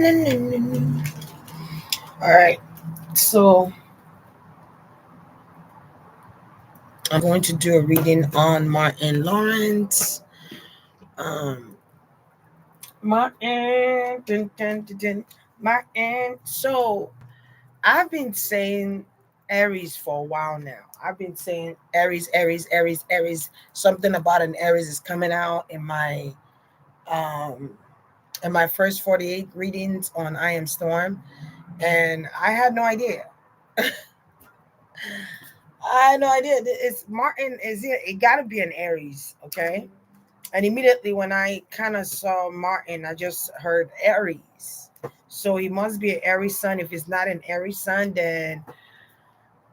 All right, so I'm going to do a reading on Martin Lawrence. Um, Martin, dun, dun, dun, dun, Martin. So I've been saying Aries for a while now. I've been saying Aries, Aries, Aries, Aries. Something about an Aries is coming out um in my first 48 readings on I Am Storm, and I had no idea. I had no idea. It's Martin. Is it? It got to be an Aries, okay? And immediately when I kind of saw Martin, I just heard Aries. So he must be an Aries sun. If it's not an Aries sun, then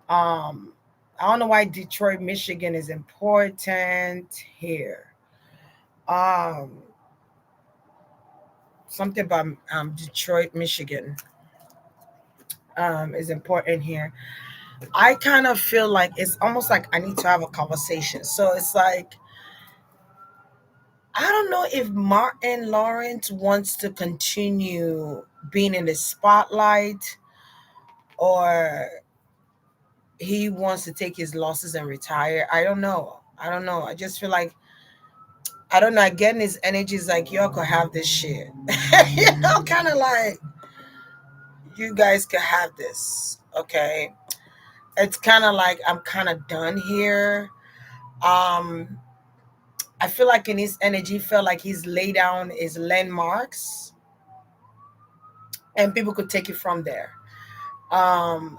um, I don't know why Detroit, Michigan is important here. Um, Something about Detroit, Michigan is important here. I kind of feel like it's almost like I need to have a conversation. So it's like I don't know if Martin Lawrence wants to continue being in the spotlight or he wants to take his losses and retire. I don't know. I don't know. I just feel like I don't know. Again, his energy is like y'all could have this shit. Kind of like you guys could have this. Okay. It's kind of like I'm kind of done here. Um, I feel like in his energy, felt like he's laid down his landmarks, and people could take it from there. Um,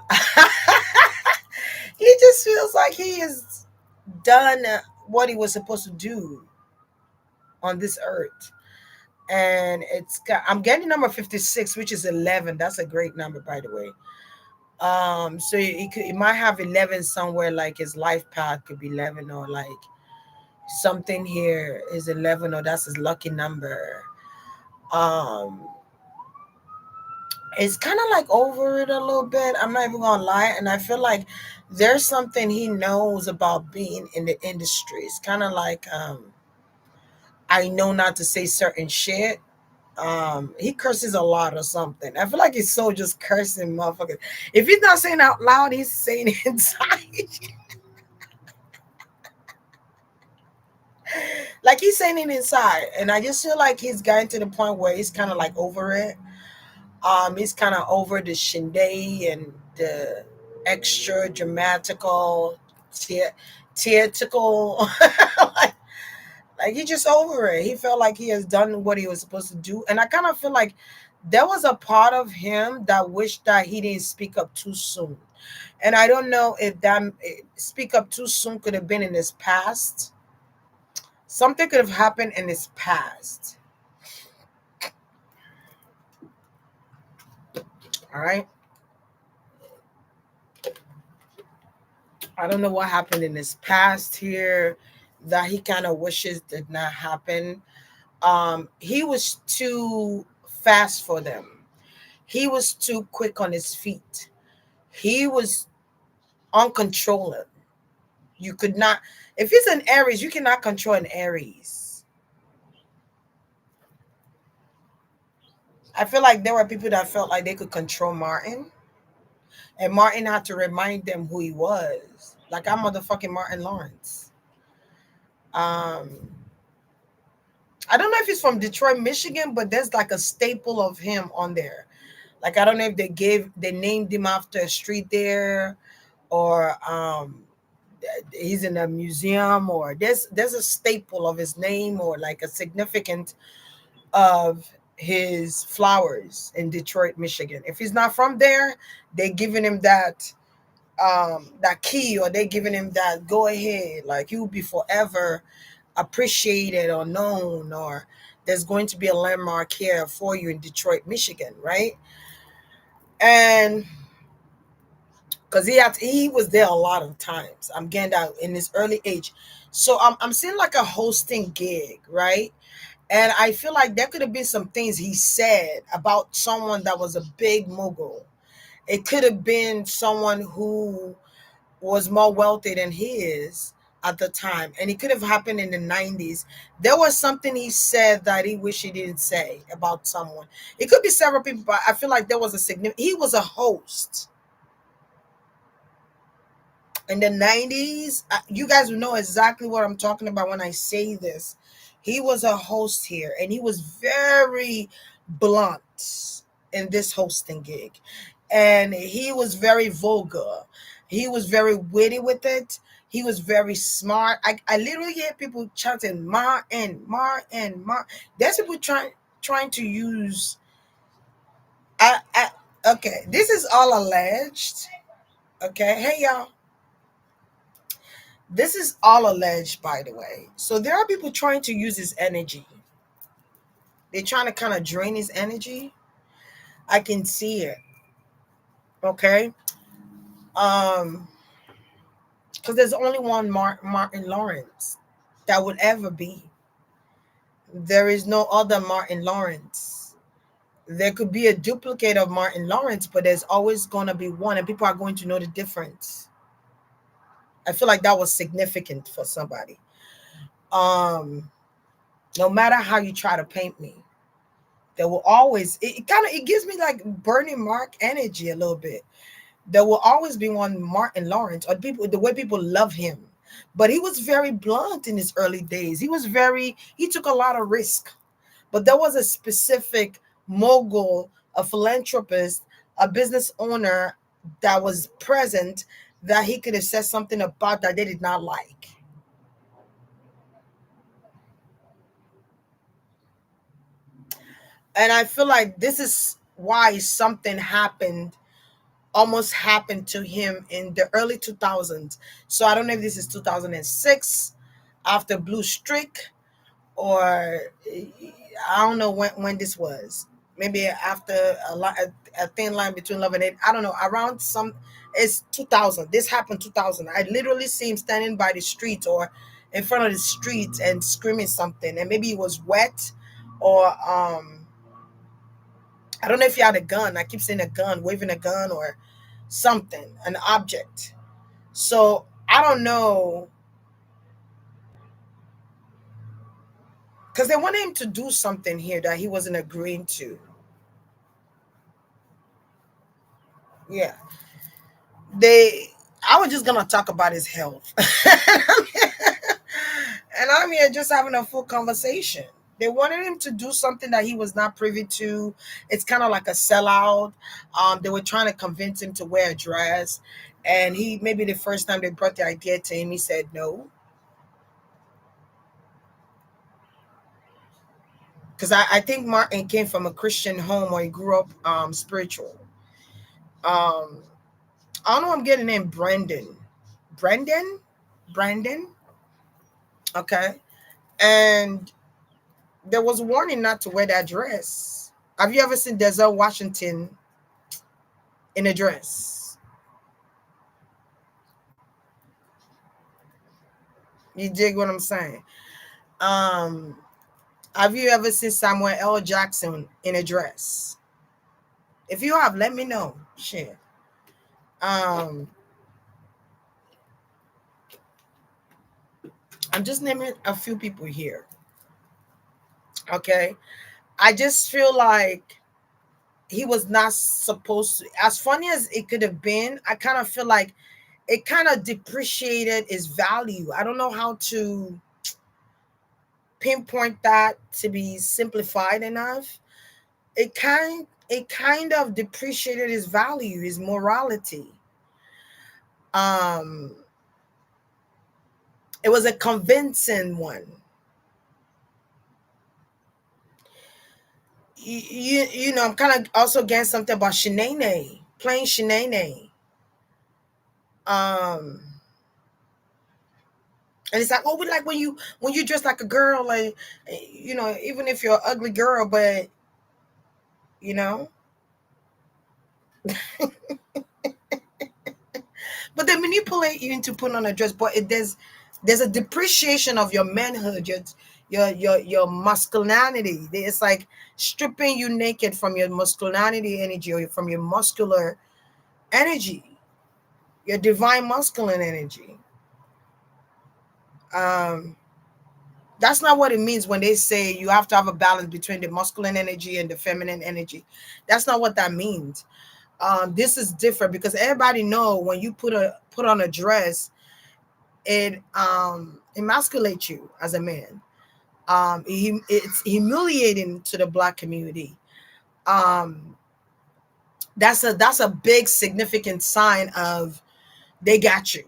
he just feels like he has done what he was supposed to do on this earth. And I'm getting number 56, which is 11. That's a great number, by the way. So he might have 11 somewhere, like his life path could be 11, or like something here is 11, or that's his lucky number. Um, it's kind of like over it a little bit. I'm not even gonna lie, and I feel like there's something he knows about being in the industry. It's kind of like I know not to say certain shit. He curses a lot or something. I feel like he's so just cursing motherfuckers. If he's not saying out loud, he's saying it inside. Like he's saying it inside, and I just feel like he's gotten to the point where he's kind of like over it. He's kind of over the shindig and the extra dramatical, the- theatrical. like, like he just over it. He felt like he has done what he was supposed to do, and I kind of feel like there was a part of him that wished that he didn't speak up too soon. And I don't know if that speak up too soon could have been in his past. Something could have happened in his past. All right. I don't know what happened in his past here that he kind of wishes did not happen. He was too fast for them. He was too quick on his feet. He was uncontrollable. You could not, if he's an Aries, you cannot control an Aries. I feel like there were people that felt like they could control Martin, and Martin had to remind them who he was. Like I'm motherfucking Martin Lawrence. Um, I don't know if he's from Detroit, Michigan, but there's like a staple of him on there. Like I don't know if they named him after a street there, or he's in a museum, or there's a staple of his name, or like a significant of his flowers in Detroit, Michigan. If he's not from there, they're giving him that key, or they're giving him that go ahead, like he will be forever appreciated or known, or there's going to be a landmark here for you in Detroit, Michigan, right? And because he was there a lot of times. I'm getting that in his early age. So I'm seeing like a hosting gig, right? And I feel like there could have been some things he said about someone that was a big mogul. It could have been someone who was more wealthy than he is at the time, and it could have happened in the 90s. There was something he said that he wished he didn't say about someone. It could be several people, but I feel like there was a significant. He was a host in the 90s. You guys will know exactly what I'm talking about when I say this. He was a host here, and he was very blunt in this hosting gig, and he was very vulgar. He was very witty with it. He was very smart. I literally hear people chanting Martin, Martin, Martin. There's people trying to use. I okay. This is all alleged. Okay, hey y'all. This is all alleged, by the way. So there are people trying to use his energy. They're trying to kind of drain his energy. I can see it. Okay. Um, because there's only one Martin Lawrence that would ever be. There is no other Martin Lawrence. There could be a duplicate of Martin Lawrence, but there's always gonna be one, and people are going to know the difference. I feel like that was significant for somebody. Um, no matter how you try to paint me, there will always it gives me like Bernie Mark energy a little bit. There will always be one Martin Lawrence, or people the way people love him. But he was very blunt in his early days. He took a lot of risk. But there was a specific mogul, a philanthropist, a business owner that was present that he could have said something about that they did not like. And I feel like this is why something almost happened to him in the early 2000s. So I don't know if this is 2006 after Blue Streak, or I don't know when this was. Maybe after a thin line between love and hate. I don't know. Around some, it's 2000. This happened 2000. I literally see him standing by the street or in front of the street and screaming something. And maybe it was wet, or I don't know if he had a gun. I keep saying a gun, waving a gun or something, an object. So I don't know, because they wanted him to do something here that he wasn't agreeing to. Yeah, they. I was just gonna talk about his health, and I'm here just having a full conversation. They wanted him to do something that he was not privy to. It's kind of like a sellout. They were trying to convince him to wear a dress, and he maybe the first time they brought the idea to him, he said no. Because I think Martin came from a Christian home where he grew up spiritual. Um, I don't know. I'm getting in Brendan. Brendan, Brandon. Okay, and there was a warning not to wear that dress. Have you ever seen Denzel Washington in a dress? You dig what I'm saying? Um, have you ever seen Samuel L. Jackson in a dress? If you have, let me know. Share. Um, I'm just naming a few people here. Okay. I just feel like he was not supposed to, as funny as it could have been, I kind of feel like it kind of depreciated his value. I don't know how to pinpoint that to be simplified enough. It kind of depreciated his value, his morality. Um, it was a convincing one. You know, I'm kind of also getting something about Shanae, playing Shanae. Um, and it's like, oh, we like when you dress like a girl, like, even if you're an ugly girl, but you know. But they manipulate you into putting on a dress. But there's a depreciation of your manhood, your masculinity. It's like stripping you naked from your masculinity energy, or from your muscular energy, your divine masculine energy. Um, that's not what it means when they say you have to have a balance between the masculine energy and the feminine energy. That's not what that means. This is different because everybody know when you put on a dress, it emasculates you as a man. It's humiliating to the black community. Um, that's a big significant sign of they got you.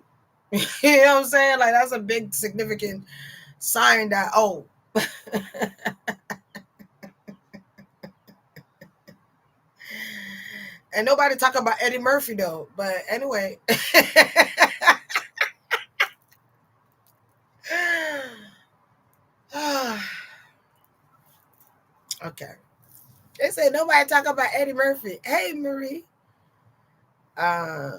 You know what I'm saying? Like that's a big significant sign that, oh. And nobody talk about Eddie Murphy though. But anyway. Okay. They say nobody talk about Eddie Murphy. Hey Marie. Uh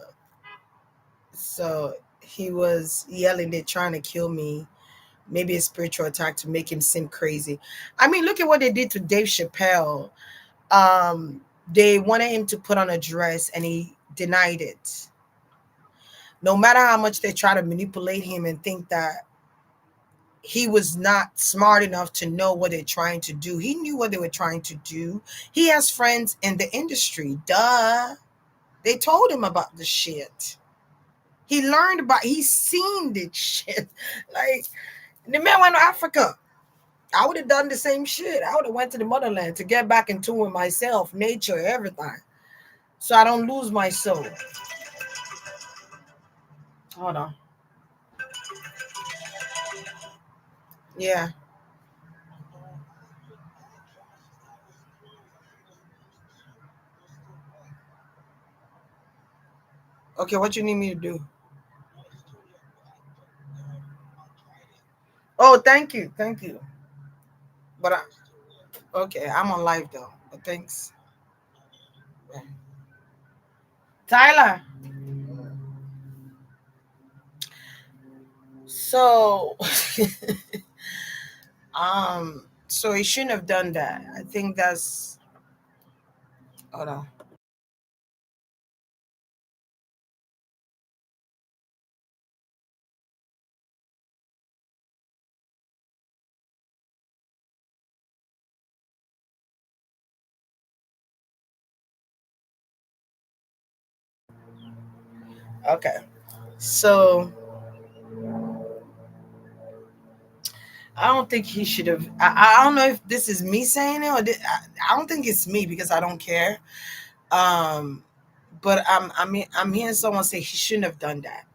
so he was yelling, they're trying to kill me. Maybe a spiritual attack to make him seem crazy. I mean, look at what they did to Dave Chappelle. They wanted him to put on a dress and he denied it. No matter how much they try to manipulate him and think that he was not smart enough to know what they're trying to do, he knew what they were trying to do. He has friends in the industry. Duh. They told him about the shit. He learned about, he's seen this shit. Like, the man went to Africa. I would have done the same shit. I would have went to the motherland to get back in tune with myself, nature, everything, so I don't lose my soul. Hold on. Yeah. Okay. What you need me to do? Oh, thank you, thank you. But okay, I'm on live though. But thanks. Yeah. Tyler. So, so he shouldn't have done that. I think that's. Hold on. Okay. So I don't think he should have. I don't know if this is me saying it or I don't think it's me because I don't care. Um, but I'm hearing someone say he shouldn't have done that.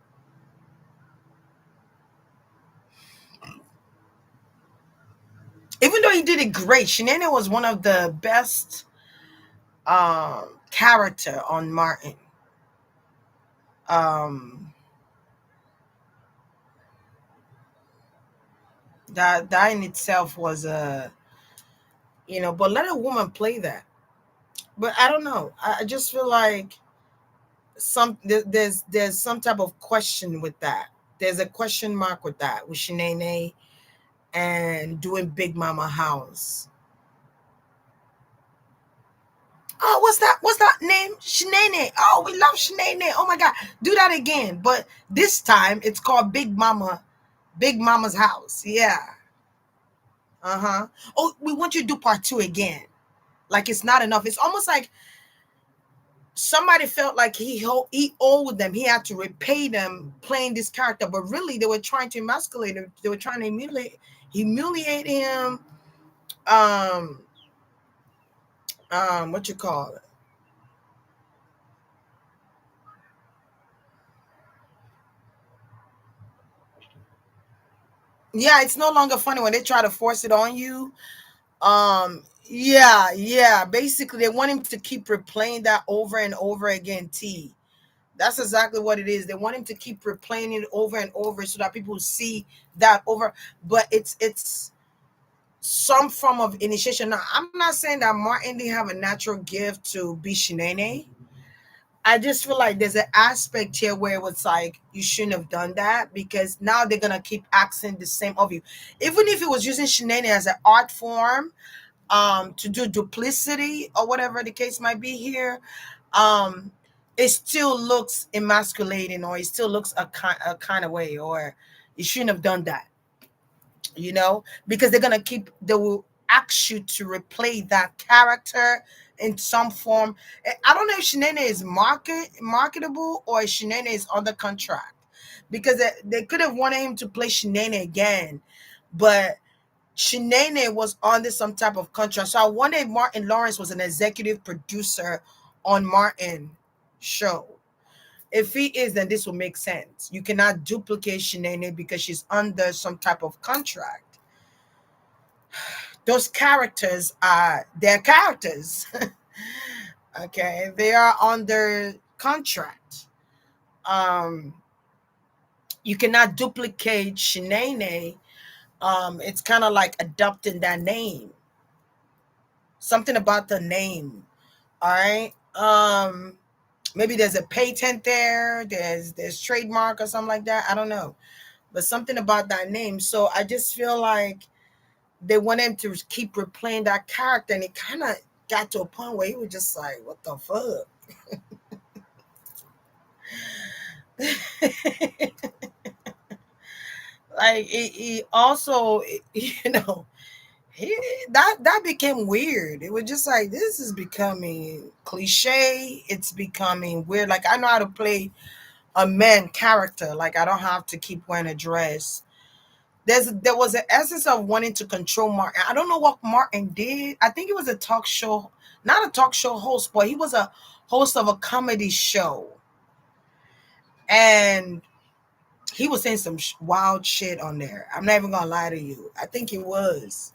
Even though he did it great, Shenania was one of the best character on Martin. Um, that in itself was a, but let a woman play that. But I don't know. I just feel like there's some type of question with that. There's a question mark with that with Shanae and doing Big Mama House. Oh, what's that name? Shanae. Oh, we love Shanae. Oh my God, do that again. But this time it's called Big Mama's House. Yeah. Uh huh. Oh, we want you to do part two again. Like it's not enough. It's almost like somebody felt like he owed them. He had to repay them playing this character, but really they were trying to emasculate him. They were trying to humiliate him. Um, what you call it? Yeah, it's no longer funny when they try to force it on you. Yeah, yeah. Basically, they want him to keep replaying that over and over again. T. That's exactly what it is. They want him to keep replaying it over and over so that people see that over. But it's some form of initiation. Now, I'm not saying that Martin didn't have a natural gift to be Shenane. I just feel like there's an aspect here where it was like you shouldn't have done that because now they're gonna keep asking the same of you. Even if it was using Shenane as an art form, to do duplicity or whatever the case might be here, um, it still looks emasculating or it still looks a kind of way or you shouldn't have done that. because they will ask you to replay that character in some form. I don't know if Shenane is marketable or if Shenane is under contract, because they could have wanted him to play Shenane again, but Shenane was under some type of contract. So I wonder if Martin Lawrence was an executive producer on Martin show. If he is, then this will make sense. You cannot duplicate Shenane because she's under some type of contract. Those characters are their characters. Okay, they are under contract. Um, you cannot duplicate Shenane. It's kind of like adopting that name. Something about the name. All right. Maybe there's a patent there. There's trademark or something like that. I don't know, but something about that name. So I just feel like they want him to keep replaying that character, and it kind of got to a point where he was just like, "What the fuck?" Like he also, you know, he that became weird. It was just like, this is becoming cliche. It's becoming weird. Like, I know how to play a man character. Like, I don't have to keep wearing a dress. There was an essence of wanting to control Martin. I don't know what Martin did. I think he was a talk show, not a talk show host, but he was a host of a comedy show, and he was saying some wild shit on there. I'm not even gonna lie to you. I think he was.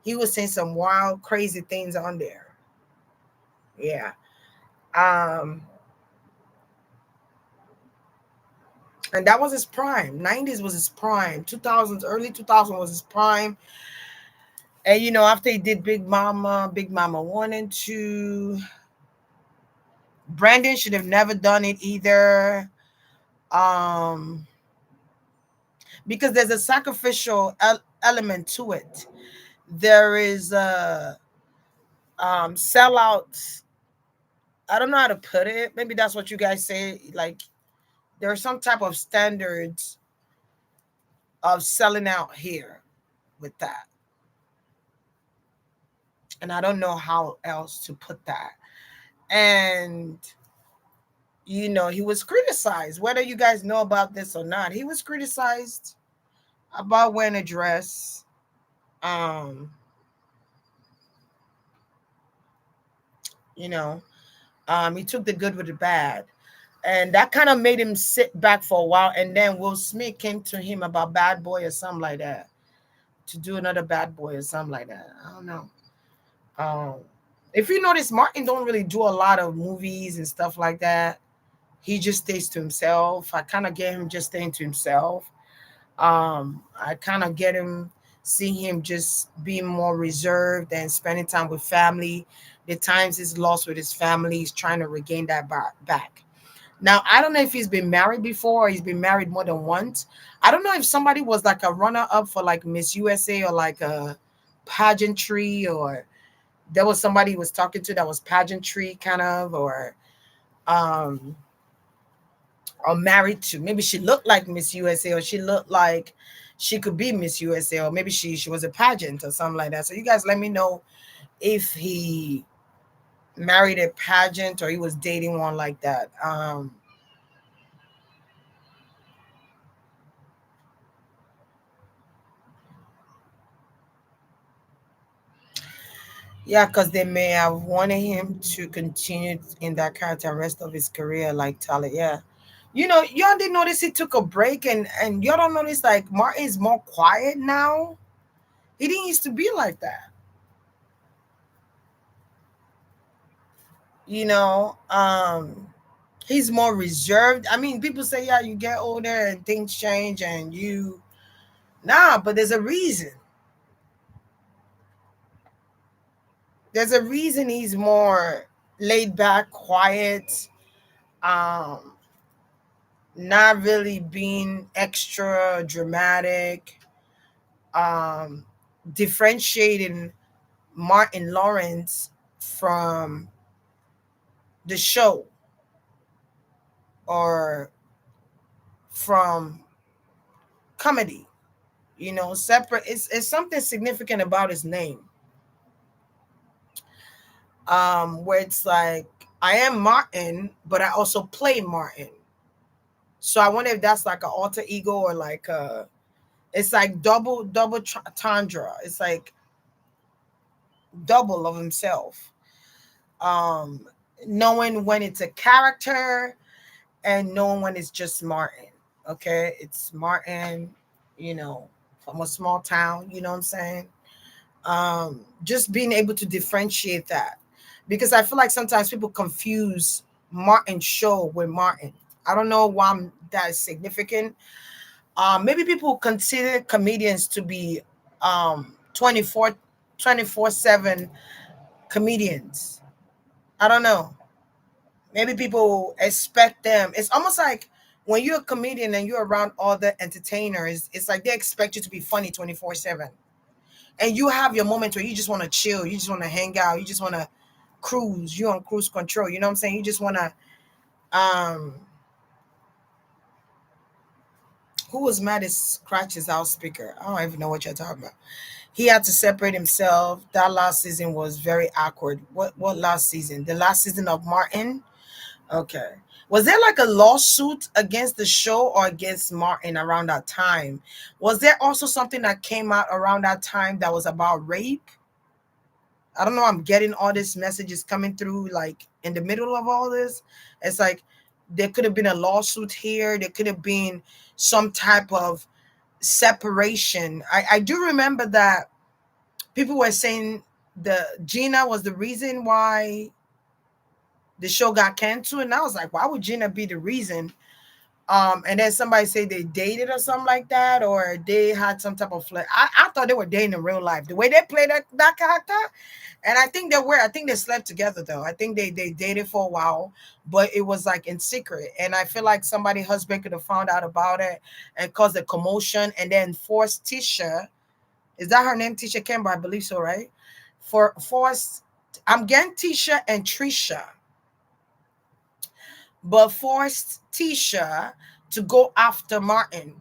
He was saying some wild, crazy things on there. Yeah. Um, and that was his prime. 90s was his prime. 2000s, early 2000s was his prime. And after he did Big Mama 1 and 2, Brandon should have never done it either. Um, because there's a sacrificial element to it. There is a sellout. I don't know how to put it. Maybe that's what you guys say. Like, there are some type of standards of selling out here with that. And I don't know how else to put that. And he was criticized. Whether you guys know about this or not, he was criticized about wearing a dress. Um, you know, he took the good with the bad. And that kind of made him sit back for a while. And then Will Smith came to him about Bad Boy or something like that. To do another Bad Boy or something like that. I don't know. Um, if you notice, Martin don't really do a lot of movies and stuff like that. He just stays to himself. I kind of get him just staying to himself. I kind of get him, see him just being more reserved and spending time with family. The times he's lost with his family, he's trying to regain that back. Now, I don't know if he's been married before or he's been married more than once. I don't know if somebody was like a runner up for like Miss USA or like a pageantry, or there was somebody he was talking to that was pageantry kind of, um or married to. Maybe she looked like Miss USA, or she looked like she could be Miss USA, or maybe she was a pageant or something like that. So you guys let me know if he married a pageant or he was dating one like that. Yeah, because they may have wanted him to continue in that character the rest of his career, like Tyler. Yeah. Y'all didn't notice he took a break, and y'all don't notice like Martin's more quiet now. He didn't used to be like that. You know, he's more reserved. I mean, people say, yeah, you get older and things change, and but there's a reason. There's a reason he's more laid back, quiet, um, not really being extra dramatic, um, differentiating Martin Lawrence from the show or from comedy. Separate. It's something significant about his name. Where it's like I am Martin, but I also play Martin. So I wonder if that's like an alter ego or like it's like double tundra. It's like double of himself. Um, Knowing when it's a character and knowing when it's just Martin. Okay, it's Martin, you know, from a small town. You know what I'm saying? Just being able to differentiate that, because I feel like sometimes people confuse Martin show with Martin. I don't know why that is significant. Maybe people consider comedians to be 24/7 comedians. I don't know. Maybe people expect them. It's almost like when you're a comedian and you're around all the entertainers, it's like they expect you to be funny 24/7. And you have your moments where you just want to chill, you just want to hang out, you just want to cruise, you're on cruise control. You know what I'm saying? You just want to um who was mad at Scratch's out speaker? I don't even know what you're talking about. He had to separate himself. That last season was very awkward. What last season? The last season of Martin? Okay. Was there like a lawsuit against the show or against Martin around that time? Was there also something that came out around that time that was about rape? I don't know. I'm getting all these messages coming through like in the middle of all this. It's like there could have been a lawsuit here. There could have been some type of separation. I do remember that people were saying the Gina was the reason why the show got canceled. And I was like, why would Gina be the reason? And then somebody say they dated or something like that, or they had some type of I thought they were dating in real life. The way they played that character, and I think they were. I think they slept together though. I think they dated for a while, but it was like in secret. And I feel like somebody husband could have found out about it and caused a commotion, and then forced Tisha. Is that her name? Tisha Campbell, I believe so, right? For forced. I'm getting Tisha and Trisha, but forced Tisha to go after Martin.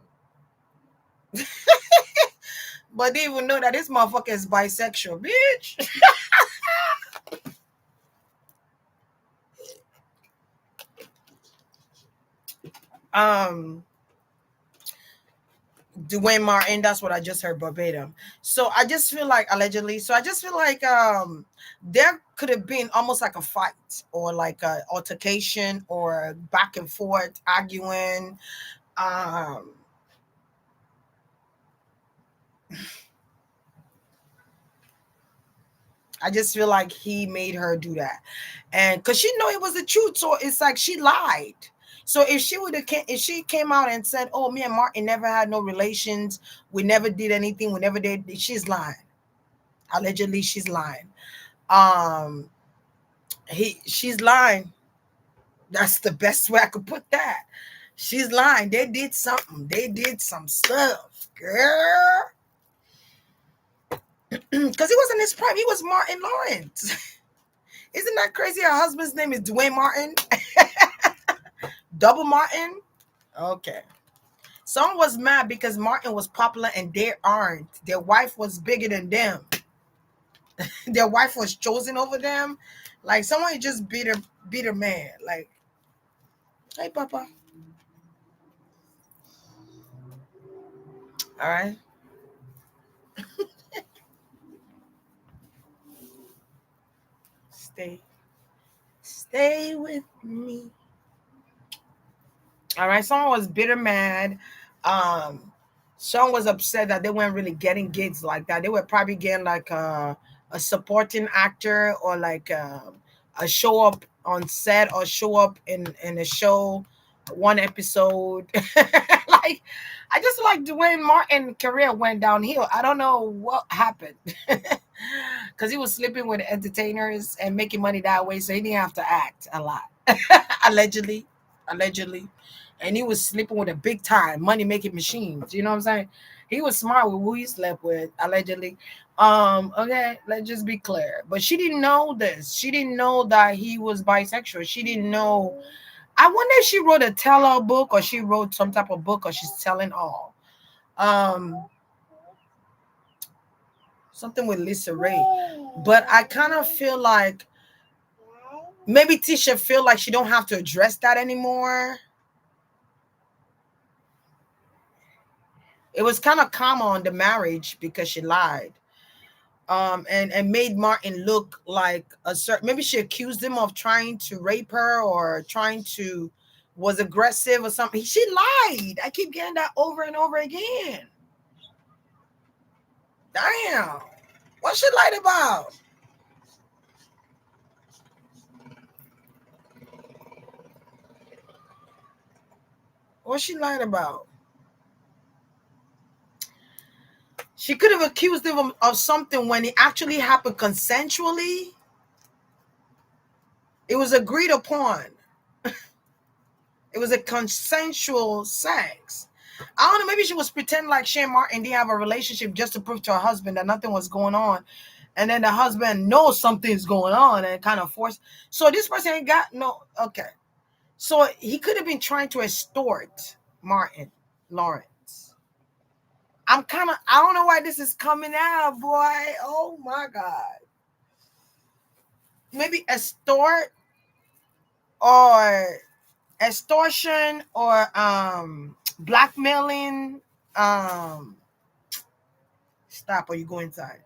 But they even know that this motherfucker is bisexual, bitch. um Dwayne Martin, that's what I just heard verbatim. So I just feel like allegedly. So I just feel like there could have been almost like a fight or like a altercation or back and forth arguing. Um I just feel like he made her do that, and because she know it was the truth, so it's like she lied. So if she would have, if she came out and said, "Oh, me and Martin never had no relations, we never did anything, we never did," she's lying. Allegedly, she's lying. Um, she's lying. That's the best way I could put that. She's lying. They did something. They did some stuff, girl. Because he wasn't his prime. He was Martin Lawrence. Isn't that crazy? Her husband's name is Dwayne Martin. Double Martin. Okay. Someone was mad because Martin was popular and they aren't. Their wife was bigger than them. Their wife was chosen over them. Like someone just beat her man. Like, hey, Papa. All right. Stay. Stay with me. All right. Someone was bitter mad. Um, Someone was upset that they weren't really getting gigs like that. They were probably getting like a supporting actor or like a show up on set or show up in a show, one episode. Like I just like Dwayne Martin career went downhill. I don't know what happened. Because he was sleeping with entertainers and making money that way, so he didn't have to act a lot. allegedly, allegedly, and he was sleeping with a big time money making machines. You know what I'm saying? He was smart with who he slept with, allegedly. Okay, let's just be clear. But she didn't know this. She didn't know that he was bisexual. She didn't know. I wonder if she wrote a tell-all book or she wrote some type of book or she's telling all. Um, something with Lisa Ray. But I kind of feel like maybe Tisha feel like she don't have to address that anymore. It was kind of calm on the marriage because she lied. And made Martin look like a certain, maybe she accused him of trying to rape her or trying to was aggressive or something. She lied. I keep getting that over and over again. Damn. What she lied about? What she lied about? She could have accused him of something when it actually happened consensually. It was agreed upon. It was a consensual sex. I don't know. Maybe she was pretending like Shane Martin didn't have a relationship just to prove to her husband that nothing was going on, and then the husband knows something's going on and kind of forced. So this person ain't got no. Okay, so he could have been trying to extort Martin Lawrence. I'm kind of. I don't know why this is coming out, boy. Oh my god. Maybe extort or extortion or blackmailing. Stop or you go inside.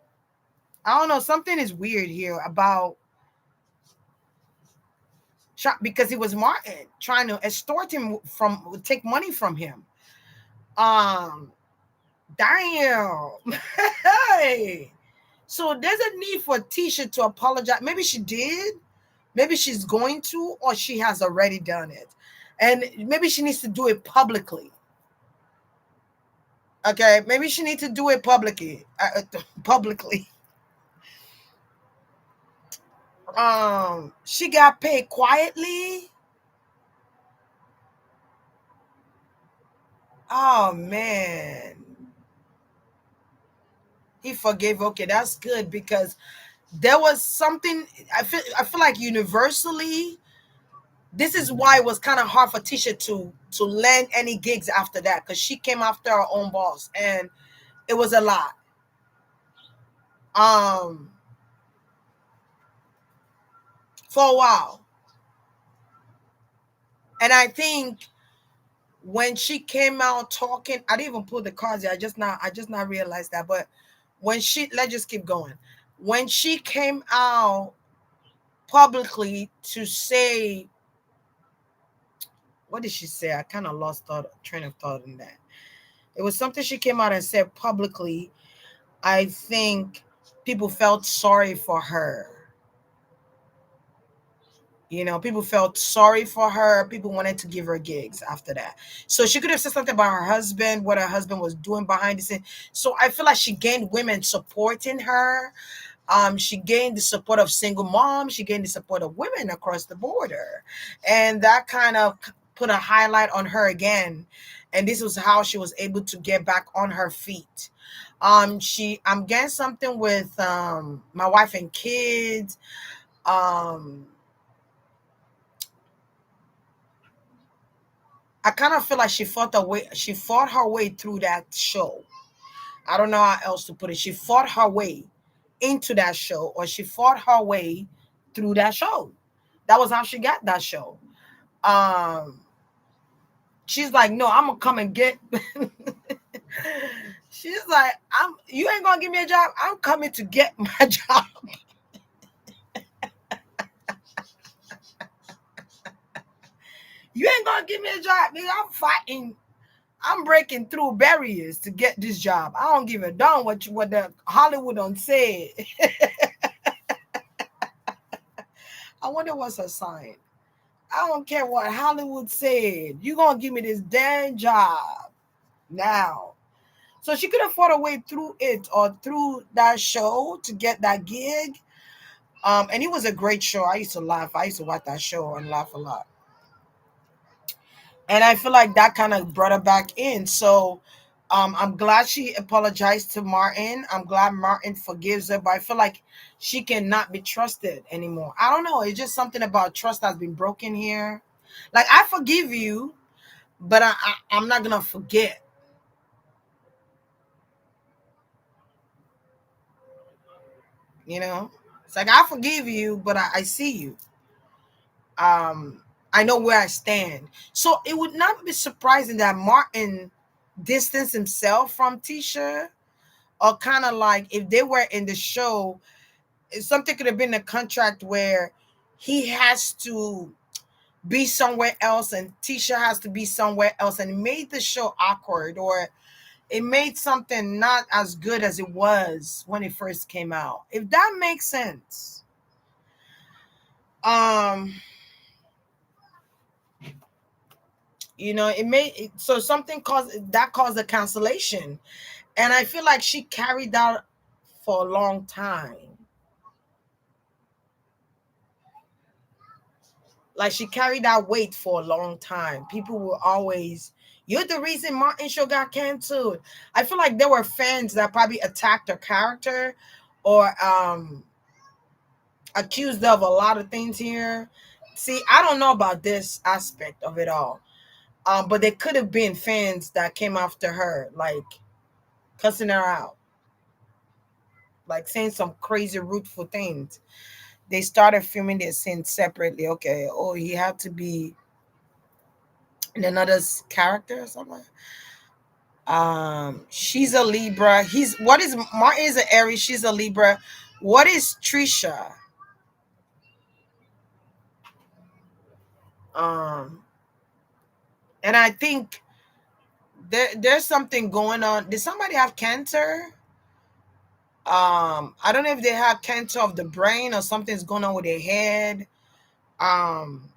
I don't know, something is weird here about because it was Martin trying to extort him from take money from him. um Damn. Hey, so there's a need for Tisha to apologize. Maybe she did, maybe she's going to, or she has already done it, and maybe she needs to do it publicly. Okay, maybe she needs to do it publicly. Publicly. She got paid quietly. Oh man, he forgave. Okay, that's good because there was something. I feel like universally, this is why it was kind of hard for Tisha to land any gigs after that because she came after her own boss and it was a lot. Um, for a while, and I think when she came out talking, I didn't even pull the cards yet. I just not realized that. But when she let's just keep going. When she came out publicly to say, what did she say? I kind of lost train of thought in that. It was something she came out and said publicly. I think people felt sorry for her. People felt sorry for her. People wanted to give her gigs after that. So she could have said something about her husband, what her husband was doing behind the scenes. So I feel like she gained women supporting her. She gained the support of single moms. She gained the support of women across the border. And that kind of put a highlight on her again. And this was how she was able to get back on her feet. I'm getting something with my wife and kids. Um, I kind of feel like she fought her way through that show. I don't know how else to put it. She fought her way into that show, or she fought her way through that show. That was how she got that show. Um, she's like, no, I'm gonna come and get. She's like, you ain't gonna give me a job. I'm coming to get my job. You ain't gonna give me a job, nigga. I'm fighting. I'm breaking through barriers to get this job. I don't give a damn what the Hollywood done said. I wonder what's her sign. I don't care what Hollywood said. You gonna give me this damn job now. So she could have fought her way through it or through that show to get that gig. And it was a great show. I used to laugh. I used to watch that show and laugh a lot. And I feel like that kind of brought her back in. So I'm glad she apologized to Martin. I'm glad Martin forgives her, but I feel like she cannot be trusted anymore. I don't know. It's just something about trust that's been broken here. Like, I forgive you, but I'm not gonna forget. You know, it's like I forgive you, but I see you. Um, I know where I stand. So it would not be surprising that Martin distanced himself from Tisha, or kind of like if they were in the show, something could have been a contract where he has to be somewhere else and Tisha has to be somewhere else, and it made the show awkward, or it made something not as good as it was when it first came out. If that makes sense. Um, it made it, so something caused a cancellation. And I feel like she carried that for a long time. Like she carried that weight for a long time. People were always, you're the reason Martin show got canceled. I feel like there were fans that probably attacked her character, or accused of a lot of things here. See, I don't know about this aspect of it all. But there could have been fans that came after her, like cussing her out, like saying some crazy ruteful things. They started filming their scenes separately. Okay, oh, he had to be in another's character or something. She's a Libra. He's what is Martin is an Aries. She's a Libra. What is Trisha? Um, and I think there's something going on. Did somebody have cancer? I don't know if they have cancer of the brain or something's going on with their head. Um,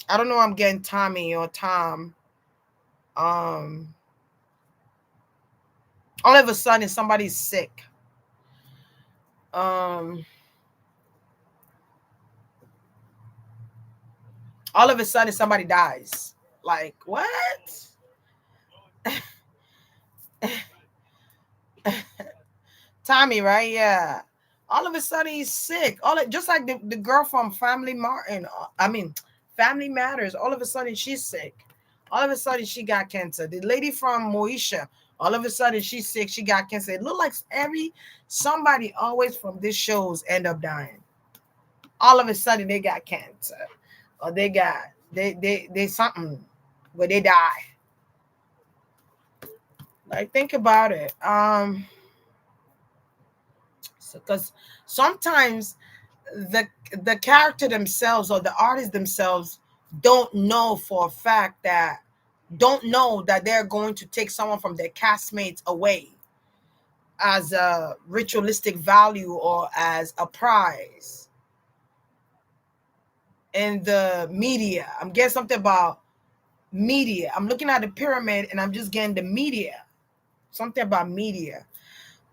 I don't know. I'm getting Tommy or Tom. Um, all of a sudden somebody's sick. Um, all of a sudden somebody dies. Like what? Tommy, right? Yeah. All of a sudden he's sick. Just like the girl from Family Martin. I mean, Family Matters. All of a sudden she's sick. All of a sudden she got cancer. The lady from Moesha. All of a sudden she's sick. She got cancer. It looked like somebody always from these shows end up dying. All of a sudden they got cancer, or they something where they die. Like think about it. Because sometimes the the character themselves or the artists themselves don't know that they're going to take someone from their castmates away as a ritualistic value or as a prize. In the media, I'm getting something about media. I'm looking at the pyramid and I'm just getting the media, something about media.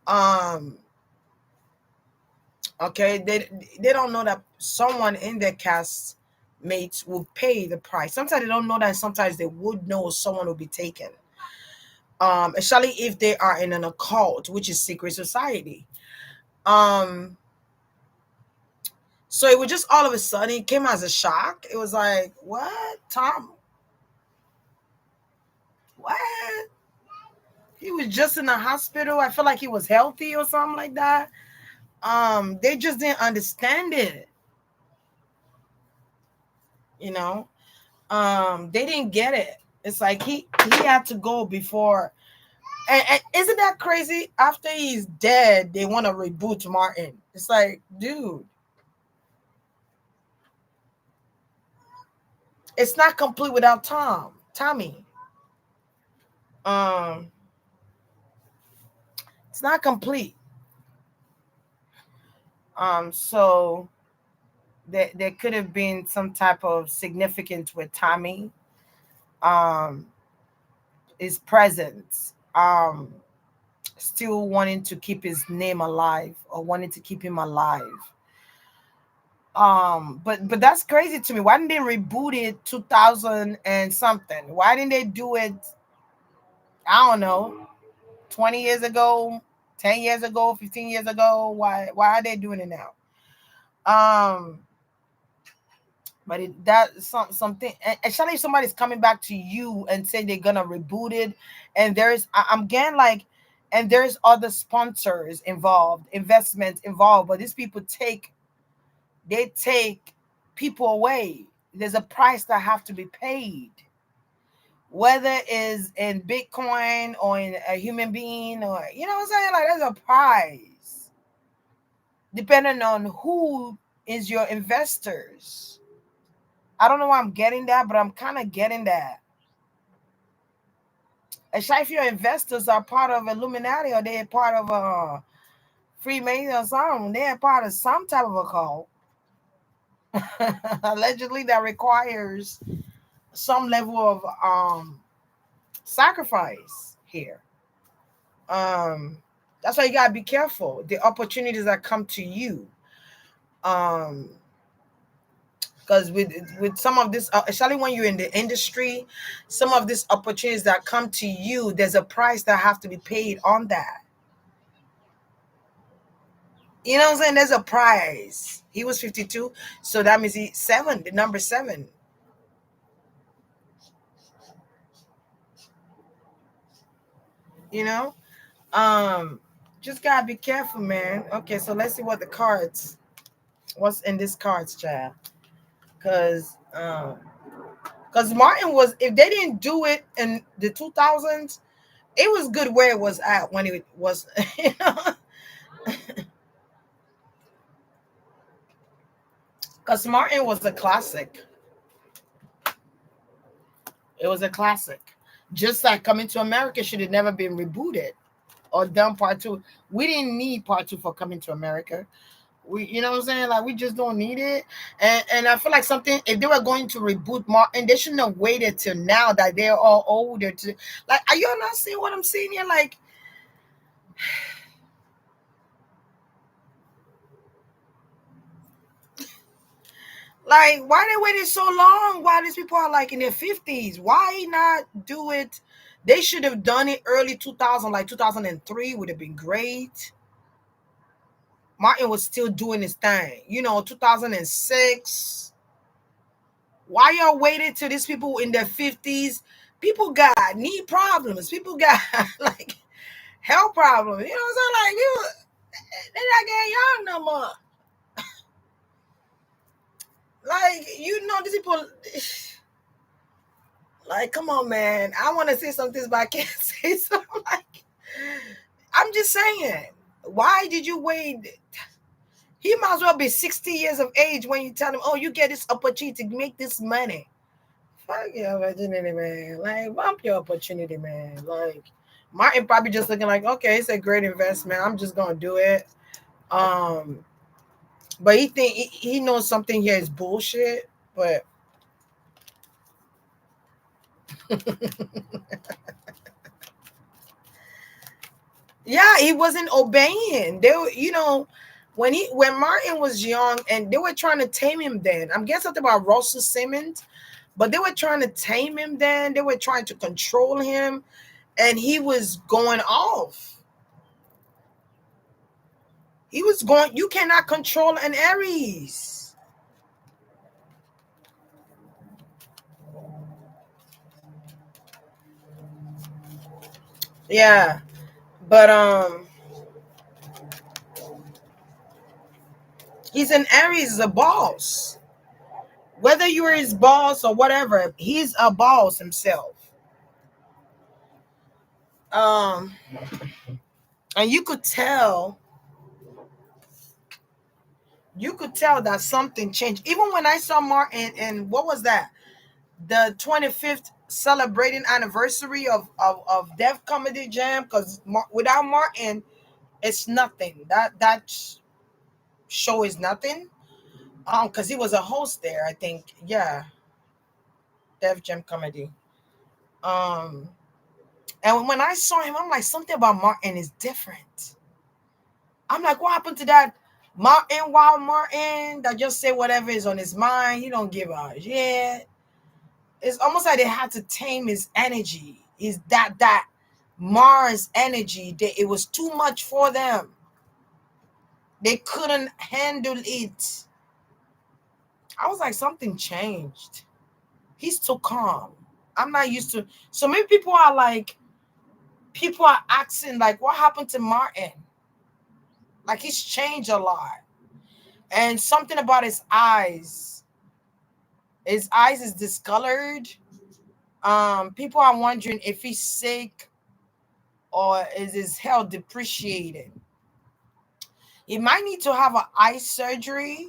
um Okay, they don't know that someone in their cast mates will pay the price. Sometimes they don't know that. Sometimes they would know someone will be taken. Especially if they are in an occult, which is secret society. Um, so it was just all of a sudden it came as a shock. It was like, what, Tom? What? He was just in the hospital. I feel like he was healthy or something like that. They just didn't understand it, you know. They didn't get it. It's like he had to go before. And isn't that crazy? After he's dead, they want to reboot Martin. It's like, dude, it's not complete without Tommy. Um, it's not complete. So there could have been some type of significance with Tommy. Um, his presence. Still wanting to keep his name alive or wanting to keep him alive. But that's crazy to me. Why didn't they reboot it 2000 and something? Why didn't they do it, I don't know, 20 years ago, 10 years ago, 15 years ago? Why are they doing it now? Um but that something, especially if somebody's coming back to you and saying they're gonna reboot it, and I'm getting like and there's other sponsors involved, investments involved, but these people take people away. There's a price that have to be paid, whether it's in Bitcoin or in a human being, or you know what I'm saying? Like there's a price depending on who is your investors. I don't know why I'm getting that, but I'm kind of getting that. Especially if your investors are part of Illuminati or they're part of a Freemason or something, they're part of some type of a cult. Allegedly that requires some level of sacrifice here. Um that's why you gotta be careful. The opportunities that come to you. Um because with some of this, especially when you're in the industry, some of these opportunities that come to you, there's a price that have to be paid on that. You know what I'm saying? There's a price. He was 52, so that means he seven, the number seven. You know, um, just gotta be careful, man. Okay, so let's see what the cards, what's in this cards, child. Cause, cause Martin was, if they didn't do it in the 2000s, it was good where it was at when it was, you know, cause Martin was a classic. It was a classic. Just like Coming to America should have never been rebooted or done part two. We didn't need part two for Coming to America. We, you know what I'm saying? Like we just don't need it. And I feel like something, if they were going to reboot Martin, they shouldn't have waited till now that they're all older to, like, are you not seeing what I'm seeing here? Like why they waited so long while these people are like in their 50s? Why not do it? They should have done it early 2000, like 2003 would have been great. Martin was still doing his thing, 2006. Why y'all waited till these people in their 50s? People got knee problems. People got like health problems. You know what I'm saying? Like they're not getting young no more. Like these people. Like, come on, man. I want to say something, but I can't say something. Like, I'm just saying. Why did you wait? He might as well be 60 years of age when you tell him, "Oh, you get this opportunity to make this money." Fuck your opportunity, man. Like, bump your opportunity, man. Like, Martin probably just looking like, okay, it's a great investment. I'm just gonna do it. Um, but he knows something here is bullshit. But yeah, he wasn't obeying. They were, when Martin was young and they were trying to tame him then. I'm getting something about Russell Simmons, but they were trying to tame him then. They were trying to control him, and he was going off. He was going, you cannot control an Aries. Yeah. But he's an Aries, is a boss. Whether you're his boss or whatever, he's a boss himself. Um, and you could tell that something changed. Even when I saw Martin, and what was that? The 25th celebrating anniversary of Def Comedy Jam, because without Martin, it's nothing. That show is nothing. Because he was a host there, I think. Yeah, Def Jam Comedy. Um, and when I saw him, I'm like, something about Martin is different. I'm like, what happened to that Martin, Wild Martin, that just say whatever is on his mind? He don't give a shit. It's almost like they had to tame his energy. Is that Mars energy? It was too much for them. They couldn't handle it. I was like, something changed. He's too calm. I'm not used to. So maybe People are asking, like, what happened to Martin? Like, he's changed a lot. And something about his eyes. His eyes is discolored. People are wondering if he's sick or is his health depreciated. He might need to have an eye surgery.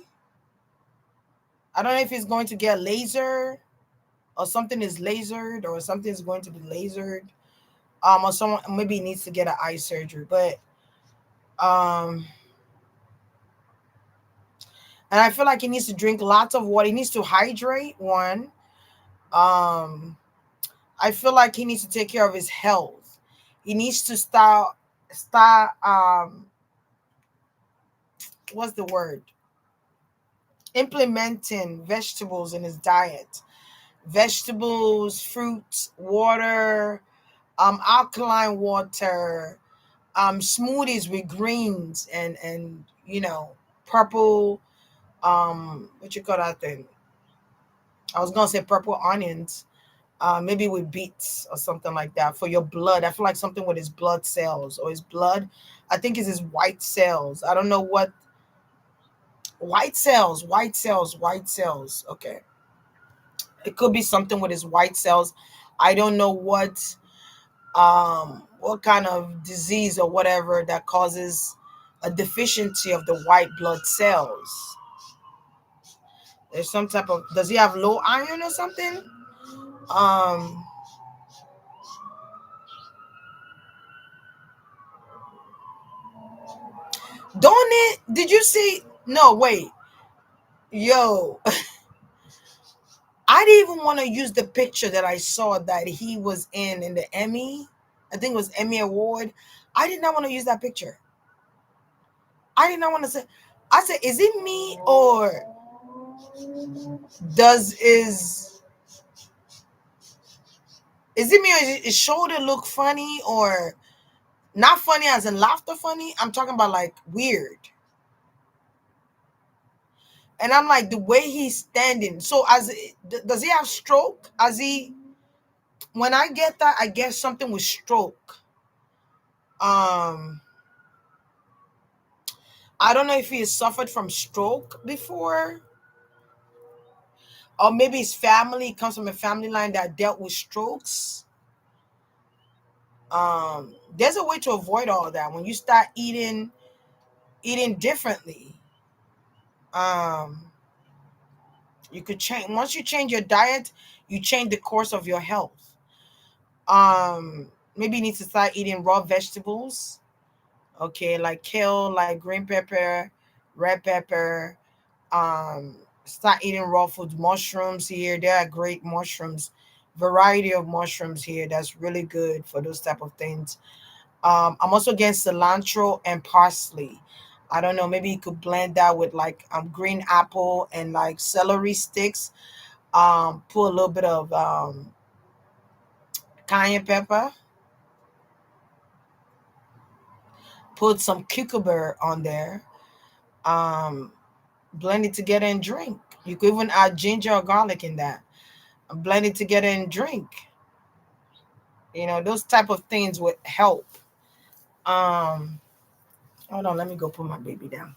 I don't know if he's going to get laser or something is lasered or something is going to be lasered. Or someone maybe he needs to get an eye surgery. But um and I feel like he needs to drink lots of water. He needs to hydrate one. Um I feel like he needs to take care of his health. He needs to start what's the word? Implementing vegetables in his diet. Vegetables, fruits, water, alkaline water, smoothies with greens and purple, what you call that thing? I was gonna say purple onions, maybe with beets or something like that for your blood. I feel like something with his blood cells or his blood. I think it's his white cells. I don't know what white cells. Okay, it could be something with his white cells. I don't know what kind of disease or whatever that causes a deficiency of the white blood cells. There's some type of, does he have low iron or something? Um don't it, did you see, no wait, yo, I didn't even want to use the picture that I saw that he was in the Emmy. I think it was Emmy Award. I did not want to use that picture. I did not want to say, I said, is it me or does is it me or is his shoulder look funny or not funny as in laughter funny? I'm talking about like weird. And I'm like, the way he's standing. So does he have stroke? As he, when I get that, I get something with stroke. Um, I don't know if he has suffered from stroke before, or maybe his family comes from a family line that dealt with strokes. There's a way to avoid all that when you start eating differently. Um, you could change once you change your diet, you change the course of your health. Maybe you need to start eating raw vegetables. Okay, like kale, like green pepper, red pepper. Start eating raw foods, mushrooms here. There are great mushrooms, variety of mushrooms here. That's really good for those type of things. I'm also getting cilantro and parsley. I don't know. Maybe you could blend that with like green apple and like celery sticks. Put a little bit of cayenne pepper. Put some cucumber on there. Um, Blend it together and drink. You could even add ginger or garlic in that. Blend it together and drink. Those type of things would help. Um, Hold on, let me go put my baby down.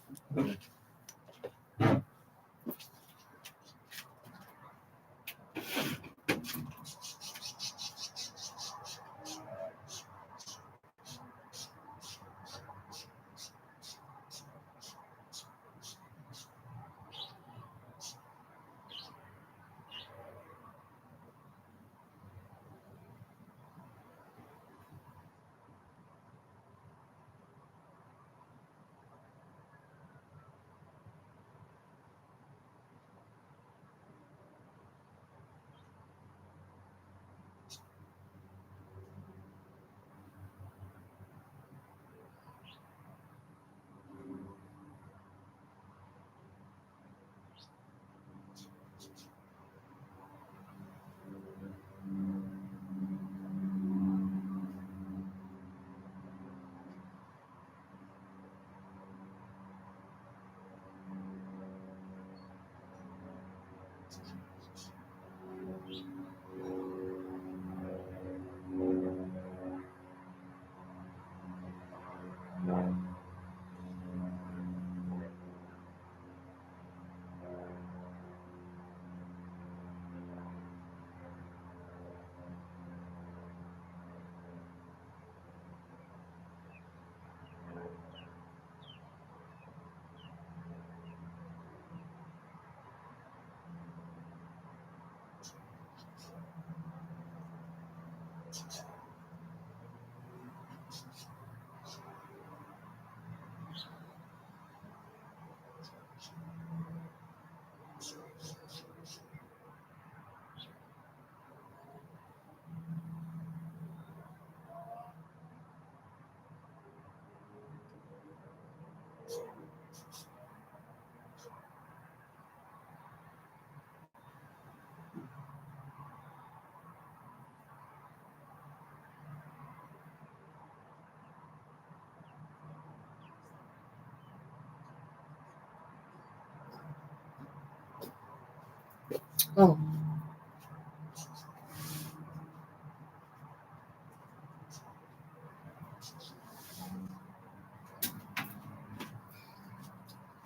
Oh.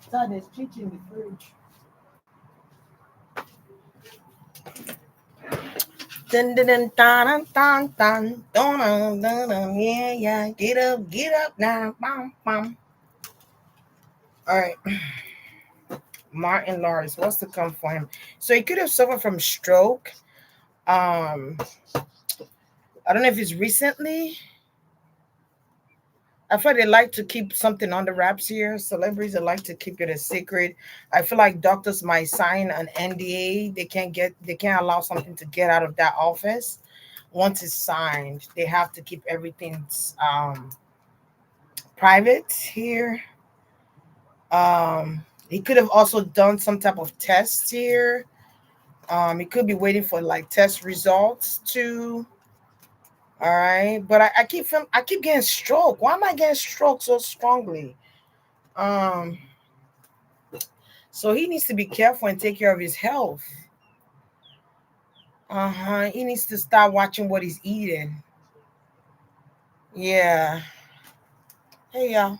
So there's peach in the fridge. Dun, dun, dun, dun, dun, dun, dun, dun, dun, dun, yeah, yeah. Get up now. Bum, bum. All right. Martin Lawrence, what's to come for him? So he could have suffered from stroke. Um, I don't know if it's recently. I feel like they like to keep something under wraps here. Celebrities that like to keep it a secret. I feel like doctors might sign an NDA. They can't allow something to get out of that office. Once it's signed, they have to keep everything private here. He could have also done some type of test here. He could be waiting for like test results too. All right, but I keep getting stroke. Why am I getting stroke so strongly? Um, so he needs to be careful and take care of his health. He needs to start watching what he's eating. Yeah. Hey y'all.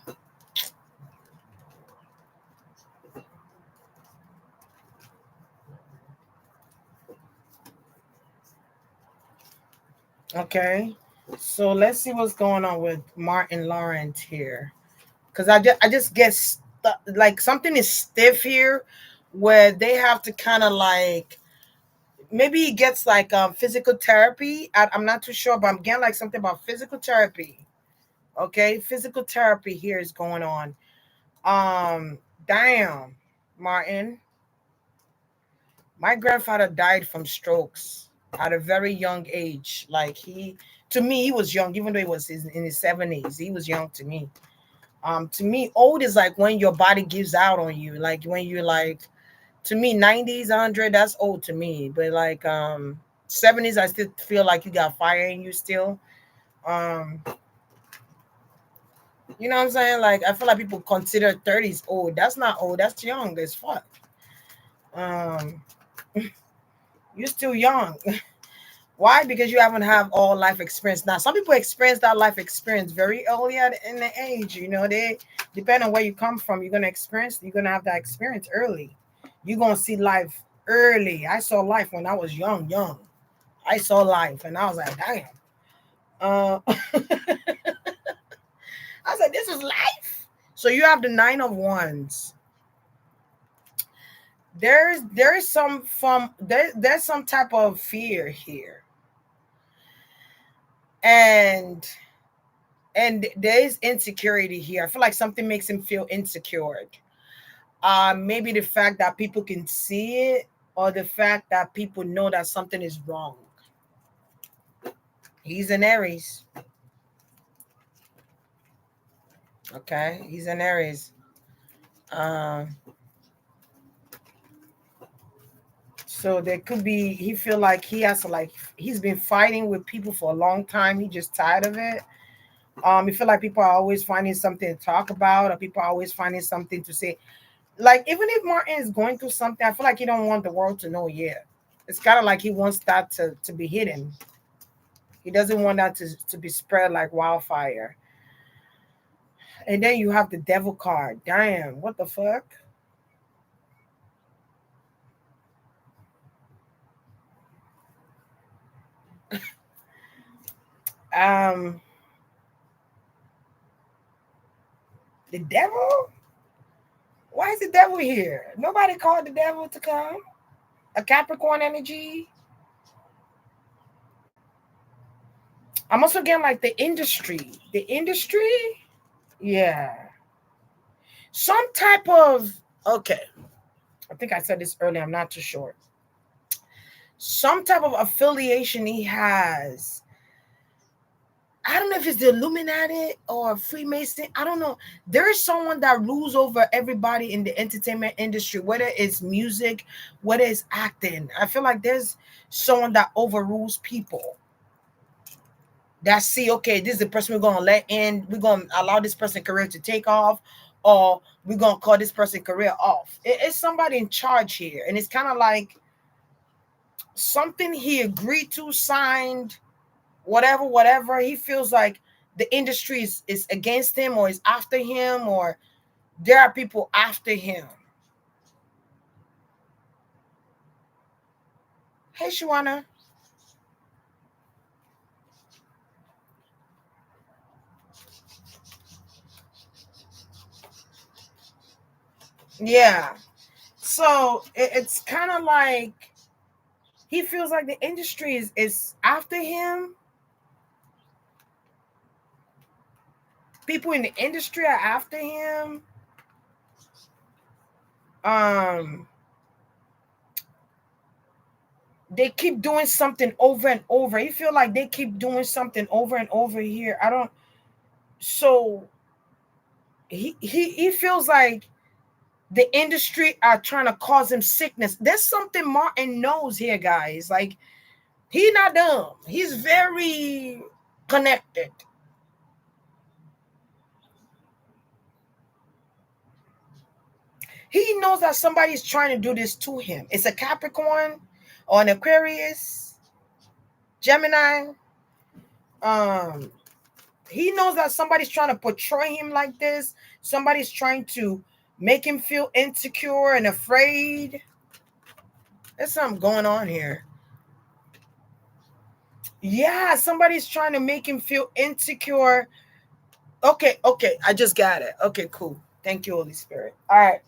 Okay. So let's see what's going on with Martin Lawrence here. Cause I just get like something is stiff here, where they have to kind of like maybe he gets like physical therapy. I'm not too sure, but I'm getting like something about physical therapy. Okay, physical therapy here is going on. Um, damn, Martin. My grandfather died from strokes at a very young age. Like to me, he was young, even though he was in his 70s. He was young to me. To me, old is like when your body gives out on you. Like when you're like, to me, 90s, 100, that's old to me. But like 70s, I still feel like you got fire in you still. Um, you know what I'm saying? Like I feel like people consider 30s old. That's not old. That's young as fuck. Um, you're still young. Why? Because you haven't have all life experience. Now, some people experience that life experience very early in the age. You know, they depend on where you come from. You're gonna have that experience early. You're gonna see life early. I saw life when I was young. I saw life, and I was like, damn. I said, this is life. So you have the nine of wands. There's there's some type of fear here, and there is insecurity here. I feel like something makes him feel insecure. Maybe the fact that people can see it, or the fact that people know that something is wrong. He's an Aries. Okay, he's an Aries. Um, so there could be he feel like he has to like he's been fighting with people for a long time. He just tired of it. You feel like people are always finding something to talk about, or people are always finding something to say. Like even if Martin is going through something, I feel like he don't want the world to know yet. It's kind of like he wants that to be hidden. He doesn't want that to be spread like wildfire. And then you have the devil card. Damn, what the fuck? Um, the devil? Why is the devil here? Nobody called the devil to come. A Capricorn energy. I'm also getting like the industry. The industry? Yeah. Some type of okay. I think I said this earlier. I'm not too sure. Some type of affiliation he has. I don't know if it's the Illuminati or Freemason. I don't know. There is someone that rules over everybody in the entertainment industry, whether it's music, whether it's acting. I feel like there's someone that overrules people. That see, okay, this is the person we're gonna let in. We're gonna allow this person career to take off, or we're gonna call this person career off. It's somebody in charge here, and it's kind of like something he agreed to, signed, whatever. He feels like the industry is against him or is after him, or there are people after him. Hey, Shawana. Yeah. So it's kind of like he feels like the industry is after him. People in the industry are after him. Um, they keep doing something over and over. You feel like they keep doing something over and over here. I don't. So he feels like the industry are trying to cause him sickness. There's something Martin knows here, guys. Like, he's not dumb. He's very connected. He knows that somebody's trying to do this to him. It's a Capricorn or an Aquarius, Gemini. Um, he knows that somebody's trying to portray him like this. Somebody's trying to make him feel insecure and afraid. There's something going on here. Yeah, somebody's trying to make him feel insecure. Okay, I just got it. Okay, cool. Thank you, Holy Spirit. All right.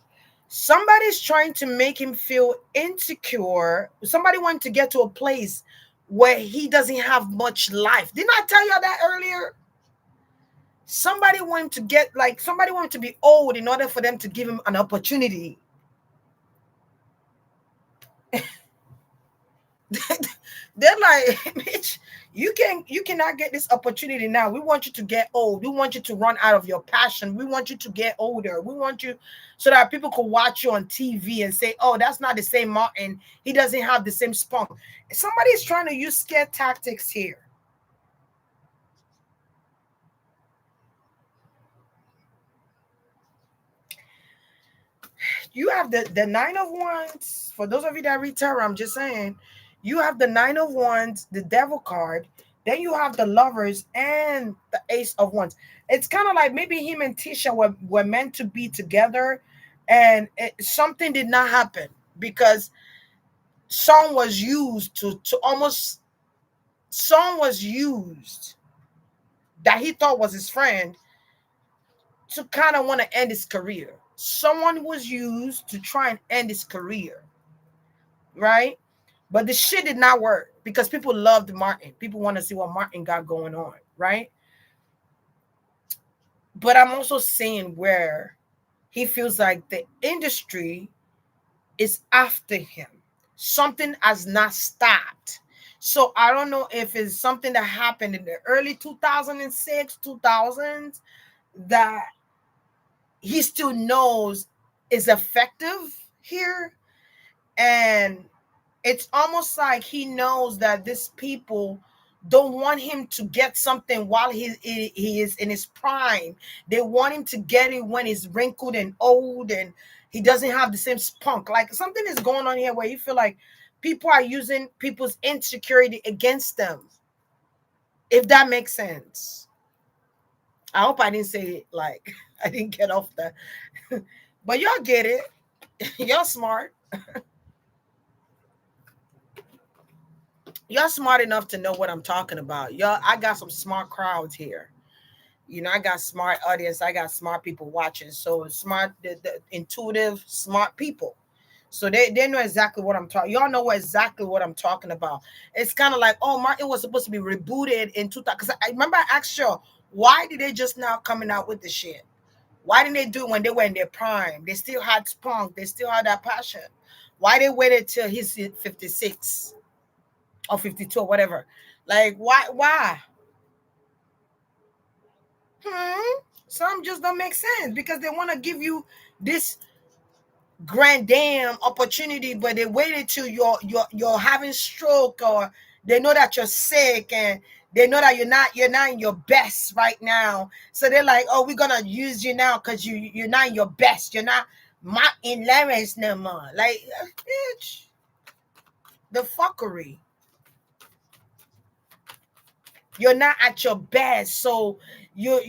Somebody's trying to make him feel insecure. Somebody wanted to get to a place where he doesn't have much life. Didn't I tell you that earlier? Somebody wanted to be old in order for them to give him an opportunity. They're like, bitch, you cannot get this opportunity now. We want you to get old. We want you to run out of your passion. We want you to get older. We want you so that people could watch you on TV and say, oh, that's not the same Martin. He doesn't have the same spunk. Somebody's trying to use scare tactics here. You have the Nine of Wands. For those of you that read tarot, I'm just saying, you have the Nine of Wands, the Devil card. Then you have the Lovers and the Ace of Wands. It's kind of like maybe him and Tisha were meant to be together, and something did not happen because song was used to almost song was used that he thought was his friend to kind of want to end his career. Someone was used to try and end his career, right? But the shit did not work because people loved Martin. People want to see what Martin got going on, right? But I'm also seeing where he feels like the industry is after him. Something has not stopped. So I don't know if it's something that happened in the early 2006, 2000s that he still knows is effective here. And it's almost like he knows that these people don't want him to get something while he is in his prime. They want him to get it when he's wrinkled and old and he doesn't have the same spunk. Like something is going on here where you feel like people are using people's insecurity against them. If that makes sense. I hope I didn't say it like I didn't get off that. But y'all get it. Y'all smart. Y'all smart enough to know what I'm talking about. Y'all, I got some smart crowds here. You know, I got smart audience. I got smart people watching. So smart, the intuitive, smart people. So they know exactly what I'm talking. Y'all know exactly what I'm talking about. It's kind of like, oh, Martin was supposed to be rebooted in 2000. Because I remember I asked you, why did they just now coming out with the shit? Why didn't they do it when they were in their prime? They still had spunk. They still had that passion. Why they waited till he's 56 or 52 or whatever? Like, why? Some just don't make sense because they want to give you this grand damn opportunity, but they waited till you're having stroke or they know that you're sick and they know that you're not in your best right now. So they're like, oh, we're gonna use you now because you're not in your best. You're not in Lawrence no more. Like, bitch. The fuckery. You're not at your best, so you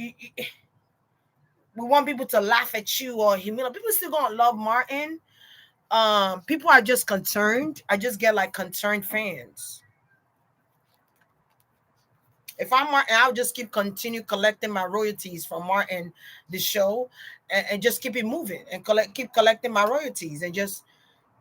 we want people to laugh at you or humiliate. People still gonna love Martin. People are just concerned. I just get like concerned fans. If I'm Martin, I'll just continue collecting my royalties from Martin, the show, and just keep it moving and keep collecting my royalties and just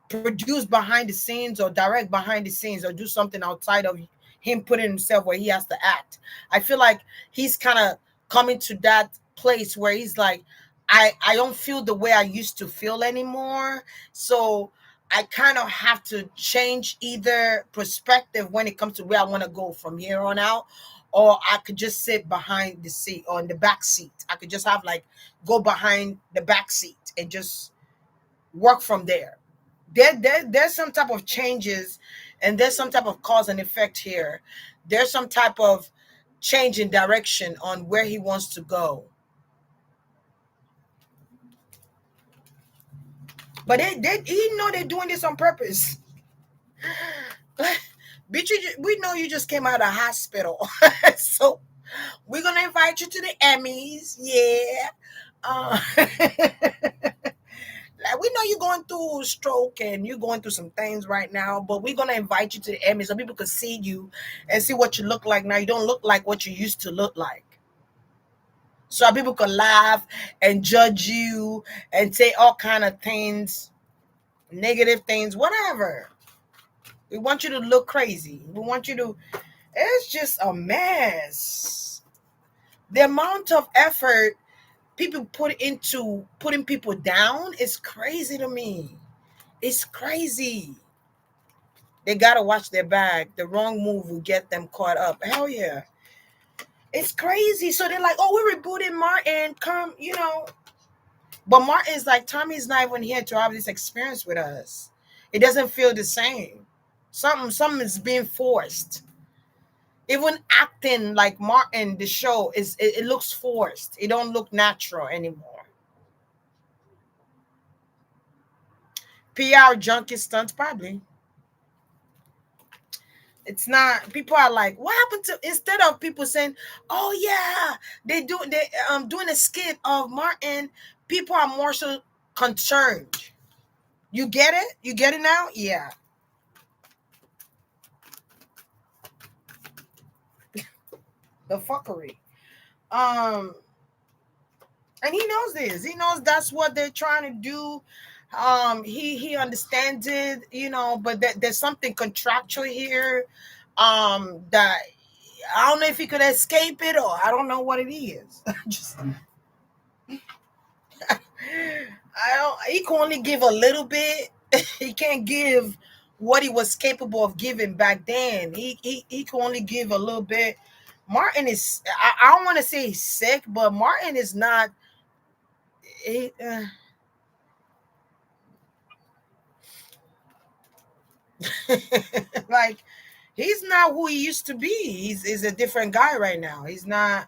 produce behind the scenes or direct behind the scenes or do something outside of him putting himself where he has to act. I feel like he's kind of coming to that place where he's like, I don't feel the way I used to feel anymore. So I kind of have to change either perspective when it comes to where I want to go from here on out, or I could just sit behind the seat or in the back seat. I could just have like go behind the back seat and just work from there. There's some type of changes, and there's some type of cause and effect here. There's some type of change in direction on where he wants to go. But they you know they're doing this on purpose. Bitch, we know you just came out of hospital. So we're gonna invite you to the Emmys. Yeah. Like, we know you're going through a stroke and you're going through some things right now, but we're gonna invite you to the Emmys so people can see you and see what you look like now. You don't look like what you used to look like. So people can laugh and judge you and say all kind of things, negative things, whatever. We want you to look crazy. We want you to. It's just a mess. The amount of effort people put into putting people down is crazy to me. It's crazy. They gotta watch their bag. The wrong move will get them caught up. Hell yeah. It's crazy. So they're like, oh, we're rebooting Martin. Come, you know. But Martin's like, Tommy's not even here to have this experience with us. It doesn't feel the same. Something is being forced. Even acting like Martin, the show it looks forced. It don't look natural anymore. PR junkie stunts, probably. It's not. People are like, what happened to, instead of people saying, oh yeah, they doing a skit of Martin, people are more so concerned. You get it? You get it now? Yeah. The fuckery. Um, and he knows this. He knows that's what they're trying to do. He understands it, you know, but there's something contractual here. That I don't know if he could escape it, or I don't know what it is. Just I don't. He can only give a little bit. He can't give what he was capable of giving back then. He can only give a little bit. Martin is. I don't want to say he's sick, but Martin is not. He, like, he's not who he used to be. He's a different guy right now. He's not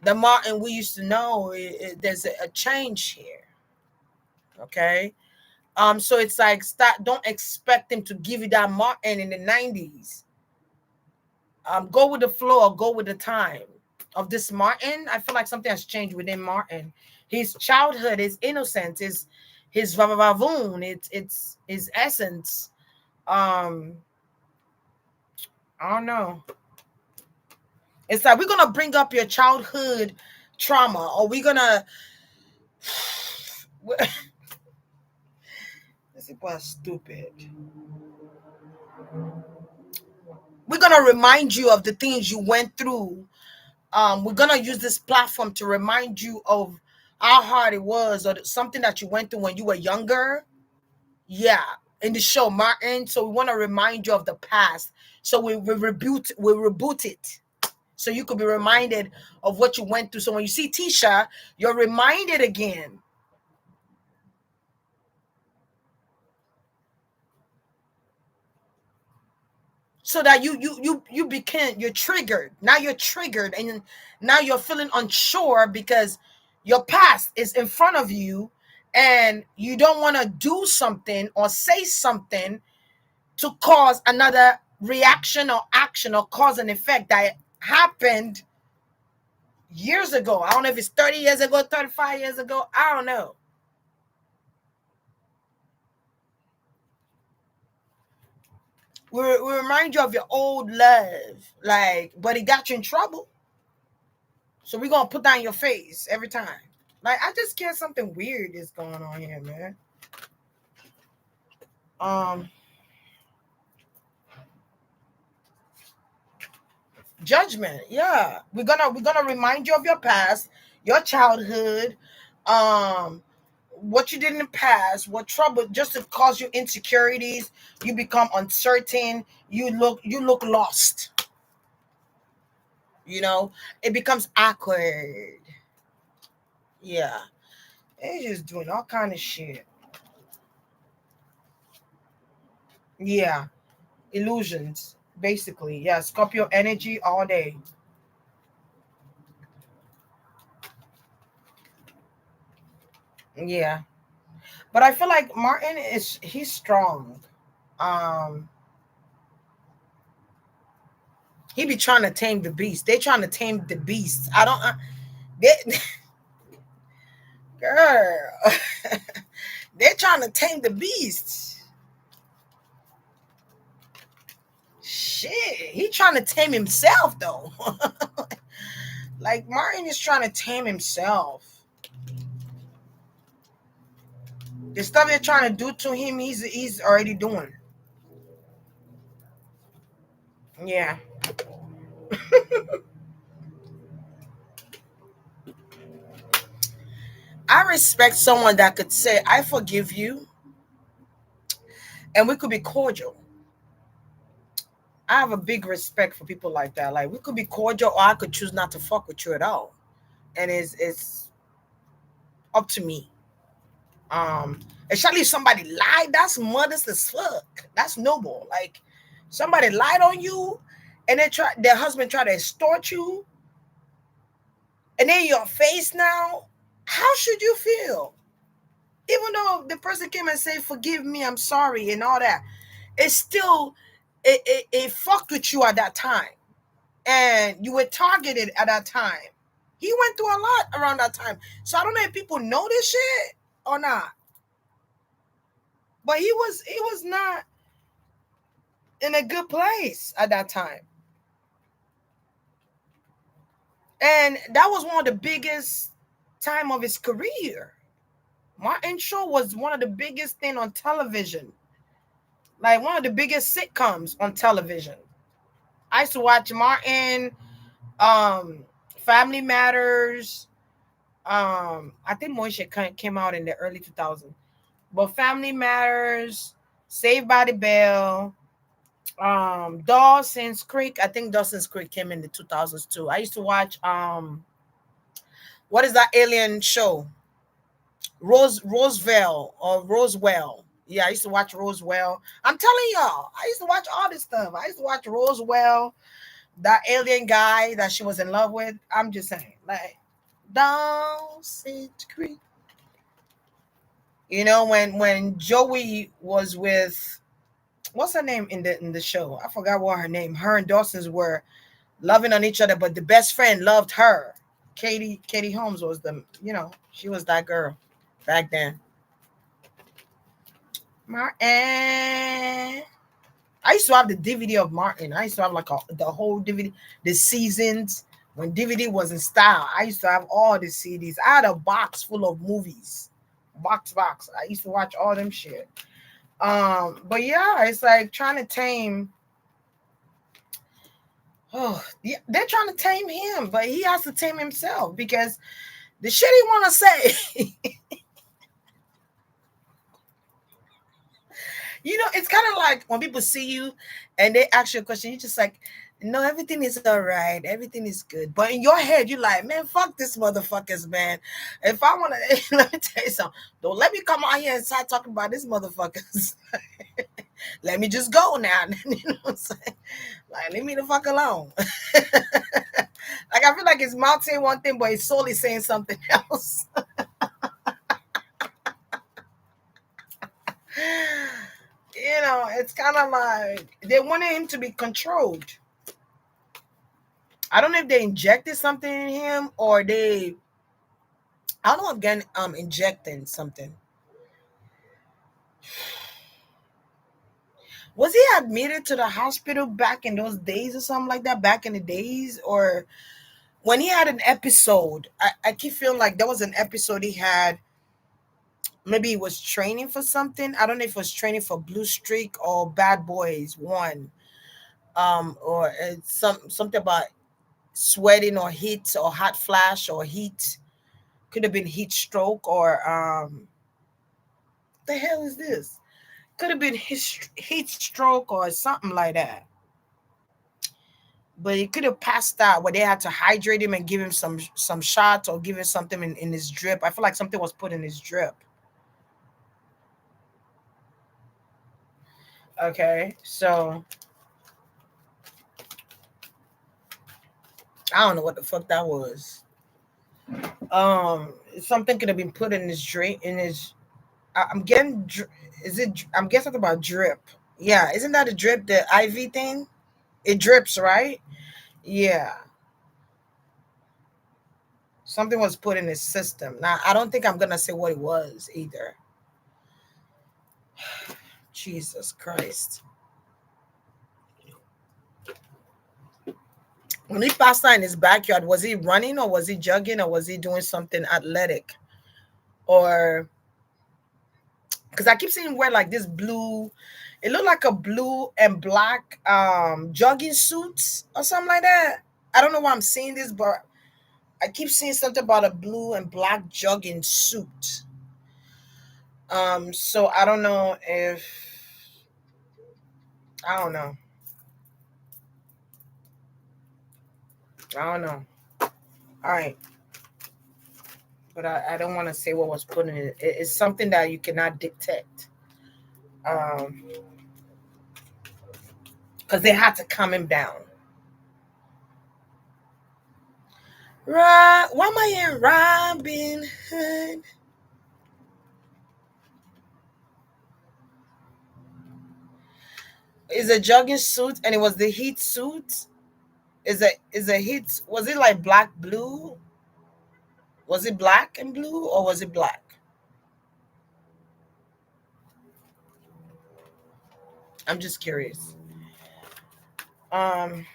the Martin we used to know. There's a change here. Okay. So it's like, stop. Don't expect him to give you that Martin in the 90s. Go with the flow or go with the time of this Martin. I feel like something has changed within Martin. His childhood, his innocence, his vavavoon, it's his essence. Um, I don't know. It's like, we're gonna bring up your childhood trauma, or we're gonna. These people are stupid. We're gonna remind you of the things you went through. We're gonna use this platform to remind you of how hard it was, or something that you went through when you were younger. Yeah, in the show, Martin. So we want to remind you of the past. So we reboot it. So you could be reminded of what you went through. So when you see Tisha, you're reminded again. So that you're triggered. Now you're triggered, and now you're feeling unsure because your past is in front of you, and you don't want to do something or say something to cause another reaction or action or cause and effect that happened years ago. I don't know if it's 30 years ago, 35 years ago. I don't know. We remind you of your old love, like, but it got you in trouble. So we're gonna put that in your face every time. Like, I just get something weird is going on here, man. Judgment, yeah. We're gonna remind you of your past, your childhood, what you did in the past, what trouble, just to cause you insecurities. You become uncertain. You look lost. It becomes awkward. Yeah, it's just doing all kind of shit. Yeah, illusions, basically. Yeah, Scorpio energy all day. Yeah, but I feel like Martin he's strong. Um, he be trying to tame the beast. They trying to tame the beast. I don't. They, girl, they're trying to tame the beast. Shit, he trying to tame himself though. Like Martin is trying to tame himself. The stuff they're trying to do to him, he's already doing. Yeah. I respect someone that could say, I forgive you, and we could be cordial. I have a big respect for people like that. Like, we could be cordial, or I could choose not to fuck with you at all. And it's up to me. Um, Especially if somebody lied, that's modest as fuck. That's noble. Like, somebody lied on you, and their husband tried to extort you, and then your face now. How should you feel? Even though the person came and said, "Forgive me, I'm sorry," and all that, it's still it fucked with you at that time, and you were targeted at that time. He went through a lot around that time, so I don't know if people know this shit or not. But he was not in a good place at that time. And that was one of the biggest time of his career. Martin Show was one of the biggest thing on television. Like one of the biggest sitcoms on television. I used to watch Martin, um, Family Matters. I think Moesha came out in the early 2000s. But Family Matters, Saved by the Bell, Dawson's Creek. I think Dawson's Creek came in the 2000s too. I used to watch what is that alien show? Roseville or Roswell. Yeah, I used to watch Roswell. I'm telling y'all, I used to watch all this stuff. I used to watch Roswell, that alien guy that she was in love with. I'm just saying, like Dawson's Creek. When Joey was with, what's her name in the show? I forgot what her name. Her and Dawson's were loving on each other, but the best friend loved her. Katie Holmes was she was that girl back then. Martin. I used to have the DVD of Martin. I used to have like the whole DVD, the seasons when DVD was in style. I used to have all the CDs. I had a box full of movies. Box. I used to watch all them shit. But yeah, it's like trying to tame. Oh, yeah, they're trying to tame him, but he has to tame himself because the shit he want to say. It's kind of like when people see you and they ask you a question, you're just like, no, everything is all right. Everything is good. But in your head, you're like, man, fuck this motherfuckers, man. If I want to, let me tell you something. Don't let me come out here and start talking about this motherfuckers. Let me just go now. You know what I'm saying? Like, leave me the fuck alone. Like, I feel like his mouth saying one thing, but his soul is saying something else. it's kind of like they wanted him to be controlled. I don't know if they injected something in him or they. I don't know again. Injecting something. Was he admitted to the hospital back in those days or something like that? Back in the days, or when he had an episode? I keep feeling like there was an episode he had. Maybe he was training for something. I don't know if it was training for Blue Streak or Bad Boys One. Or something about sweating or heat or hot flash or heat. Could have been heat stroke or the hell is this? Could have been heat stroke or something like that. But he could have passed out where they had to hydrate him and give him some shots or give him something in his drip. I feel like something was put in his drip. Okay, so I don't know what the fuck that was. Something could have been put in his drink in his. I'm getting. Is it? I'm guessing something about drip. Yeah, isn't that a drip? The IV thing. It drips, right? Yeah. Something was put in his system. Now I don't think I'm gonna say what it was either. Jesus Christ. When he passed out in his backyard, was he running or was he jogging or was he doing something athletic? Or because I keep seeing him wear like this blue, it looked like a blue and black jogging suits or something like that. I don't know why I'm seeing this, but I keep seeing something about a blue and black jogging suit. So I don't know if I don't know. I don't know. All right. But I don't want to say what was put in it. It's something that you cannot detect. Um, because they had to calm him down. Right? Why am I in Robin Hood? Is a jogging suit, and it was the heat suit. Is a heat? Was it like black blue? Was it black and blue, or was it black? I'm just curious. Um,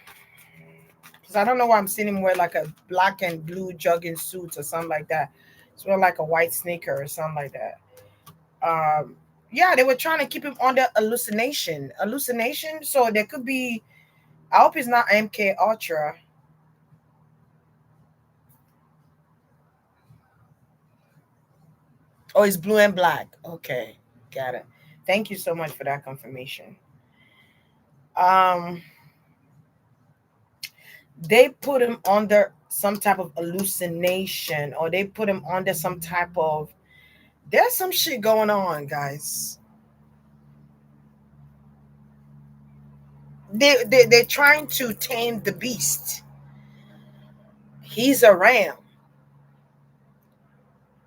because I don't know why I'm seeing him wear like a black and blue jogging suit or something like that. It's wear like a white sneaker or something like that. Um, yeah, they were trying to keep him under hallucination. So there could be. I hope it's not MK Ultra. Oh, it's blue and black. Okay, got it. Thank you so much for that confirmation. Um, they put him under some type of hallucination, or they put him under some type of. There's some shit going on, guys. They're trying to tame the beast. He's a ram.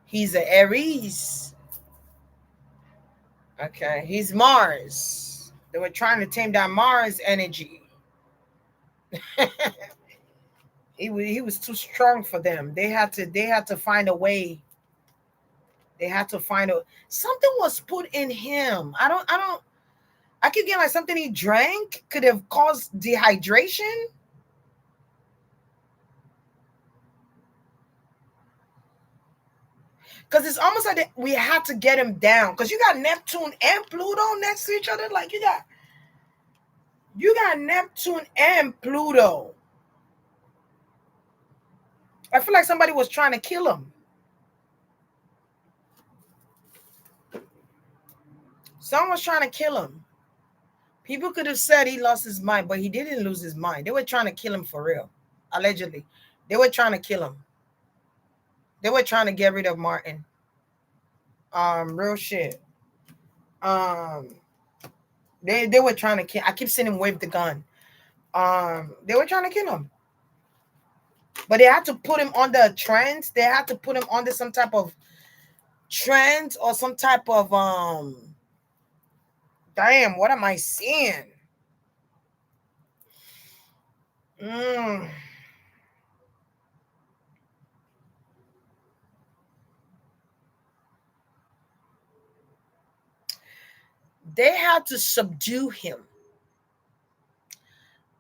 He's a Aries. Okay, he's Mars. They were trying to tame down Mars energy. He was too strong for them. They had to find a way. They had to find a something was put in him. I keep getting like something he drank could have caused dehydration. Because it's almost like we had to get him down. Because you got Neptune and Pluto next to each other. Like you got Neptune and Pluto. I feel like somebody was trying to kill him. Someone was trying to kill him. People could have said he lost his mind, but he didn't lose his mind. They were trying to kill him for real. Allegedly. They were trying to kill him. They were trying to get rid of Martin. Real shit. Um, they were trying to kill. I keep seeing him wave the gun. They were trying to kill him, but they had to put him on the trends. They had to put him under some type of trend or some type of Damn, what am I seeing? Mm. They had to subdue him,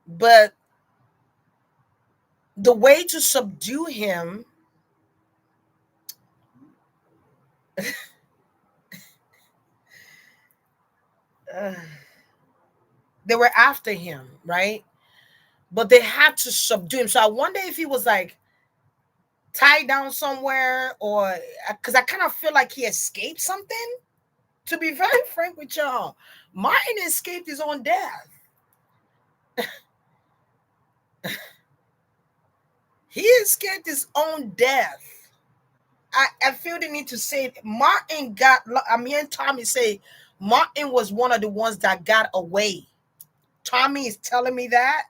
but the way to subdue him, uh, they were after him, right? But they had to subdue him. So I wonder if he was like tied down somewhere, or because I kind of feel like he escaped something. To be very frank with y'all, Martin escaped his own death. He escaped his own death. I feel the need to say it. Martin got, I mean, Tommy say Martin was one of the ones that got away. Tommy is telling me that.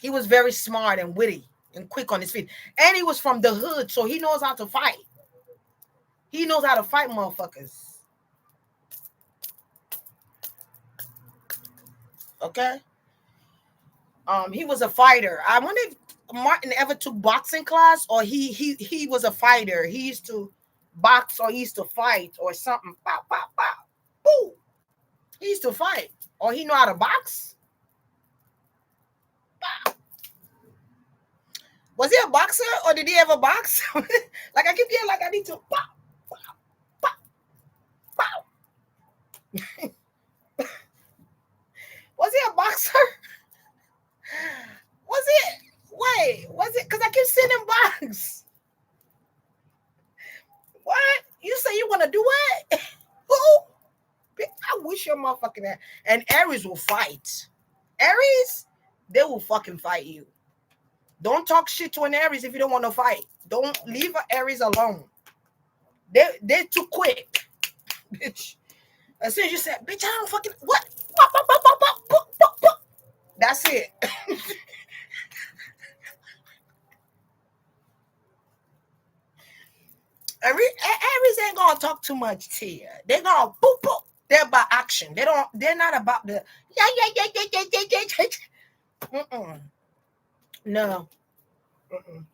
He was very smart and witty and quick on his feet. And he was from the hood, so he knows how to fight. He knows how to fight motherfuckers. Okay? He was a fighter. I wonder if Martin ever took boxing class, or he was a fighter. He used to box, or he used to fight or something. Pow, pow, pow. Boo. He used to fight. Or he know how to box. Was he a boxer, or did he ever box? Like I keep getting like I need to pow, pow, pow, pow. Was he a boxer? Was it? Wait, was it? Because I keep seeing him box. What? You say you want to do what? Who? I wish your motherfucking ass. And Aries will fight. Aries, they will fucking fight you. Don't talk shit to an Aries if you don't want to fight. Don't leave an Aries alone. They're too quick, bitch. As soon as you said, bitch, I don't fucking what? That's it. Aries ain't gonna talk too much to you. They're gonna boop boop. They're about action. They're not about the yeah. Mm-mm. No. Mm-mm.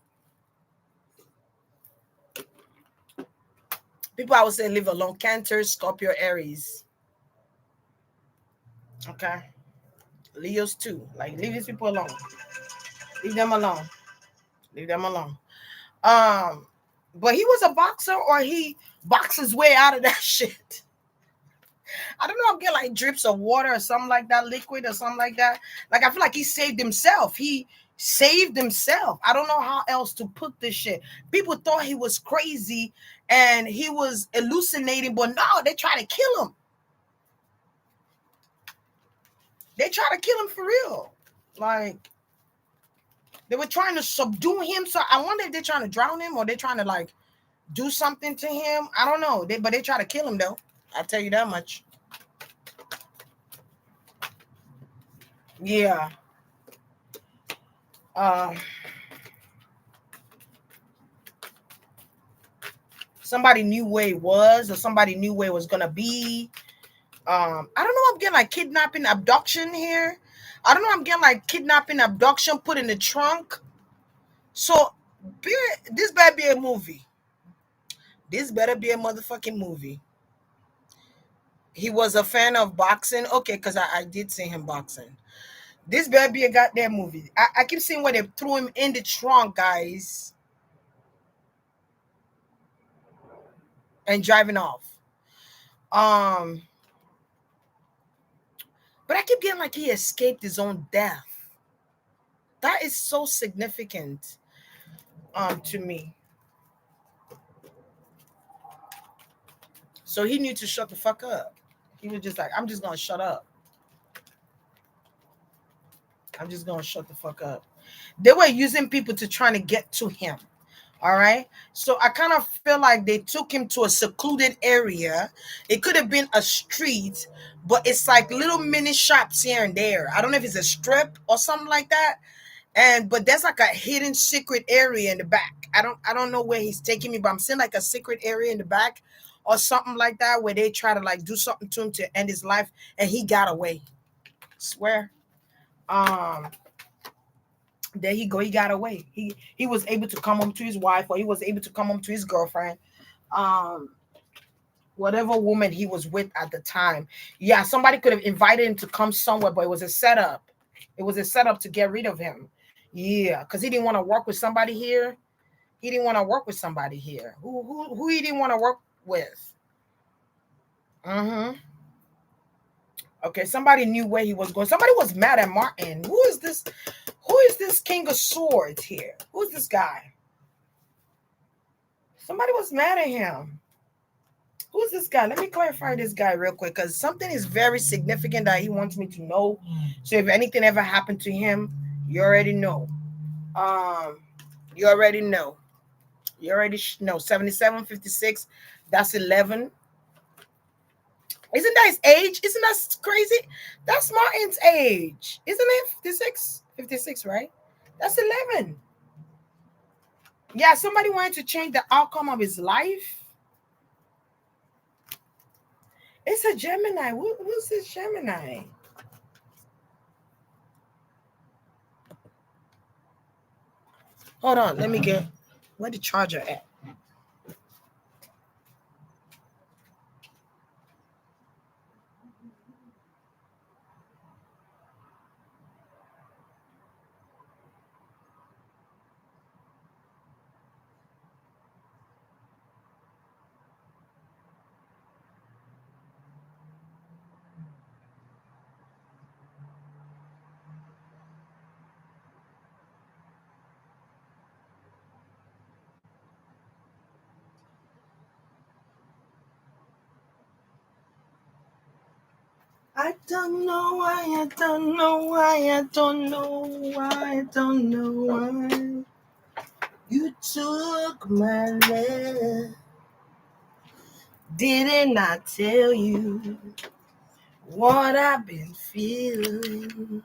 People I would say leave alone. Cancer, Scorpio, Aries. Okay. Leos too. Like leave these people alone. Leave them alone. Leave them alone. But he was a boxer, or he boxed his way out of that shit. I don't know. I'm getting like drips of water or something like that, liquid or something like that. Like I feel like he saved himself. He saved himself. I don't know how else to put this shit. People thought he was crazy and he was hallucinating, but no, they try to kill him. They try to kill him for real. Like they were trying to subdue him. So I wonder if they're trying to drown him, or they're trying to like do something to him. I don't know. But they try to kill him though. I'll tell you that much. Yeah. Somebody knew where he was, or somebody knew where it was gonna be. I don't know. I'm getting like kidnapping, abduction here. I don't know. I'm getting like kidnapping, abduction, put in the trunk. So this better be a movie. This better be a motherfucking movie. He was a fan of boxing. Okay, because I did see him boxing. This better be a goddamn movie. I keep seeing where they threw him in the trunk, guys, and driving off. But I keep getting like he escaped his own death. That is so significant to me. So he knew to shut the fuck up. He was just like, I'm just gonna shut up. I'm just gonna shut the fuck up. They were using people to try to get to him. All right. So I kind of feel like they took him to a secluded area. It could have been a street, but it's like little mini shops here and there. I don't know if it's a strip or something like that. But there's like a hidden secret area in the back. I don't know where he's taking me, but I'm seeing like a secret area in the back or something like that, where they try to like do something to him to end his life, and he got away. Swear. Um, there he go. He got away. He was able to come home to his wife, or he was able to come home to his girlfriend. Um, whatever woman he was with at the time. Yeah, somebody could have invited him to come somewhere, but it was a setup. It was a setup to get rid of him. Yeah, because he didn't want to work with somebody here. He didn't want to work with somebody here. Who he didn't want to work with? Mm-hmm. Okay, somebody knew where he was going. Somebody was mad at Martin. Who is this? Who is this King of Swords here? Who's this guy? Somebody was mad at him. Who's this guy? Let me clarify this guy real quick, because something is very significant that he wants me to know. So if anything ever happened to him, you already know. Um, you already know. You already know. 77, 56. That's 11. Isn't that his age? Isn't that crazy? That's Martin's age. Isn't it 56? 56, right? That's 11. Yeah, somebody wanted to change the outcome of his life. It's a Gemini. Who's this Gemini? Hold on. Let me get where the charger at. I don't know why, I don't know why, I don't know why, I don't know why you took my love. Didn't I tell you what I've been feeling?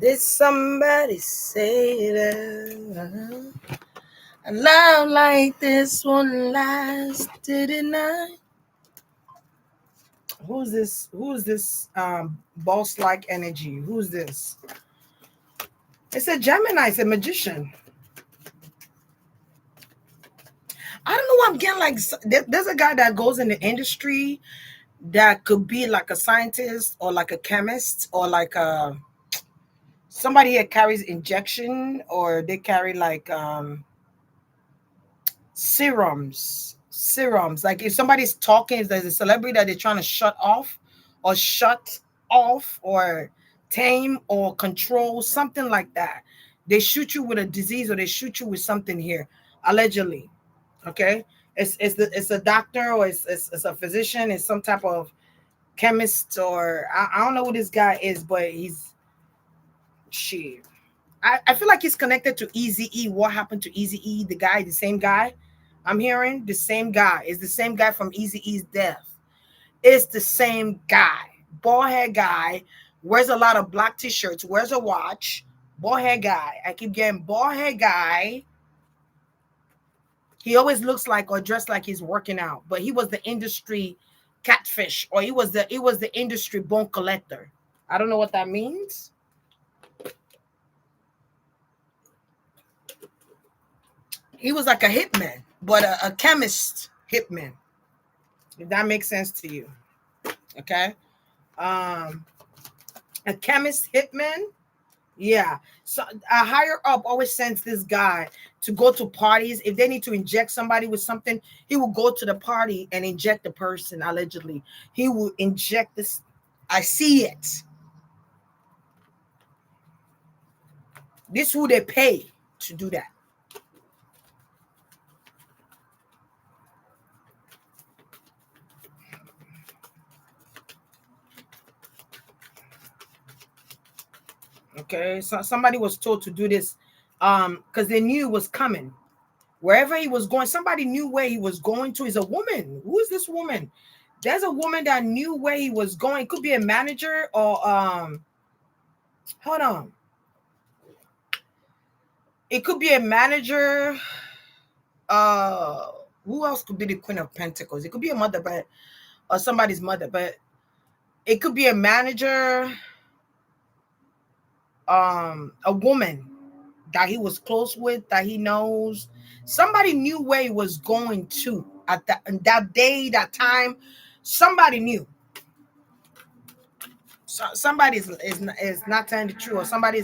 Did somebody say that a love like this won't last? Didn't I? Who's this? Who's this boss like energy? Who's this? It's a Gemini, it's a magician. I don't know what I'm getting like. There's a guy that goes in the industry that could be like a scientist or like a chemist or like a somebody that carries injection, or they carry like serums. Like if somebody's talking, if there's a celebrity that they're trying to shut off or tame or control, something like that, they shoot you with a disease or they shoot you with something here, allegedly. Okay, it's a doctor, or it's a physician, it's some type of chemist, or I don't know who this guy is, but he's shit. I feel like he's connected to Easy E. What happened to Easy E? The guy, the same guy. I'm hearing the same guy. Is the same guy from Easy E's death. It's the same guy. Bald head guy. Wears a lot of black t-shirts. Wears a watch. Bald head guy. I keep getting bald head guy. He always looks like or dressed like he's working out. But he was the industry catfish, or he was the industry bone collector. I don't know what that means. He was like a hitman, but a chemist hitman. If that makes sense to you, okay? Um, a chemist hitman, yeah. So a higher up always sends this guy to go to parties. If they need to inject somebody with something, he will go to the party and inject the person. Allegedly, he will inject this. I see it. This who they pay to do that. Okay, so somebody was told to do this because they knew it was coming. Wherever he was going, somebody knew where he was going to. Is a woman. Who is this woman? There's a woman that knew where he was going. It could be a manager or hold on. It could be a manager. Who else could be the Queen of Pentacles? It could be a mother, but or somebody's mother, but it could be a manager, a woman that he was close with, that he knows. Somebody knew where he was going to at that day, that time. Somebody knew. So somebody is not telling the truth, or somebody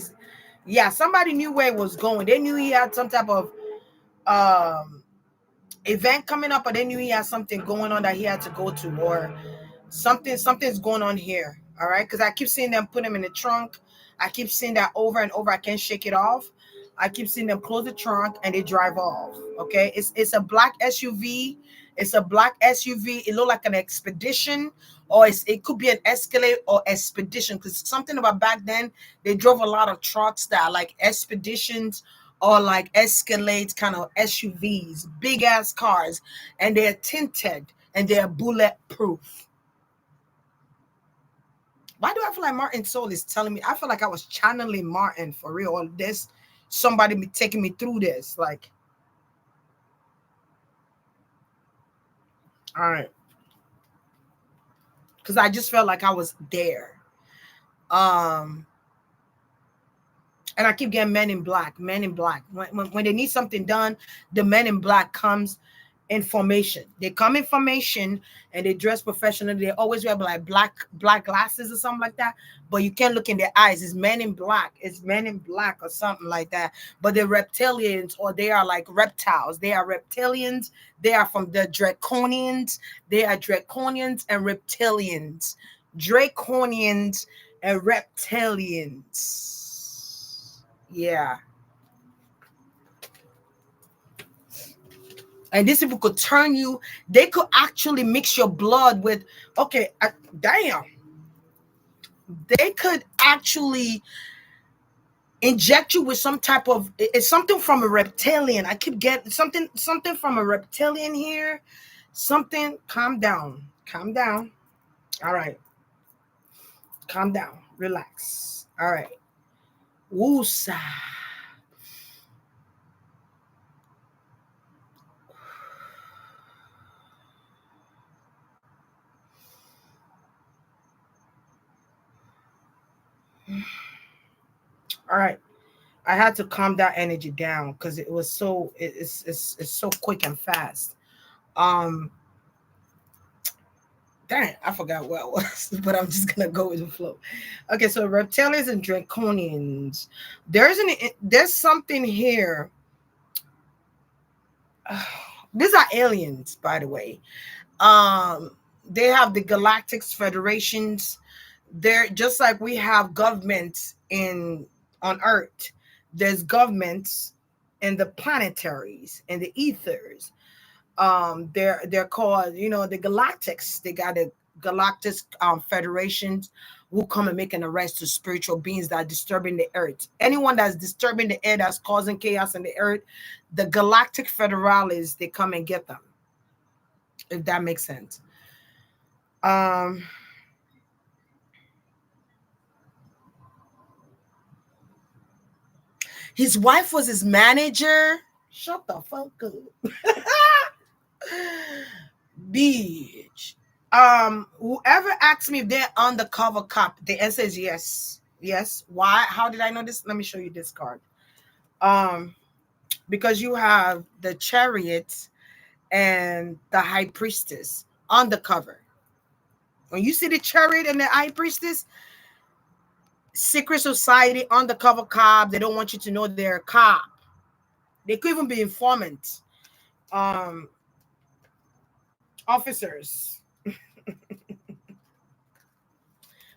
knew where he was going. They knew he had some type of um event coming up, or they knew he had something going on that he had to go to, or something's going on here. All right, because I keep seeing them put him in the trunk. I keep seeing that over and over. I can't shake it off. I keep seeing them close the trunk and they drive off. Okay, it's a black SUV. It's a black SUV. It looked like an expedition, or it could be an Escalade or expedition, because something about back then they drove a lot of trucks that are like expeditions or like Escalades, kind of SUVs, big ass cars, and they're tinted and they're bulletproof. Why do I feel like Martin's soul is telling me? I feel like I was channeling Martin for real. All this, somebody be taking me through this. Like, all right. Because I just felt like I was there. Um, and I keep getting men in black, men in black. When they need something done, the men in black comes in formation. They come in formation and they dress professionally. They always wear like black glasses or something like that. But you can't look in their eyes. It's men in black. It's men in black or something like that. But they're reptilians, or they are like reptiles. They are reptilians. They are from the draconians. They are draconians and reptilians. Draconians and reptilians. Yeah. And these people could turn you. They could actually mix your blood with, okay, damn. They could actually inject you with some type of, it's something from a reptilian. I keep getting something from a reptilian here. Something, calm down. Calm down. All right. Calm down. Relax. All right. Woosa. All right. I had to calm that energy down because it was so it's so quick and fast. Um Dang, I forgot what it was, but I'm just gonna go with the flow. Okay, so reptilians and draconians. There's something here. These are aliens, by the way. They have the galactic federations. They're just like we have governments in on Earth. There's governments in the planetaries and the ethers. They're called, the galactics. They got the galactic federations who come and make an arrest to spiritual beings that are disturbing the earth. Anyone that's disturbing the air, that's causing chaos in the earth, the galactic federales, they come and get them, if that makes sense. His wife was his manager. Shut the fuck up. Bitch. Whoever asks me if they're undercover cop, the answer is yes. Yes. Why? How did I know this? Let me show you this card. Because you have the Chariot and the High Priestess undercover. When you see the Chariot and the High Priestess, secret society, undercover cop. They don't want you to know they're a cop. They could even be informants. Officers.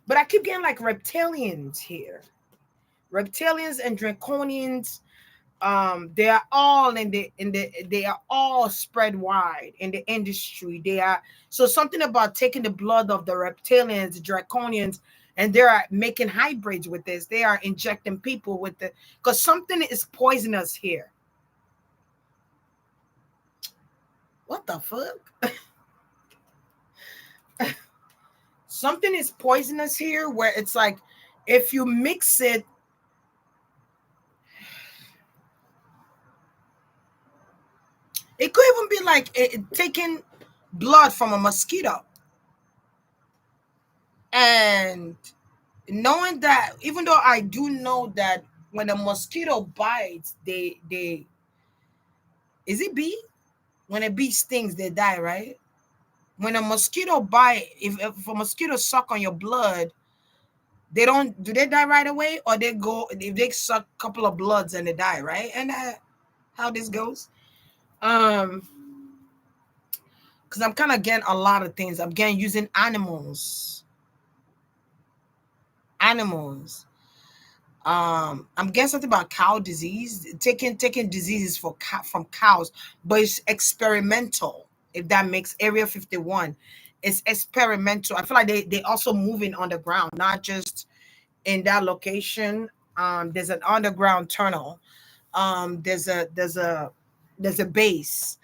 But I keep getting like reptilians here. Reptilians and draconians. They are all they are all spread wide in the industry. They are, so something about taking the blood of the reptilians, the draconians, and they are making hybrids with this. They are injecting people with the, because something is poisonous here. What the fuck? Something is poisonous here, where it's like if you mix it, It could even be like taking blood from a mosquito, and knowing that, even though I do know that when a mosquito bites, they is it bee? When a bee stings, they die, right? When a mosquito bite, if a mosquito suck on your blood, they don't do they die right away, or they go if they suck a couple of bloods and they die, right? And how this goes. Um, because I'm kind of getting a lot of things. I'm getting using animals. I'm getting something about cow disease, taking diseases from cows, but it's experimental. If that makes Area 51, it's experimental. I feel like they also moving on the ground, not just in that location. There's an underground tunnel. There's a base.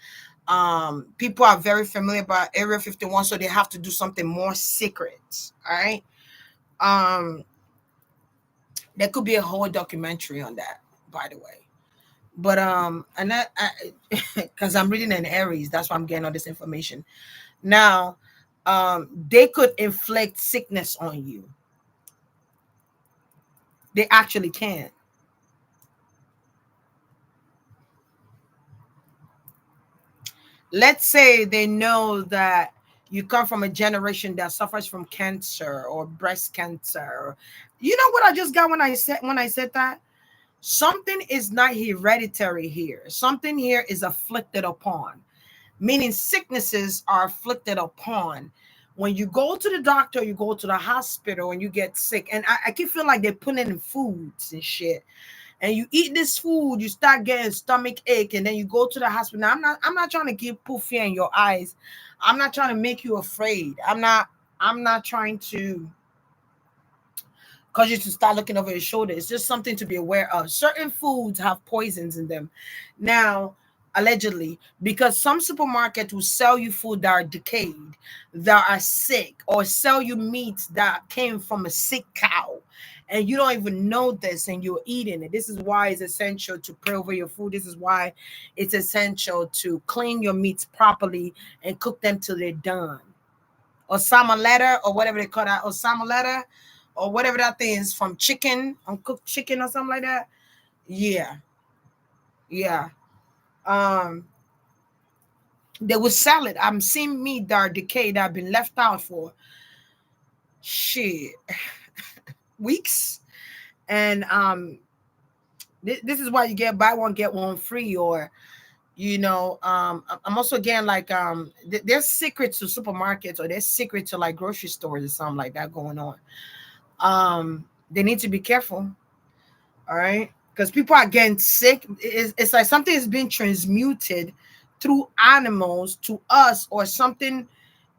People are very familiar about Area 51, so they have to do something more secret. All right. Um, there could be a whole documentary on that, by the way. But and that because I'm reading in Aries, that's why I'm getting all this information. Now, they could inflict sickness on you. They actually can. Let's say they know that you come from a generation that suffers from cancer or breast cancer. You know what I just got when I said that? Something is not hereditary here. Something here is afflicted upon, meaning sicknesses are afflicted upon. When you go to the doctor, you go to the hospital and you get sick. And I keep feeling like they're putting in foods and shit. And you eat this food, you start getting stomach ache, and then you go to the hospital. Now, I'm not trying to give put fear in your eyes. I'm not trying to make you afraid. I'm not trying to cause you to start looking over your shoulder. It's just something to be aware of. Certain foods have poisons in them. Now, allegedly, because some supermarkets will sell you food that are decayed, that are sick, or sell you meats that came from a sick cow. And you don't even know this and you're eating it. This is why it's essential to pray over your food. This is why it's essential to clean your meats properly and cook them till they're done, or salmonella or whatever they call that, or salmonella or whatever that thing is from chicken, uncooked chicken or something like that. Yeah, yeah. Um, they will sell it. I'm seeing meat that are decayed that have been left out for shit weeks, and this is why you get buy one get one free, or I'm also getting like there's secrets to supermarkets, or there's secret to like grocery stores or something like that going on. They need to be careful. All right, because people are getting sick. It's like something is being transmuted through animals to us, or something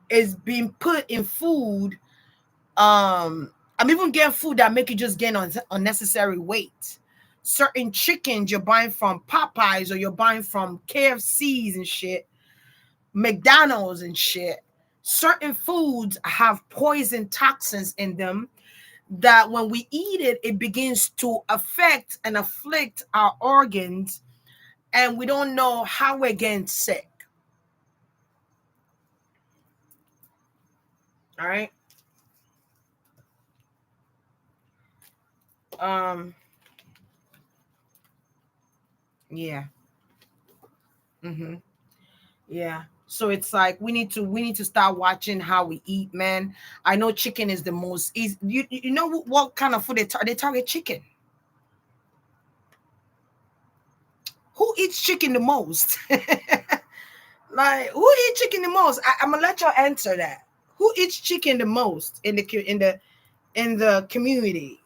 is being put in food. I'm even getting food that make you just gain unnecessary weight. Certain chickens you're buying from Popeyes, or you're buying from KFCs and shit, McDonald's and shit. Certain foods have poison toxins in them that when we eat it, it begins to affect and afflict our organs, and we don't know how we're getting sick. All right. Um, yeah. Mm-hmm. Yeah. So it's like we need to start watching how we eat, man. I know chicken is the most easy. You know what kind of food they target chicken? Who eats chicken the most? Like, who eats chicken the most? I'm gonna let y'all answer that. Who eats chicken the most in the community?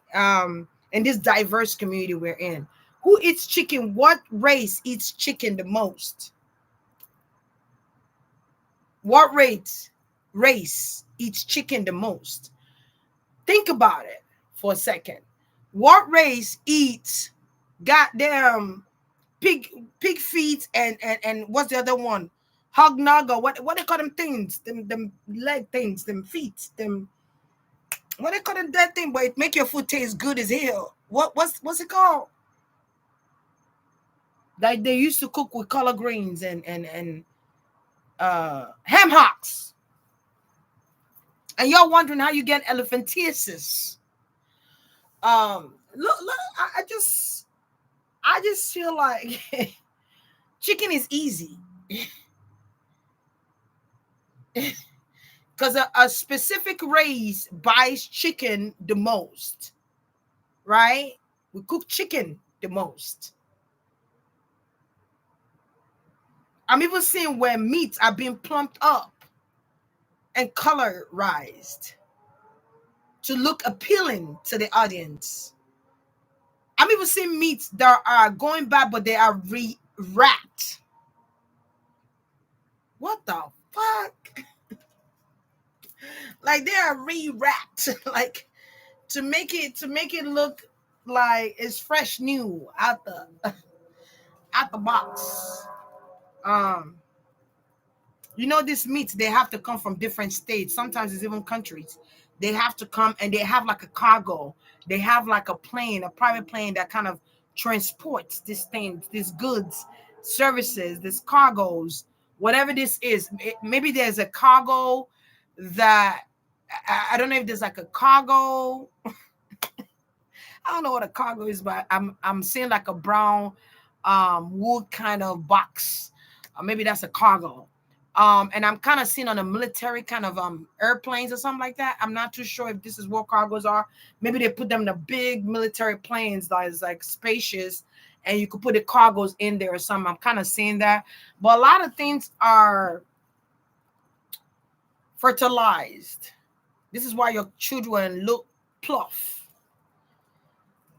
In this diverse community we're in, who eats chicken? What race eats chicken the most? What race eats chicken the most? Think about it for a second. What race eats goddamn pig pig feet and what's the other one? Hog nog, or what they call them things? Them leg things, them feet, them what they call them that thing, but it make your food taste good as hell. What's it called? that they used to cook with color greens and ham hocks. And you're wondering how you get elephantiasis. Look, I just feel like chicken is easy. Because a specific race buys chicken the most, right? We cook chicken the most. I'm even seeing where meats are being plumped up and colorized to look appealing to the audience. I'm even seeing meats that are going bad, but they are re-wrapped. What the fuck? Like they are re-wrapped, like to make it look like it's fresh new out the box. Um, these meats, they have to come from different states. Sometimes it's even countries. They have to come and they have like a cargo. They have like a plane, a private plane that kind of transports this thing, these goods, services, these cargoes, whatever this is. Maybe there's a cargo that I don't know if there's like a cargo. I don't know what a cargo is, but I'm seeing like a brown wood kind of box. Maybe that's a cargo. And I'm kind of seeing on a military kind of airplanes or something like that. I'm not too sure if this is what cargos are. Maybe they put them in the big military planes that is like spacious, and you could put the cargos in there or something. I'm kind of seeing that. But a lot of things are fertilized. This is why your children look pluff.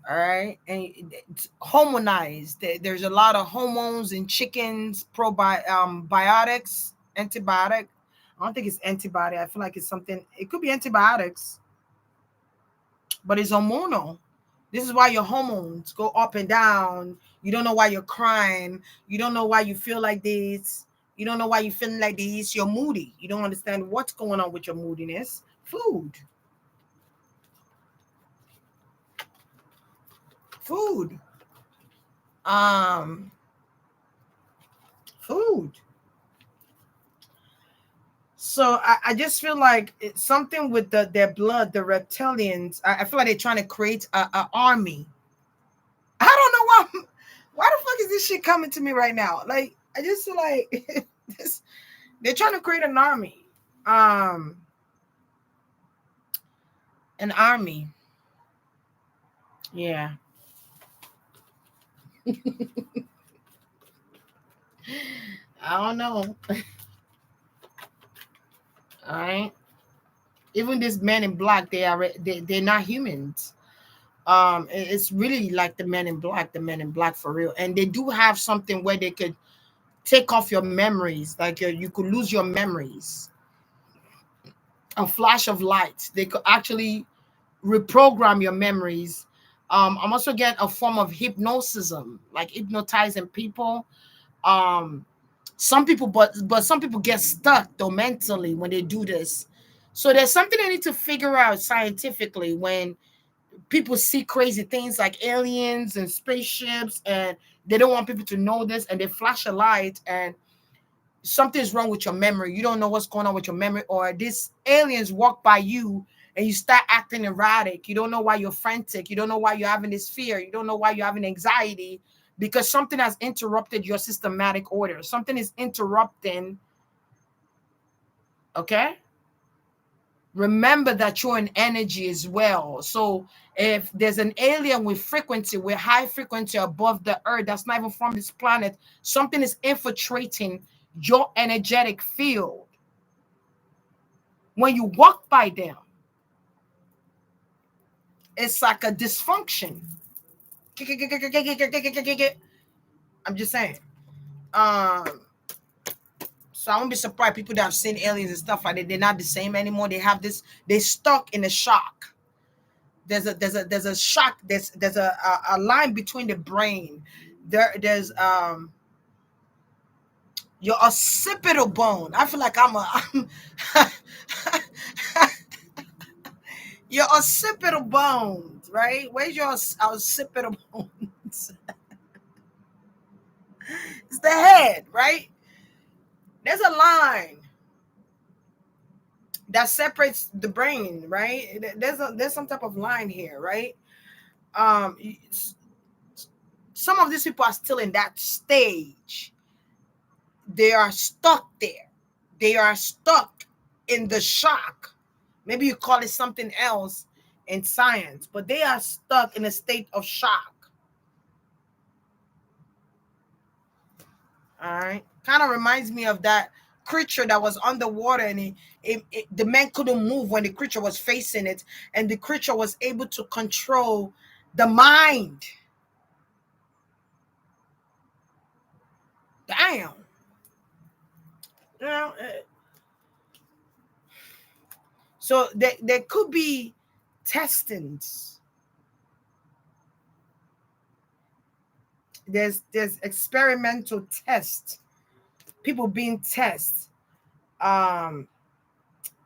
All right, and it's hormonized. There's a lot of hormones in chickens, biotics, antibiotic. I don't think it's antibiotic. I feel like it's something. It could be antibiotics, but it's hormonal. This is why your hormones go up and down. You don't know why you're crying. You don't know why you feel like this. You don't know why you're feeling like this. You're moody. You don't understand what's going on with your moodiness. Food. Food. Um, food. So I just feel like it's something with their blood, the reptilians. I feel like they're trying to create a army. I don't know why. Why the fuck is this shit coming to me right now? Like I just feel like this, they're trying to create an army. Um, an army. Yeah. I don't know. All right. Even this men in black, they're not humans. It's really like the men in black for real, and they do have something where they could take off your memories, like you could lose your memories. A flash of light, they could actually reprogram your memories. I'm also getting a form of hypnosis, like hypnotizing people. um some people, but some people get stuck though mentally when they do this. So there's something they need to figure out scientifically when people see crazy things like aliens and spaceships, and they don't want people to know this, and they flash a light, and something's wrong with your memory. You don't know what's going on with your memory, or these aliens walk by you and you start acting erratic. You don't know why you're frantic. You don't know why you're having this fear. You don't know why you're having anxiety, because something has interrupted your systematic order. Something is interrupting. Okay, remember that you're an energy as well. So if there's an alien with frequency, with high frequency above the earth, that's not even from this planet, something is infiltrating your energetic field. When you walk by them, it's like a dysfunction. I'm just saying. um so I won't be surprised people that have seen aliens and stuff like that, they're not the same anymore. They have this, they stuck in a shock. There's a shock. There's a line between the brain. There's your occipital bone. I feel like I'm your occipital bones, right? Where's your occipital bones? It's the head, right? There's a line that separates the brain, right? There's some type of line here, right? Um, some of these people are still in that stage. They are stuck there. They are stuck in the shock. Maybe you call it something else in science, but they are stuck in a state of shock. All right. Kind of reminds me of that creature that was underwater and the man couldn't move when the creature was facing it, and the creature was able to control the mind. Damn. You know, so there could be testings. There's experimental tests, people being tested, um,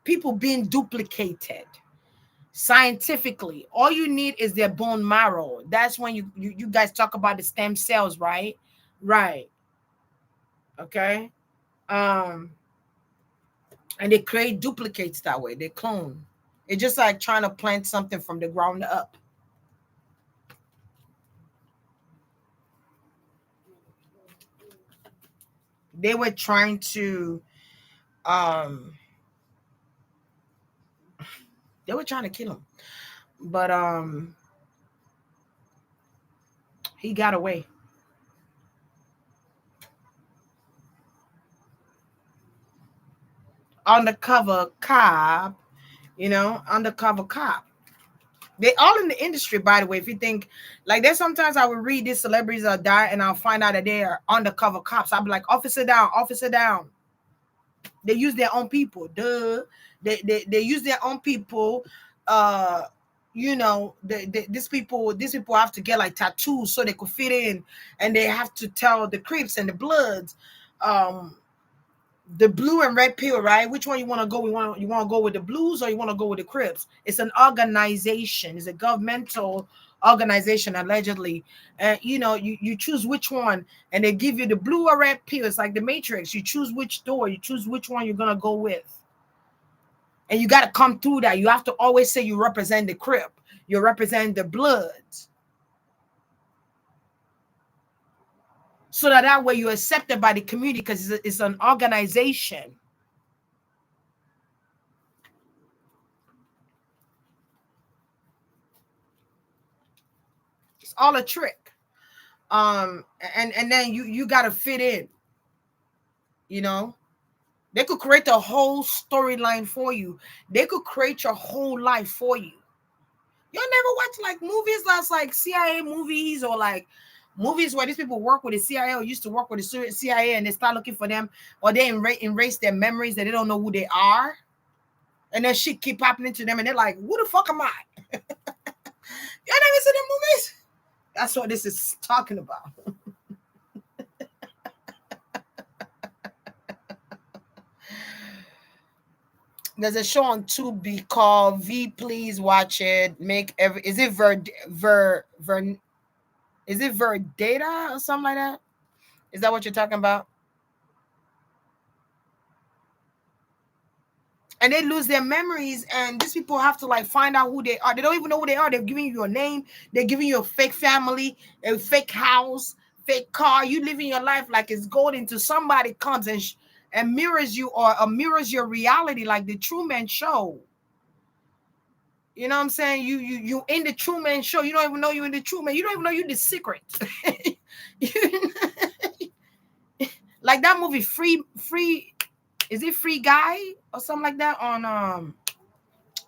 people being duplicated scientifically. All you need is their bone marrow. That's when you guys talk about the stem cells, right? Right. Okay. Um, and they create duplicates that way. They clone. It's just like trying to plant something from the ground up. They were trying to um they were trying to kill him. But he got away. Undercover cop, undercover cop. They all in the industry, by the way. If you think like there's sometimes I will read these celebrities are die and I'll find out that they are undercover cops. I'll be like, officer down, officer down. They use their own people. Duh. They use their own people. These people have to get like tattoos so they could fit in, and they have to tell the Crips and the Bloods, the blue and red pill, right? Which one you want to go? You want to go with the Blues or you want to go with the Crips? It's an organization. It's a governmental organization allegedly. And you choose which one, and they give you the blue or red pill. It's like the Matrix. You choose which door. You choose which one you're gonna go with, and you got to come through that. You have to always say you represent the Crip. You represent the Bloods. So that way you're accepted by the community because it's an organization. It's all a trick. And then you got to fit in. They could create a whole storyline for you. They could create your whole life for you. Y'all never watch like movies that's like CIA movies, or like movies where these people work with the CIA or used to work with the CIA, and they start looking for them, or they erase their memories, that they don't know who they are, and then shit keep happening to them, and they're like, "Who the fuck am I?" Y'all never see them movies? That's what this is talking about. There's a show on Tubi called V. Please watch it. Is it is it Verdata or something like that? Is that what you're talking about? And they lose their memories, and these people have to like find out who they are. They don't even know who they are. They're giving you your name. They're giving you a fake family, a fake house, fake car. You living your life like it's gold until somebody comes and mirrors you, or mirrors your reality, like the Truman Show. You know what I'm saying? You in the Truman Show. You don't even know you're in the Truman. You don't even know you're the secret. Like that movie, Free. Is it Free Guy or something like that on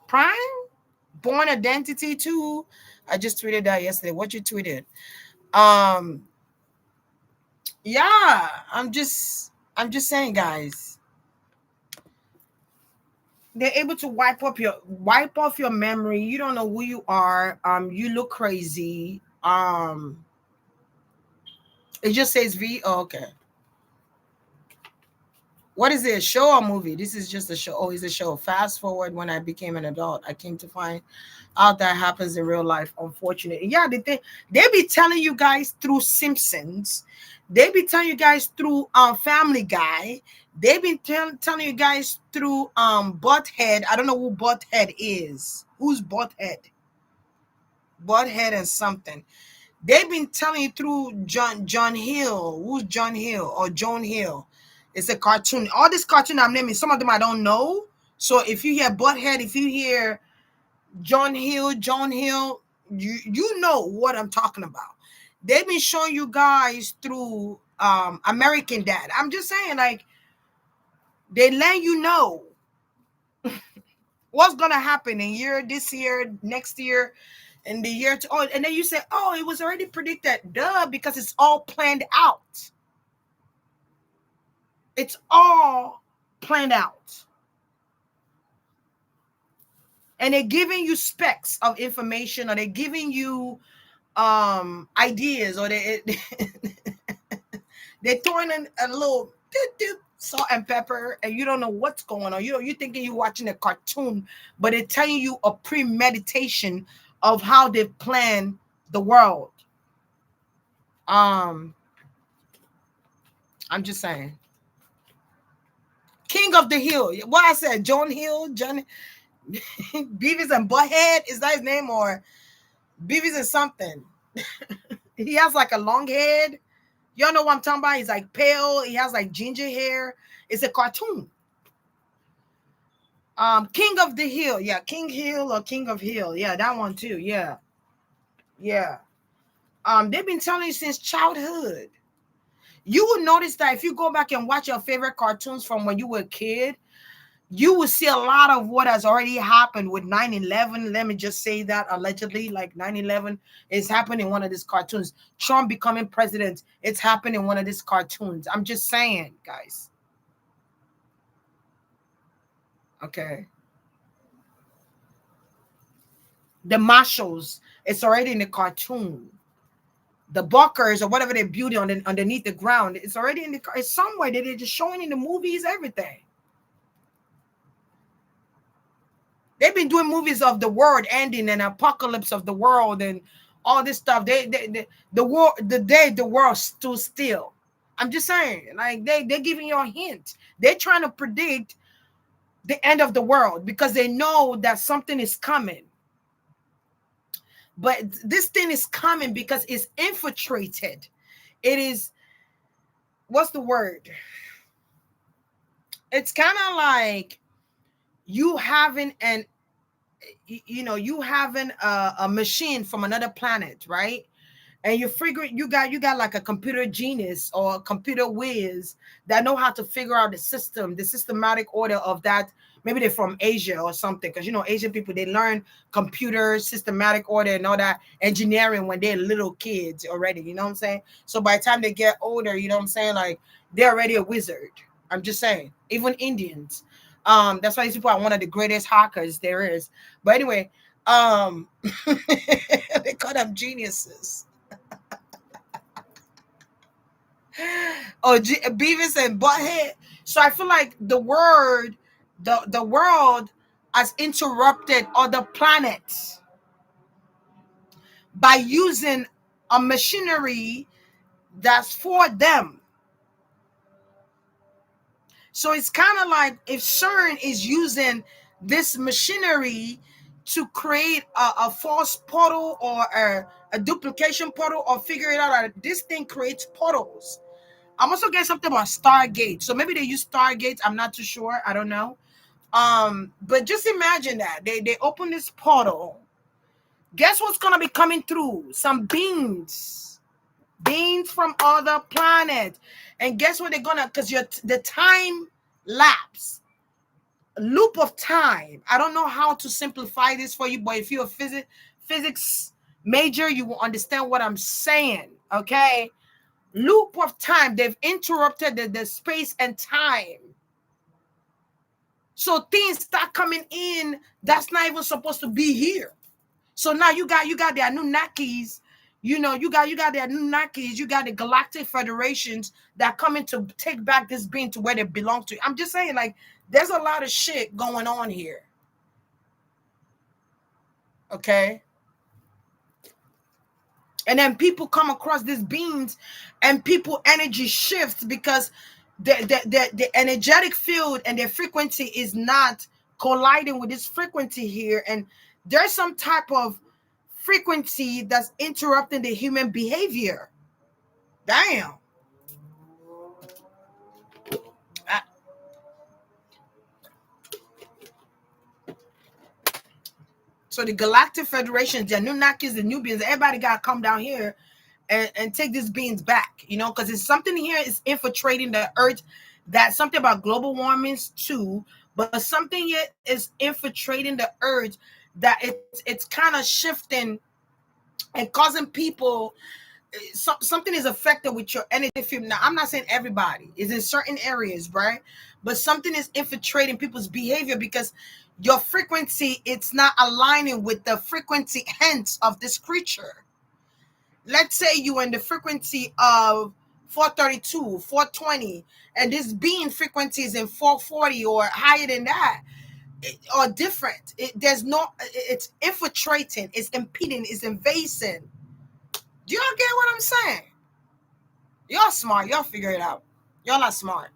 Prime? Born Identity 2. I just tweeted that yesterday. What you tweeted? Yeah, I'm just saying, guys. They're able to wipe off your memory. You don't know who you are. You look crazy. It just says V. Oh, okay. What is it? A show or movie? This is just a show. Oh, it's a show. Fast forward, when I became an adult, I came to find out that happens in real life. Unfortunately, yeah, they be telling you guys through Simpsons. They be telling you guys through Family Guy. They've been telling you guys through Butthead. I don't know who Butthead is. Who's Butthead? Butthead and something. They've been telling you through John Hill. Who's John Hill or Joan Hill? It's a cartoon. All this cartoon I'm naming, some of them I don't know. So if you hear Butthead, if you hear John Hill, you know what I'm talking about. They've been showing you guys through American Dad. I'm just saying, like, they let you know what's gonna happen in this year, next year, and the year to, oh, and then you say, oh, it was already predicted. Duh, because it's all planned out. It's all planned out. And they're giving you specs of information, or they're giving you ideas, or they're throwing in a little salt and pepper, and you don't know what's going on. You're thinking you're watching a cartoon, but they're telling you a premeditation of how they plan the world. I'm just saying. King of the Hill. What I said, John Hill, John Beavis and Butthead. Is that his name, or Beavis and something? He has like a long head. Y'all know what I'm talking about? He's like pale. He has like ginger hair. It's a cartoon. King of the Hill. Yeah, King Hill or King of Hill. Yeah, that one too. Yeah. Yeah. They've been telling you since childhood. You will notice that if you go back and watch your favorite cartoons from when you were a kid, you will see a lot of what has already happened with 9/11. Let me just say that allegedly, like 9/11 is happening in one of these cartoons. Trump becoming president, it's happening in one of these cartoons. I'm just saying, guys. Okay. The Marshalls, it's already in the cartoon. The Buckers or whatever they build underneath the ground, it's already in it's somewhere. They're just showing in the movies, everything. They've been doing movies of the world ending and apocalypse of the world and all this stuff. The world, the day the world stood still. I'm just saying, like they're giving you a hint. They're trying to predict the end of the world because they know that something is coming. But this thing is coming because it's infiltrated. It is, what's the word? It's kind of like you having you having a machine from another planet, right? And you figure you got like a computer genius or a computer whiz that know how to figure out the systematic order of that. Maybe they're from Asia or something, because Asian people, they learn computer systematic order and all that engineering when they're little kids already. You know what I'm saying? So by the time they get older, you know what I'm saying, like they're already a wizard. I'm just saying. Even Indians. That's why these people are one of the greatest hackers there is. But anyway, they call them geniuses. Oh, Beavis and Butthead. So I feel like the world has interrupted other planets by using a machinery that's for them. So it's kind of like if CERN is using this machinery to create a false portal or a duplication portal, or figure it out that this thing creates portals. I'm also getting something about Stargate. So maybe they use Stargate. I'm not too sure. I don't know. But just imagine that. They open this portal. Guess what's gonna be coming through? Some beings. Beings from other planets. And guess what they're gonna, because the time lapse. Loop of time. I don't know how to simplify this for you, but if you're a physics major, you will understand what I'm saying. Okay. Loop of time. They've interrupted the space and time. So things start coming in that's not even supposed to be here. So now you got the Anunnakis, you got the Anunnakis, you got the Galactic Federations that come in to take back this being to where they belong to. I'm just saying, like, there's a lot of shit going on here. Okay. And then people come across these beings, and people energy shifts because the energetic field and their frequency is not colliding with this frequency here, and there's some type of frequency that's interrupting the human behavior. Damn. Uh, So the Galactic Federation, the Anunnakis, the Nubians, everybody got to come down here and take these beings back, because it's something here is infiltrating the earth. That's something about global warming too, but something here is infiltrating the earth that it's kind of shifting and causing people. Something is affected with your energy field. Now, I'm not saying everybody is in certain areas, right? But something is infiltrating people's behavior because your frequency, it's not aligning with the frequency hence of this creature. Let's say you are in the frequency of 432, 420, and this being frequency is in 440 or higher than that, or different. It's infiltrating, it's impeding, it's invading. Do y'all get what I'm saying? Y'all smart. Y'all figure it out. Y'all are smart.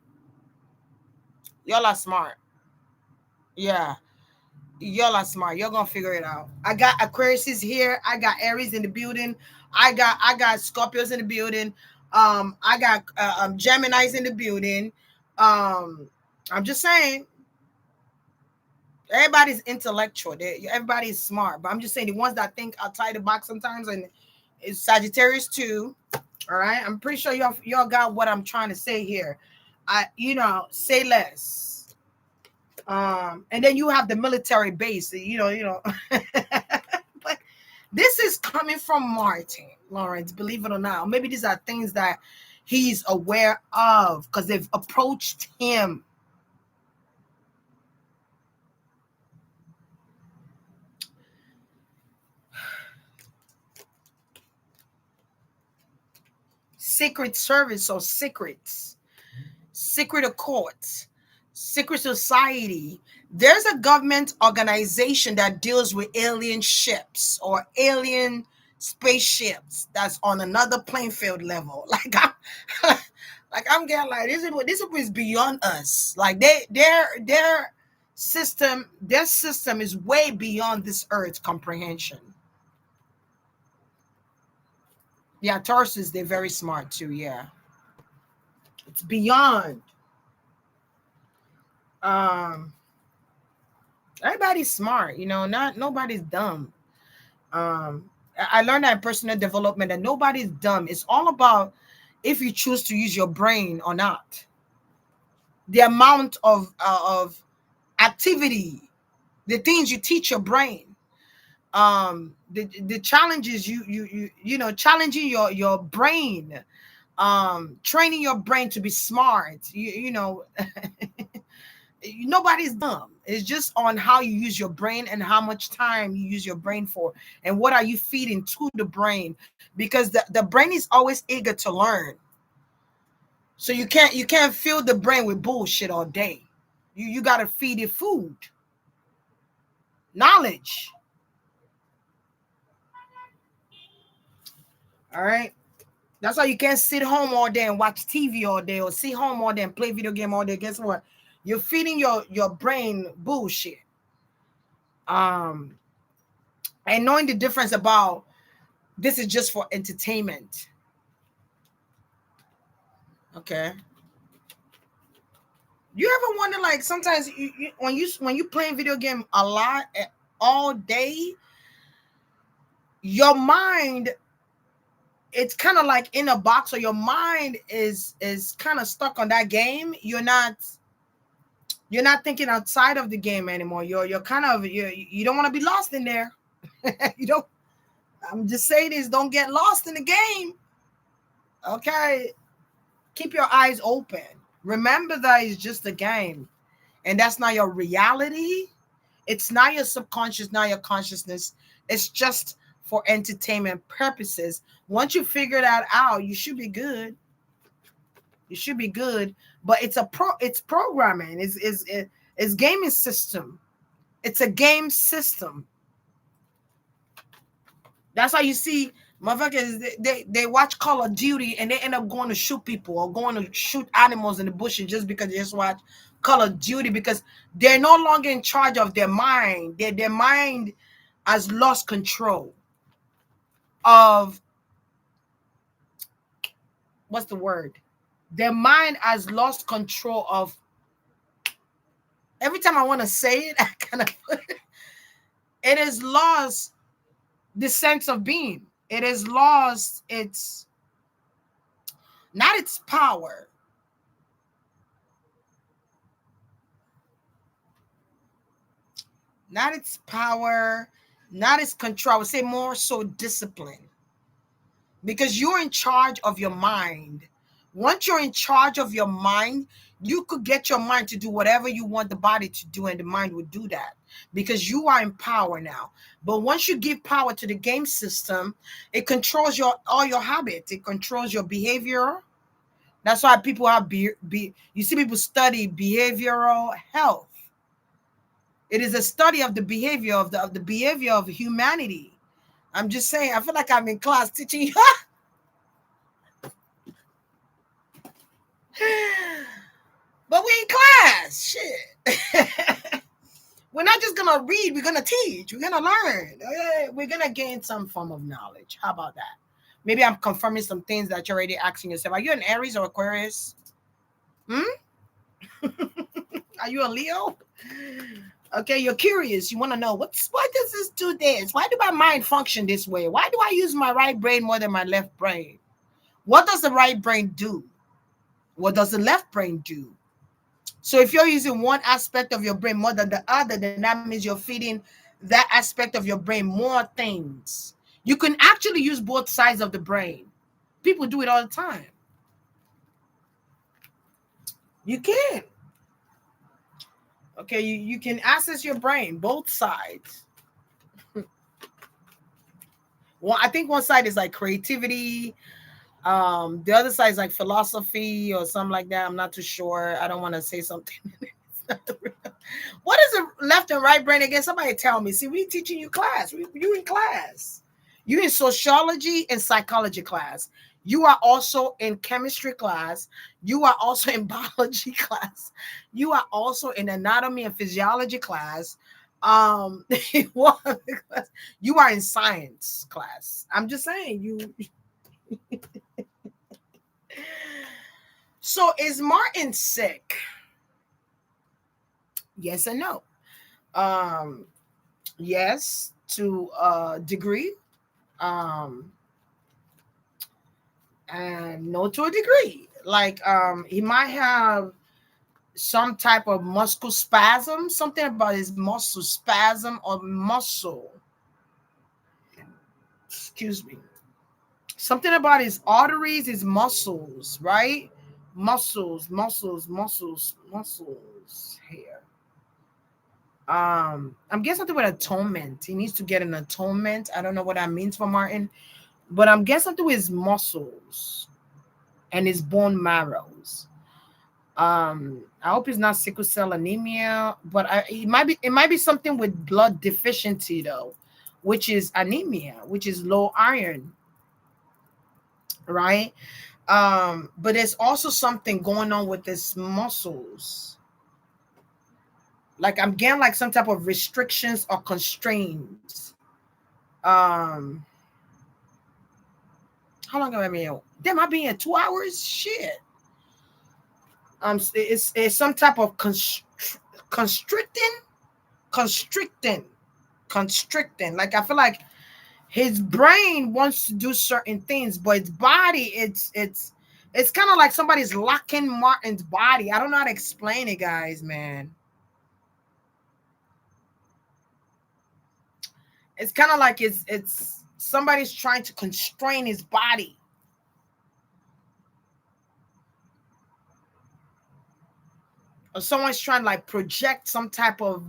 Y'all are smart. Yeah. Y'all are smart. Y'all gonna figure it out. I got Aquarius here. I got Aries in the building. I got Scorpios in the building. I got Geminis in the building. I'm just saying, everybody's intellectual. Everybody's smart. But I'm just saying the ones that think outside the box sometimes, and it's Sagittarius too. All right, I'm pretty sure y'all got what I'm trying to say here. Say less. And then you have the military base, but this is coming from Martin Lawrence, believe it or not. Maybe these are things that he's aware of because they've approached him. Secret Service or secret accords, secret society. There's a government organization that deals with alien ships or alien spaceships that's on another playing field level. I'm getting like this is beyond us. Like their system is way beyond this earth's comprehension. Yeah, Tauruses, they're very smart too. Yeah, it's beyond. Everybody's smart, not nobody's dumb. I learned that in personal development that nobody's dumb. It's all about if you choose to use your brain or not. The amount of activity, the things you teach your brain, the challenges challenging your brain, training your brain to be smart. Nobody's dumb. It's just on how you use your brain and how much time you use your brain for, and what are you feeding to the brain, because the brain is always eager to learn. So you can't fill the brain with bullshit all day. You got to feed it food, knowledge. All right. That's why you can't sit home all day and watch TV all day, or sit home all day and play video game all day. Guess what? You're feeding your brain bullshit. And knowing the difference about this is just for entertainment. Okay. You ever wonder, like, sometimes when you playing video game a lot all day, your mind, it's kind of like in a box, or your mind is kind of stuck on that game. You're not thinking outside of the game anymore. You're kind of you don't want to be lost in there. You don't. I'm just saying this. Don't get lost in the game. Okay. Keep your eyes open. Remember that it's just a game, and that's not your reality. It's not your subconscious, not your consciousness. It's just for entertainment purposes. Once you figure that out, you should be good. You should be good. But it's programming. It's gaming system. It's a game system. That's why you see Motherfuckers, they watch Call of Duty and they end up going to shoot people or going to shoot animals in the bushes just because they just watch Call of Duty, because they're no longer in charge of their mind. Their mind has lost control of, what's the word? Their mind has lost control of, every time I want to say it, I kind of it has lost the sense of being. It has lost its, not its power, not its power, not its control. I would say more so discipline, because you're in charge of your mind. Once you're in charge of your mind, you could get your mind to do whatever you want the body to do, and the mind would do that because you are in power now. But once you give power to the game system, it controls all your habits. It controls your behavior. That's why people have you see people study behavioral health. It is a study of the behavior of the behavior of humanity. I'm just saying, I feel like I'm in class teaching you. But we in class. Shit. We're not just gonna read, we're gonna teach, we're gonna learn. We're gonna gain some form of knowledge. How about that? Maybe I'm confirming some things that you're already asking yourself. Are you an Aries or Aquarius? Are you a Leo? Okay, you're curious. You want to know why does this do this? Why do my mind function this way? Why do I use my right brain more than my left brain? What does the right brain do? What does the left brain do? So if you're using one aspect of your brain more than the other, then that means you're feeding that aspect of your brain more things. You can actually use both sides of the brain. People do it all the time. You can. Okay, you can access your brain, both sides. Well, I think one side is like creativity. The other side is like philosophy or something like that. I'm not too sure. I don't want to say something. What is the left and right brain again? Somebody tell me. See, we teaching you class. You in class. You in sociology and psychology class. You are also in chemistry class. You are also in biology class. You are also in anatomy and physiology class. You are in science class. I'm just saying you. So is Martin sick? Yes and no. Yes, to a degree. And no to a degree. Like he might have some type of muscle spasm, something about his muscle spasm or muscle. Excuse me. Something about his arteries, his muscles, right? Muscles here. I'm guessing something with atonement. He needs to get an atonement. I don't know what that means for Martin, but I'm guessing something with his muscles and his bone marrows. I hope it's not sickle cell anemia, but it might be something with blood deficiency though, which is anemia, which is low iron, right? But there's also something going on with his muscles. Like I'm getting like some type of restrictions or constraints. How long have I been here? Damn, I've been here 2 hours. Shit. It's some type of constricting. Like I feel like his brain wants to do certain things, but his body, it's kind of like somebody's locking Martin's body. I don't know how to explain it, guys, man. It's kind of like it's somebody's trying to constrain his body. Or someone's trying to like project some type of,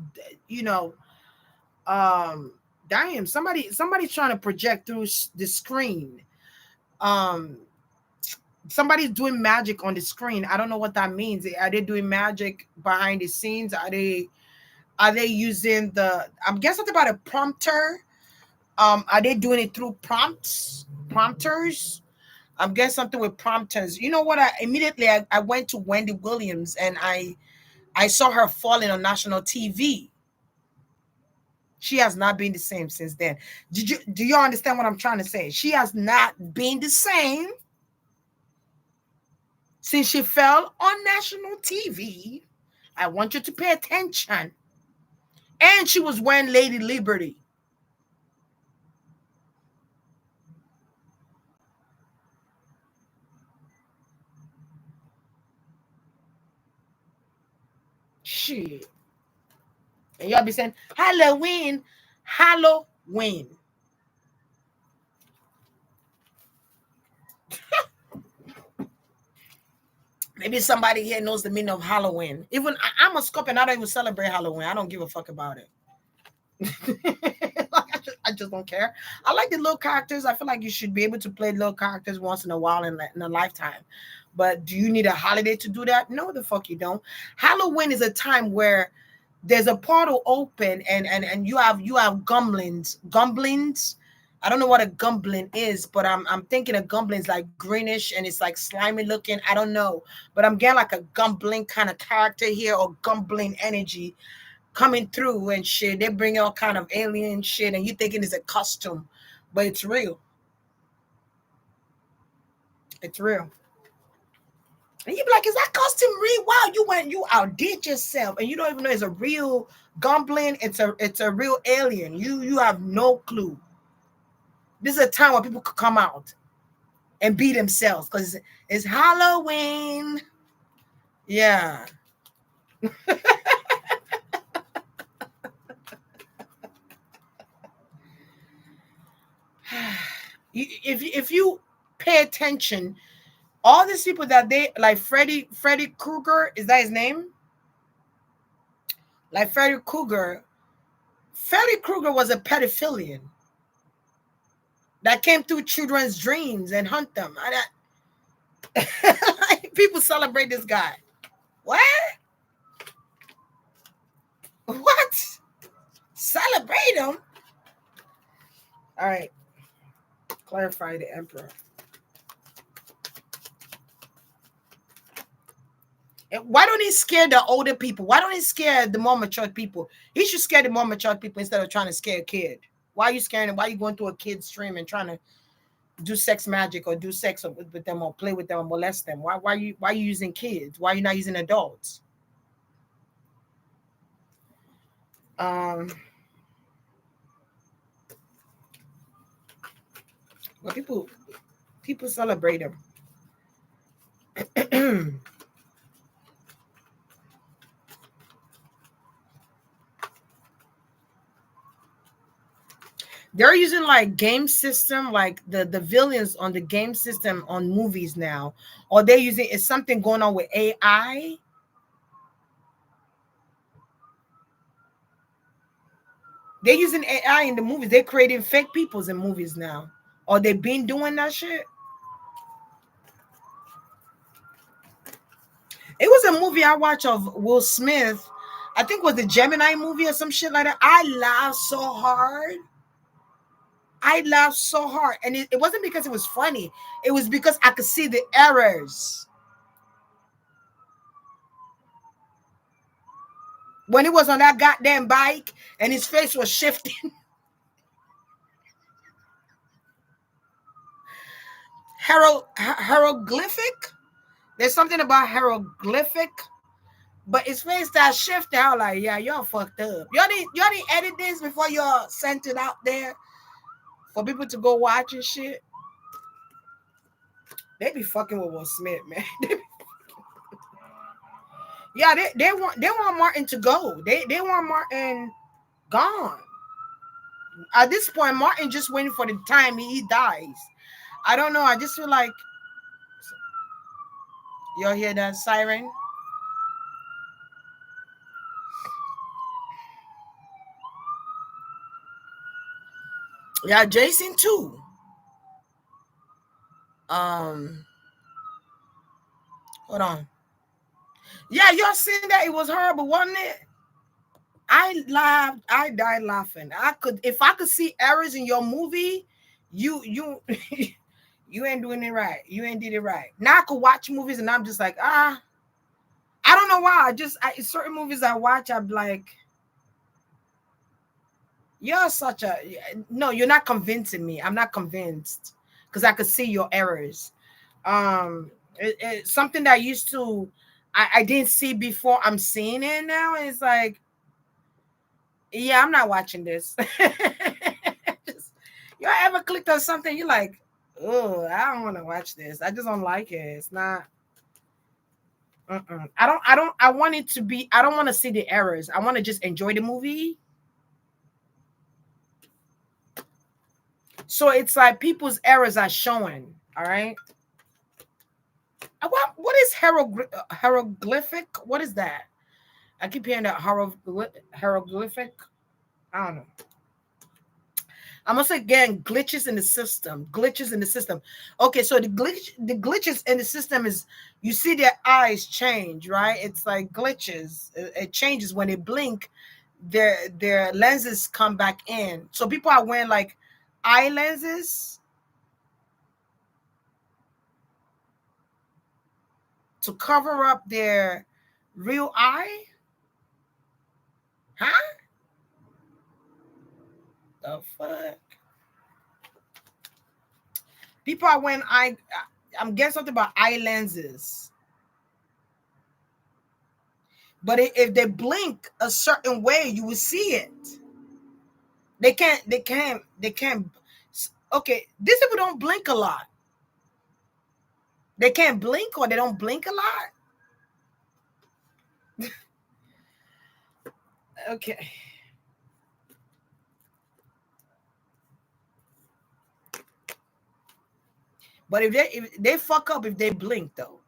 damn, somebody's trying to project through the screen. Somebody's doing magic on the screen. I don't know what that means. Are they doing magic behind the scenes? Are they using I'm guessing about a prompter? Are they doing it through prompters? I'm getting something with prompters. You know what? I went to Wendy Williams and I saw her falling on national TV. She has not been the same since then. Do you understand what I'm trying to say? She has not been the same since she fell on national TV. I want you to pay attention. And she was wearing Lady Liberty. Shit. And y'all be saying, Halloween, Halloween. Maybe somebody here knows the meaning of Halloween. Even I'm a Scorpion. I don't even celebrate Halloween. I don't give a fuck about it. I just don't care. I like the little characters. I feel like you should be able to play little characters once in a while in a lifetime. But do you need a holiday to do that? No, the fuck you don't. Halloween is a time where there's a portal open and you have gumblins. I don't know what a gumblin is, but I'm thinking a gumblin is like greenish and it's like slimy looking. I don't know, but I'm getting like a gumblin kind of character here or gumblin energy coming through and shit. They bring all kind of alien shit, and you thinking it's a costume, but it's real. It's real. And you be like, is that costume real? Wow, you outdid yourself, and you don't even know it's a real goblin. It's a real alien. You have no clue. This is a time where people could come out and be themselves because it's Halloween. Yeah. If you pay attention, all these people that they like Freddy Krueger, is that his name? Like Freddy Krueger was a pedophilian that came through children's dreams and hunt them. People celebrate this guy. What? What? Celebrate him? All right. Clarify the emperor. Why don't he scare the older people? Why don't he scare the more mature people? He should scare the more mature people instead of trying to scare a kid. Why are you scaring them? Why are you going through a kid's stream and trying to do sex magic or do sex with them or play with them or molest them? Why are you using kids? Why are you not using adults? Well, people celebrate them. They're using like game system, like the villains on the game system on movies now, or they're using is something going on with AI. They're using AI in the movies. They're creating fake peoples in movies now, or they've been doing that shit. It was a movie I watched of Will Smith. I think it was the Gemini movie or some shit like that. I laughed so hard. I laughed so hard. And it wasn't because it was funny. It was because I could see the errors. When he was on that goddamn bike and his face was shifting. Hieroglyphic? There's something about hieroglyphic. But his face started shifting. I was like, yeah, y'all fucked up. Y'all didn't edit this before y'all sent it out there for people to go watch and shit. They be fucking with Will Smith, man. Yeah, they want Martin to go. They want Martin gone. At this point, Martin just waiting for the time he dies. I don't know. I just feel like y'all hear that siren? Yeah, Jason too. Um, Hold on. Yeah, y'all seen that? It was horrible, wasn't it? I laughed. I died laughing. I could, if I could see errors in your movie, you you ain't doing it right. You ain't did it right. Now I could watch movies and I'm just like, I don't know why. Certain movies I watch, I'm like, you're such a no. You're not convincing me. I'm not convinced because I could see your errors. Something that I used to, I didn't see before. I'm seeing it now. It's like, yeah, I'm not watching this. Just, you ever clicked on something you're like, oh, I don't want to watch this. I just don't like it. It's not. I want it to be. I don't want to see the errors. I want to just enjoy the movie. So it's like people's errors are showing. All right. What is hieroglyphic? What is that? I keep hearing that hieroglyphic. I don't know. I'm also getting glitches in the system. Glitches in the system. Okay, so the glitches in the system is, you see their eyes change, right? It's like glitches. It changes when they blink. Their lenses come back in. So people are wearing like eye lenses to cover up their real eye. Huh? The fuck? People are wearing eye. I'm getting something about eye lenses. But if they blink a certain way, you will see it. They can't. They can't. They can't. Okay, these people don't blink a lot. They can't blink, or they don't blink a lot. Okay. But if they fuck up if they blink though,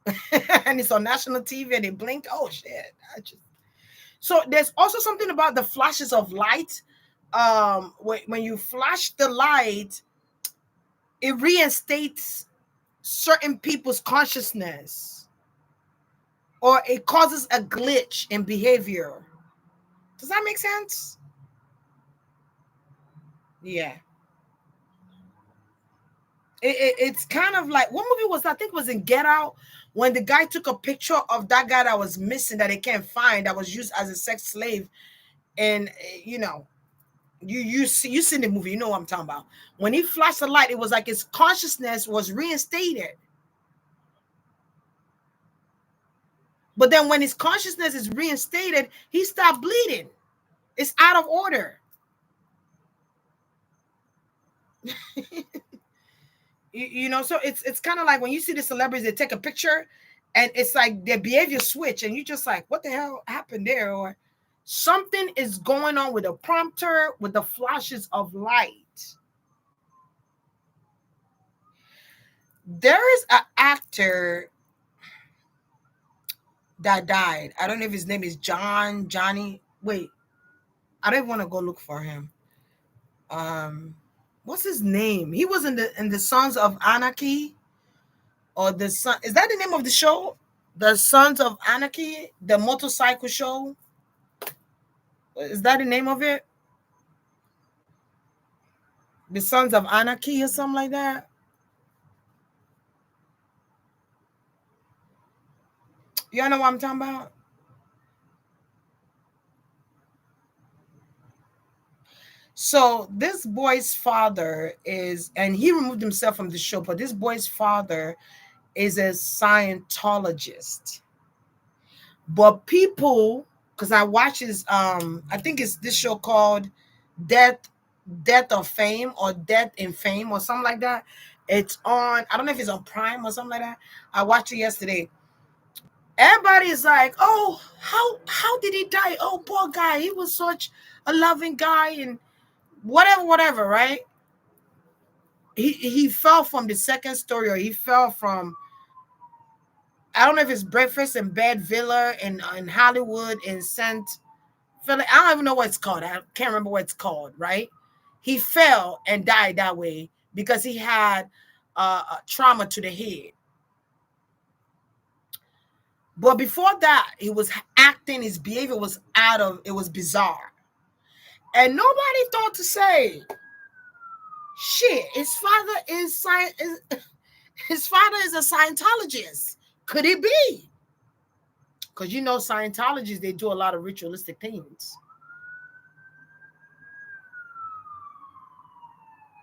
and it's on national TV and they blink, oh shit! So there's also something about the flashes of light. When you flash the light, it reinstates certain people's consciousness, or it causes a glitch in behavior. Does that make sense? Yeah. It's kind of like, what movie was that? I think it was in Get Out, when the guy took a picture of that guy that was missing, that they can't find, that was used as a sex slave. And you know, you seen the movie, you know what I'm talking about. When he flashed the light, it was like his consciousness was reinstated. But then when his consciousness is reinstated, he stopped bleeding. It's out of order. You know, so it's kind of like when you see the celebrities, they take a picture and it's like their behavior switch, and you just like, what the hell happened there? Or something is going on with the prompter, with the flashes of light. There is an actor that died. I don't know if his name is Johnny. Wait, I don't want to go look for him. What's his name? He was in the Sons of Anarchy, or the Son. Is that the name of the show? The Sons of Anarchy, the motorcycle show. Is that the name of it? The Sons of Anarchy or something like that. You know what I'm talking about? So this boy's father is, and he removed himself from the show, but this boy's father is a Scientologist. But people, because I watch his, I think it's this show called Death, Death of Fame, or Death in Fame, or something like that. It's on, I don't know if it's on Prime or something like that. I watched it yesterday. Everybody's like, oh, how did he die? Oh, poor guy. He was such a loving guy, and whatever, right? He fell from the second story, or he fell from, I don't know if it's breakfast in bed villa in Hollywood in St. Philip. I don't even know what it's called. I can't remember what it's called, right? He fell and died that way because he had a trauma to the head. But before that, he was acting, his behavior was it was bizarre. And nobody thought to say, shit, his father is his father is a Scientologist. Could it be? Because you know Scientologists, they do a lot of ritualistic things.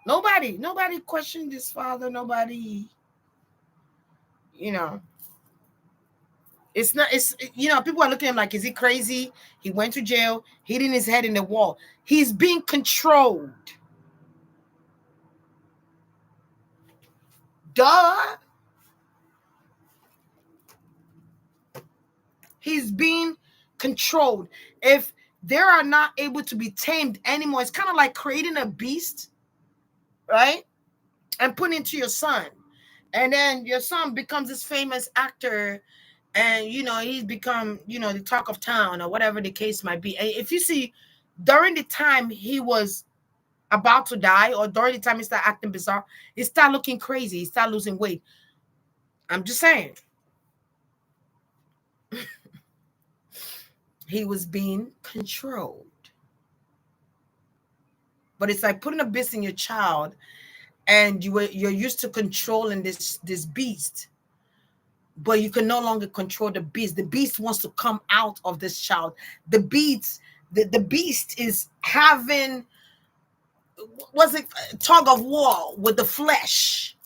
Nobody questioned his father. Nobody, you know. It's people are looking at him like, is he crazy? He went to jail, hitting his head in the wall. He's being controlled. Duh. He's being controlled. If they are not able to be tamed anymore, it's kind of like creating a beast, right? And putting it to your son. And then your son becomes this famous actor, and he's become the talk of town, or whatever the case might be. And if you see, during the time he was about to die, or during the time he started acting bizarre, he started looking crazy, he started losing weight. I'm just saying. He was being controlled. But it's like putting a beast in your child, and you're used to controlling this beast, but you can no longer control the beast. The beast wants to come out of this child. The beast is having, what's it, tug of war with the flesh.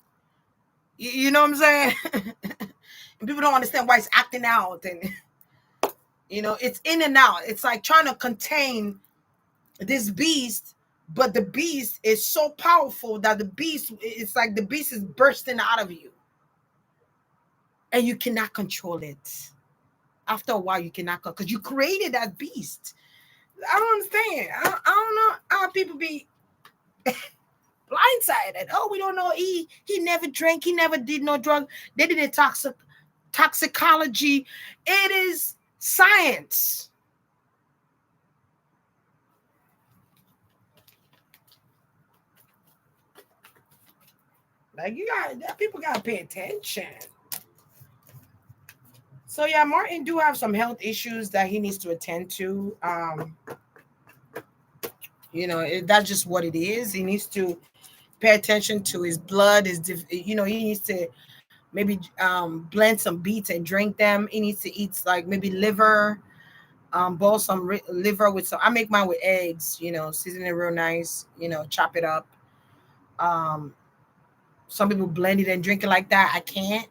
You know what I'm saying? And people don't understand why it's acting out, and it's in and out. It's like trying to contain this beast, but the beast is so powerful that it's like the beast is bursting out of you, and you cannot control it. After a while, you cannot, because you created that beast. I don't understand. I don't know how people be blindsided. Oh, we don't know. He never drank. He never did no drug. They did a toxicology. It is science. Like, people gotta pay attention. So yeah, Martin do have some health issues that he needs to attend to. That's just what it is. He needs to pay attention to his blood. He needs to maybe blend some beets and drink them. He needs to eat like maybe liver, boil some liver with some. I make mine with eggs. Season it real nice. Chop it up. Some people blend it and drink it like that. I can't.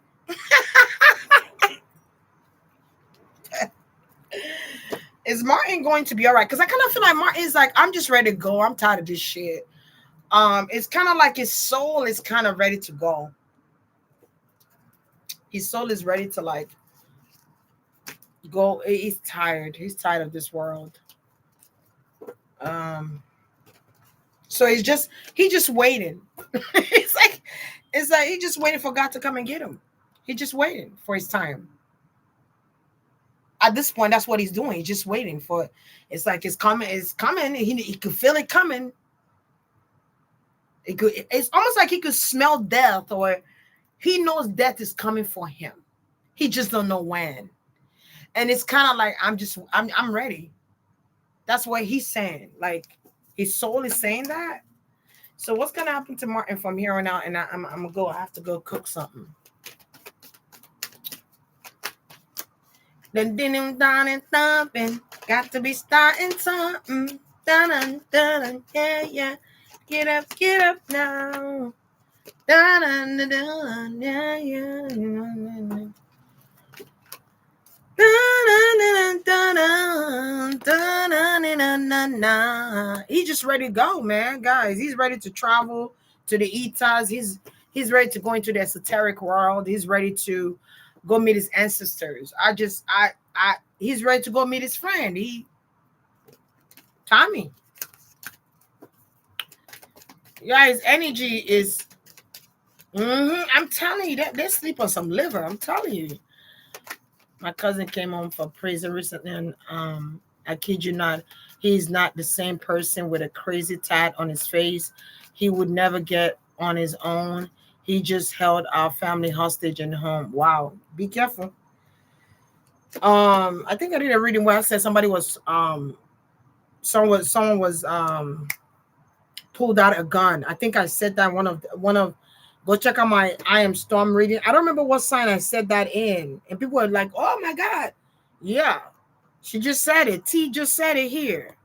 Is Martin going to be all right? Because I kind of feel like Martin's like, I'm just ready to go. I'm tired of this shit. It's kind of like his soul is kind of ready to go. His soul is ready to like go. He's tired. He's tired of this world. So he's just waiting. it's like he's just waiting for God to come and get him. He's just waiting for his time. At this point, that's what he's doing. He's just waiting for it. It's like it's coming. He could feel it coming. It's almost like he could smell death, or he knows death is coming for him. He just don't know when. And it's kind of like, I'm ready. That's what he's saying. Like, his soul is saying that. So what's gonna happen to Martin from here on out? And I'm gonna go. I have to go cook something. Then down and thumping. Got to be starting something. Dun dun yeah. Get up now. Dun dun yeah. He's just ready to go, man, guys. He's ready to travel to the Itas. He's ready to go into the esoteric world. He's ready to go meet his ancestors. He's ready to go meet his friend. Tommy. Yeah, his energy is. I'm telling you, they sleep on some liver. I'm telling you. My cousin came home from prison recently, and I kid you not, he's not the same person with a crazy tat on his face. He would never get on his own. He just held our family hostage in home. Wow. Be careful. I think I did a reading where I said somebody was someone was pulled out a gun. I think I said that one of go check out my I am storm reading. I don't remember what sign I said that in, and people were like, "Oh my god, yeah." She just said it. T just said it here.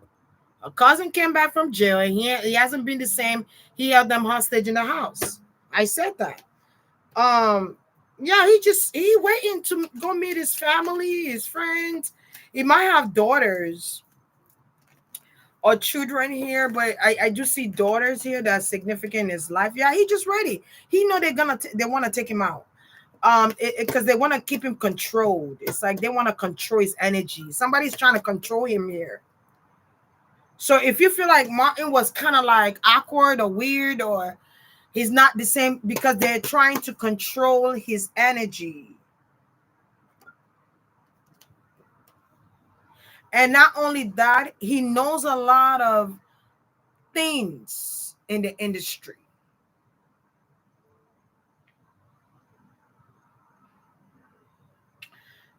A cousin came back from jail, and he hasn't been the same. He held them hostage in the house. I said that. Um, yeah, he waiting to go meet his family, his friends. He might have daughters or children here, but I do see daughters here that's significant in his life. Yeah, he just ready. He know they want to take him out. Because they want to keep him controlled. It's like they want to control his energy. Somebody's trying to control him here. So if you feel like Martin was kind of like awkward or weird, or he's not the same because they're trying to control his energy. And not only that, he knows a lot of things in the industry.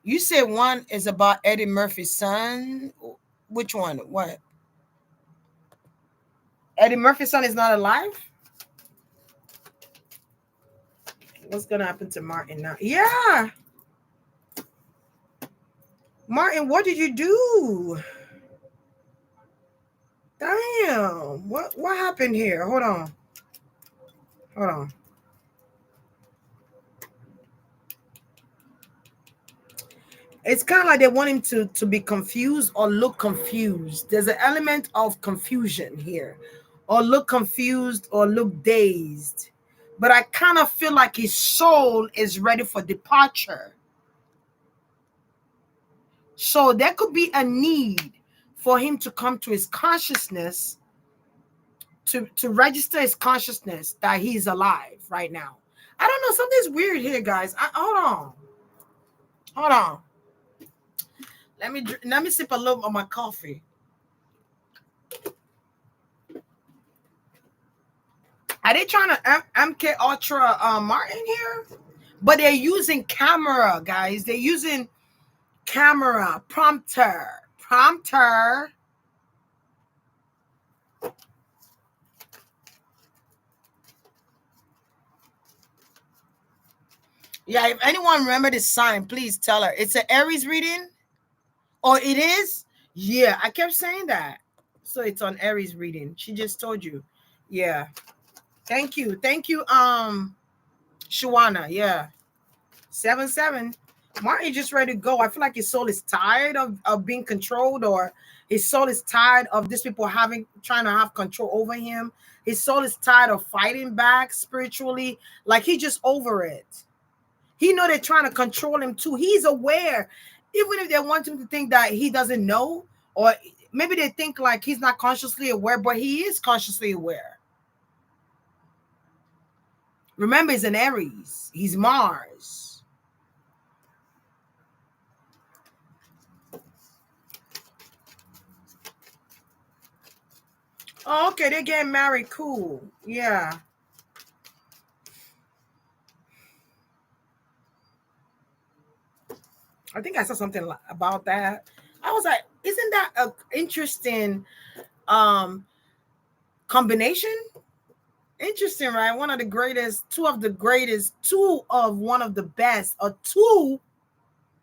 You said one is about Eddie Murphy's son. Which one? What? Eddie Murphy's son is not alive? What's gonna happen to Martin now? Yeah. Martin, what did you do? Damn. What happened here? Hold on. Hold on. It's kind of like they want him to be confused or look confused. There's an element of confusion here. Or look confused or look dazed. But I kind of feel like his soul is ready for departure. So there could be a need for him to come to his consciousness, to register his consciousness that he's alive right now. I don't know. Something's weird here, guys. Hold on. Hold on. Let me sip a little of my coffee. Are they trying to MK Ultra Martin here? But they're using camera, guys. They're using camera, prompter. Yeah, if anyone remember this sign, please tell her. It's an Aries reading? Or it is? Yeah, I kept saying that. So it's on Aries reading. She just told you. Yeah. Thank you. Shawana. Yeah. 7-7. Martin just ready to go. I feel like his soul is tired of being controlled, or his soul is tired of these people trying to have control over him. His soul is tired of fighting back spiritually. Like he's just over it. He know they're trying to control him too. He's aware. Even if they want him to think that he doesn't know, or maybe they think like he's not consciously aware, but he is consciously aware. Remember, he's an Aries. He's Mars. Oh, okay, they're getting married. Cool. Yeah. I think I saw something about that. I was like, isn't that an interesting combination? Interesting, right? One of the greatest, two of one of the best, or two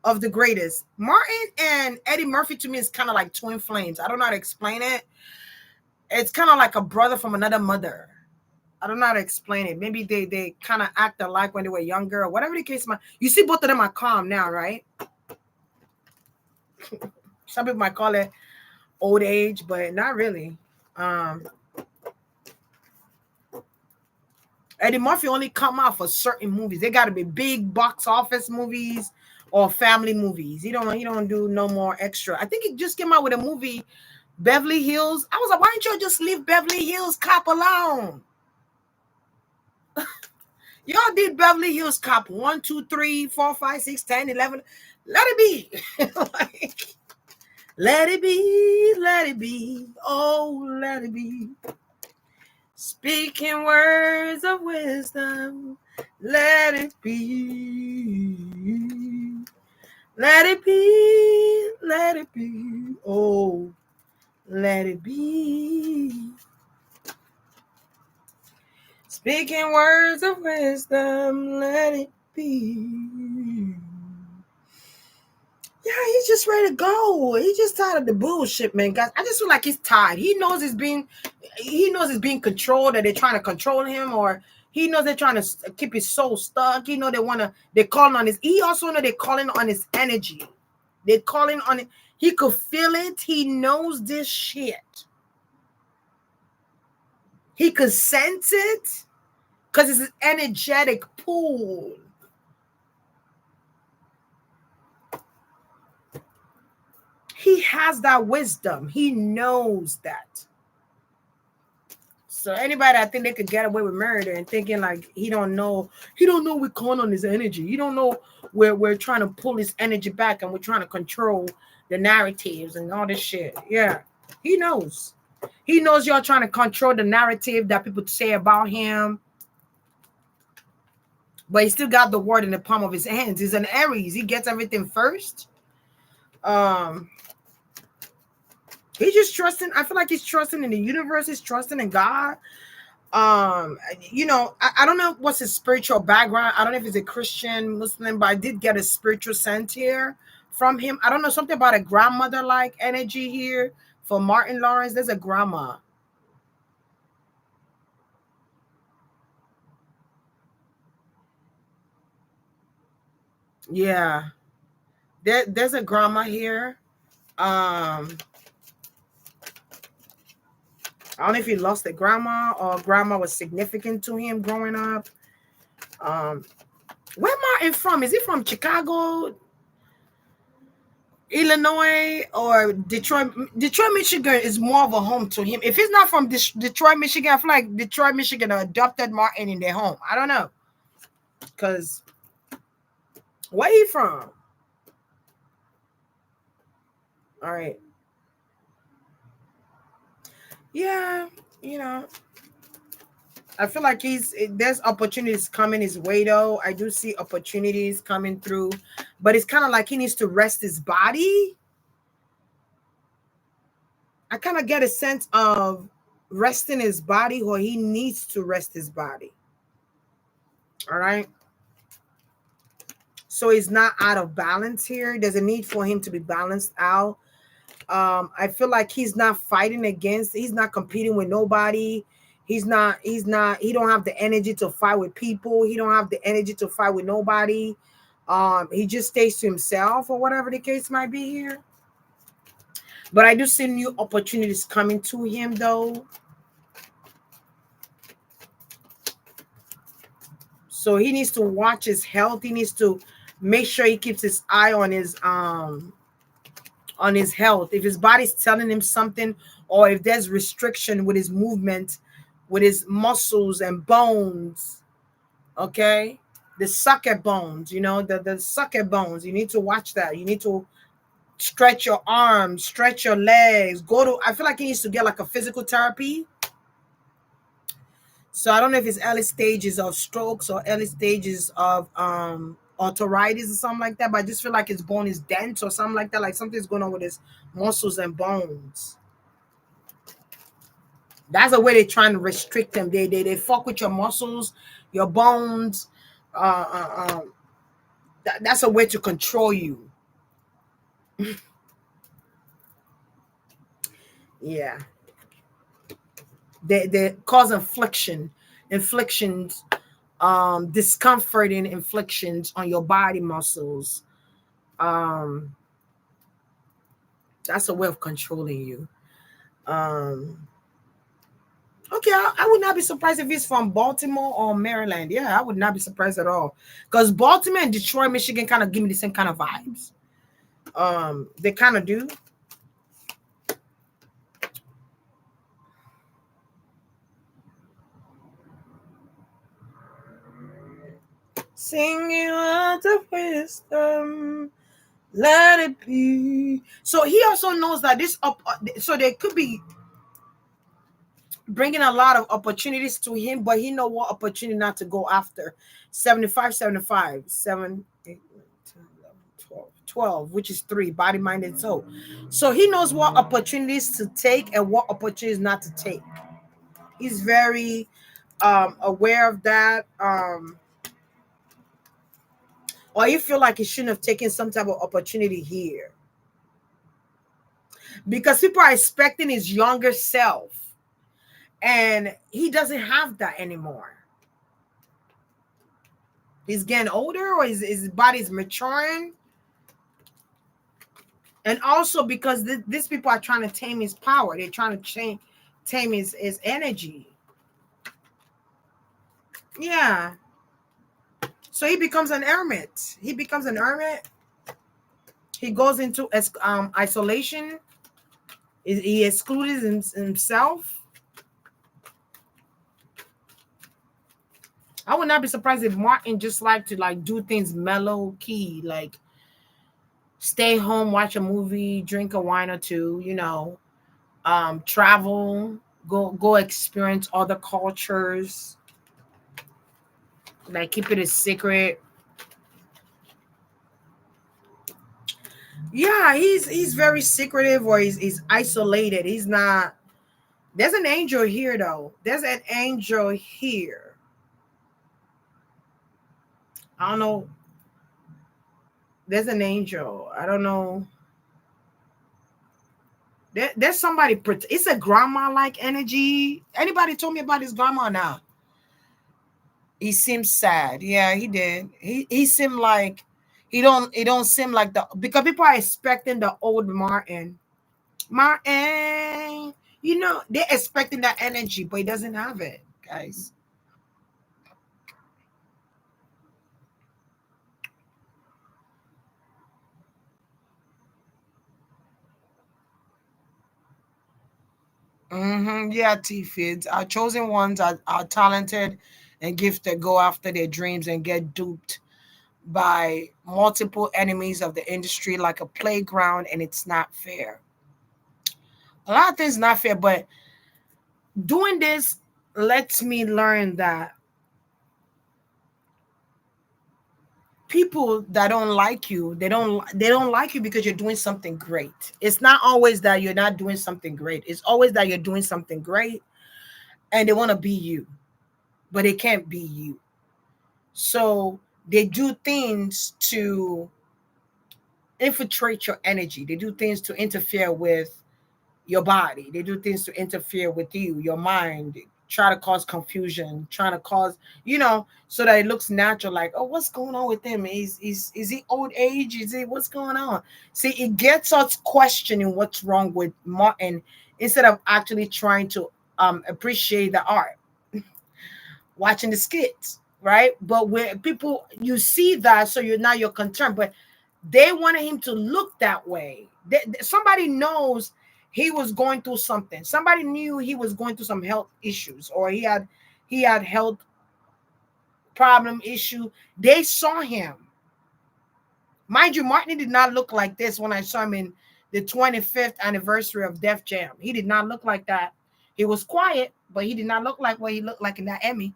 of the greatest. Martin and Eddie Murphy to me is kind of like twin flames. I don't know how to explain it. It's kind of like a brother from another mother. I don't know how to explain it. Maybe they kind of act alike when they were younger, or whatever the case. You see, both of them are calm now, right? Some people might call it old age, but not really. Eddie Murphy only come out for certain movies. They got to be big box office movies or family movies. He don't do no more extra. I think he just came out with a movie, Beverly Hills. I was like, why don't you just leave Beverly Hills Cop alone? Y'all did Beverly Hills Cop 1, 2, 3, 4, 5, 6, 10, 11. Let it be. Like, let it be, let it be. Oh, let it be. Speaking words of wisdom, let it be. Let it be, let it be. Oh, Let it be. Speaking words of wisdom, let it be. Yeah, he's just ready to go. He's just tired of the bullshit, man. Guys, I just feel like he's tired. He knows it's being controlled, that they're trying to control him, or he knows they're trying to keep his soul stuck. He know they're calling on his. He also know they're calling on his energy. They're calling on it. He could feel it. He knows this shit. He could sense it because it's an energetic pool. He has that wisdom. He knows that. So anybody that think they could get away with murder and thinking like he don't know we're calling on his energy. He don't know we're trying to pull his energy back and we're trying to control the narratives and all this shit. Yeah, he knows. He knows y'all trying to control the narrative that people say about him. But he still got the word in the palm of his hands. He's an Aries. He gets everything first. He's just trusting. I feel like he's trusting in the universe. He's trusting in God. I don't know what's his spiritual background. I don't know if he's a Christian, Muslim, but I did get a spiritual sense here from him. I don't know, something about a grandmother like energy here for Martin Lawrence. There's a grandma. Yeah, there's a grandma here. I don't know if he lost a grandma or grandma was significant to him growing up. Where Martin from? Is he from Chicago, Illinois, or Detroit? Detroit, Michigan is more of a home to him. If he's not from Detroit, Michigan, I feel like Detroit, Michigan adopted Martin in their home. I don't know. Because where he from? All right. Yeah, you know, I feel like there's opportunities coming his way though. I do see opportunities coming through, but it's kind of like he needs to rest his body. I kind of get a sense of resting his body, or he needs to rest his body. All right. So he's not out of balance here. There's a need for him to be balanced out. I feel like he's not fighting against, he's not competing with nobody. He don't have the energy to fight with people. He don't have the energy to fight with nobody. He just stays to himself or whatever the case might be here. But I do see new opportunities coming to him though. So he needs to watch his health. He needs to make sure he keeps his eye on his health. If his body's telling him something, or if there's restriction with his movement, with his muscles and bones, okay, the socket bones, the socket bones, you need to watch that. You need to stretch your arms, stretch your legs, I feel like he needs to get like a physical therapy. So I don't know if it's early stages of strokes or early stages of arthritis or something like that, but I just feel like his bone is dense or something like that, like something's going on with his muscles and bones. That's the way they're trying to restrict them. They fuck with your muscles, your bones. That's a way to control you. Yeah. They cause inflictions, discomforting inflictions on your body muscles. Um, that's a way of controlling you. Um, okay, I would not be surprised if he's from Baltimore or Maryland. Yeah, I would not be surprised at all. Because Baltimore and Detroit, Michigan kind of give me the same kind of vibes. They kind of do. Singing words of wisdom, let it be. So he also knows that so there could be bringing a lot of opportunities to him, but he know what opportunity not to go after. 75, 75, 7, 8, 9, 10, 11, 12, which is 3, body, mind, and soul. So he knows what opportunities to take and what opportunities not to take. He's very aware of that. Or you feel like he shouldn't have taken some type of opportunity here. Because people are expecting his younger self. And he doesn't have that anymore. He's getting older, or his body's maturing. And also because these people are trying to tame his power. They're trying to tame his energy. Yeah. So he becomes an hermit. He becomes an hermit. He goes into isolation. He excludes himself. I would not be surprised if Martin just like to like do things mellow key, like stay home, watch a movie, drink a wine or two, travel, go experience other cultures, like keep it a secret. Yeah, he's very secretive, or he's isolated. He's not. There's an angel here though. There's an angel here. I don't know. There's an angel. I don't know. There's somebody. It's a grandma like energy. Anybody told me about his grandma now? He seems sad. Yeah, he did. He seemed like he don't seem like the, because people are expecting the old Martin. Martin, they're expecting that energy, but he doesn't have it, guys. Yeah, T-Fids. Our chosen ones are talented and gifted, go after their dreams and get duped by multiple enemies of the industry like a playground, and it's not fair. A lot of things not fair, but doing this lets me learn that people that don't like you, they don't like you because you're doing something great. It's not always that you're not doing something great. It's always that you're doing something great and they want to be you, but they can't be you. So they do things to infiltrate your energy. They do things to interfere with your body. They do things to interfere with you, your mind, try to cause confusion, trying to cause, so that it looks natural, like, oh, what's going on with him? Is he old age? Is he, what's going on? See, it gets us questioning what's wrong with Martin instead of actually trying to appreciate the art, watching the skits, right? But where people, you see that, so you're concerned, but they wanted him to look that way. Somebody knows he was going through something. Somebody knew he was going through some health issues, or he had health problem issue. They saw him. Mind you, Martin did not look like this when I saw him in the 25th anniversary of Def Jam. He did not look like that. He was quiet, but he did not look like what he looked like in that Emmy.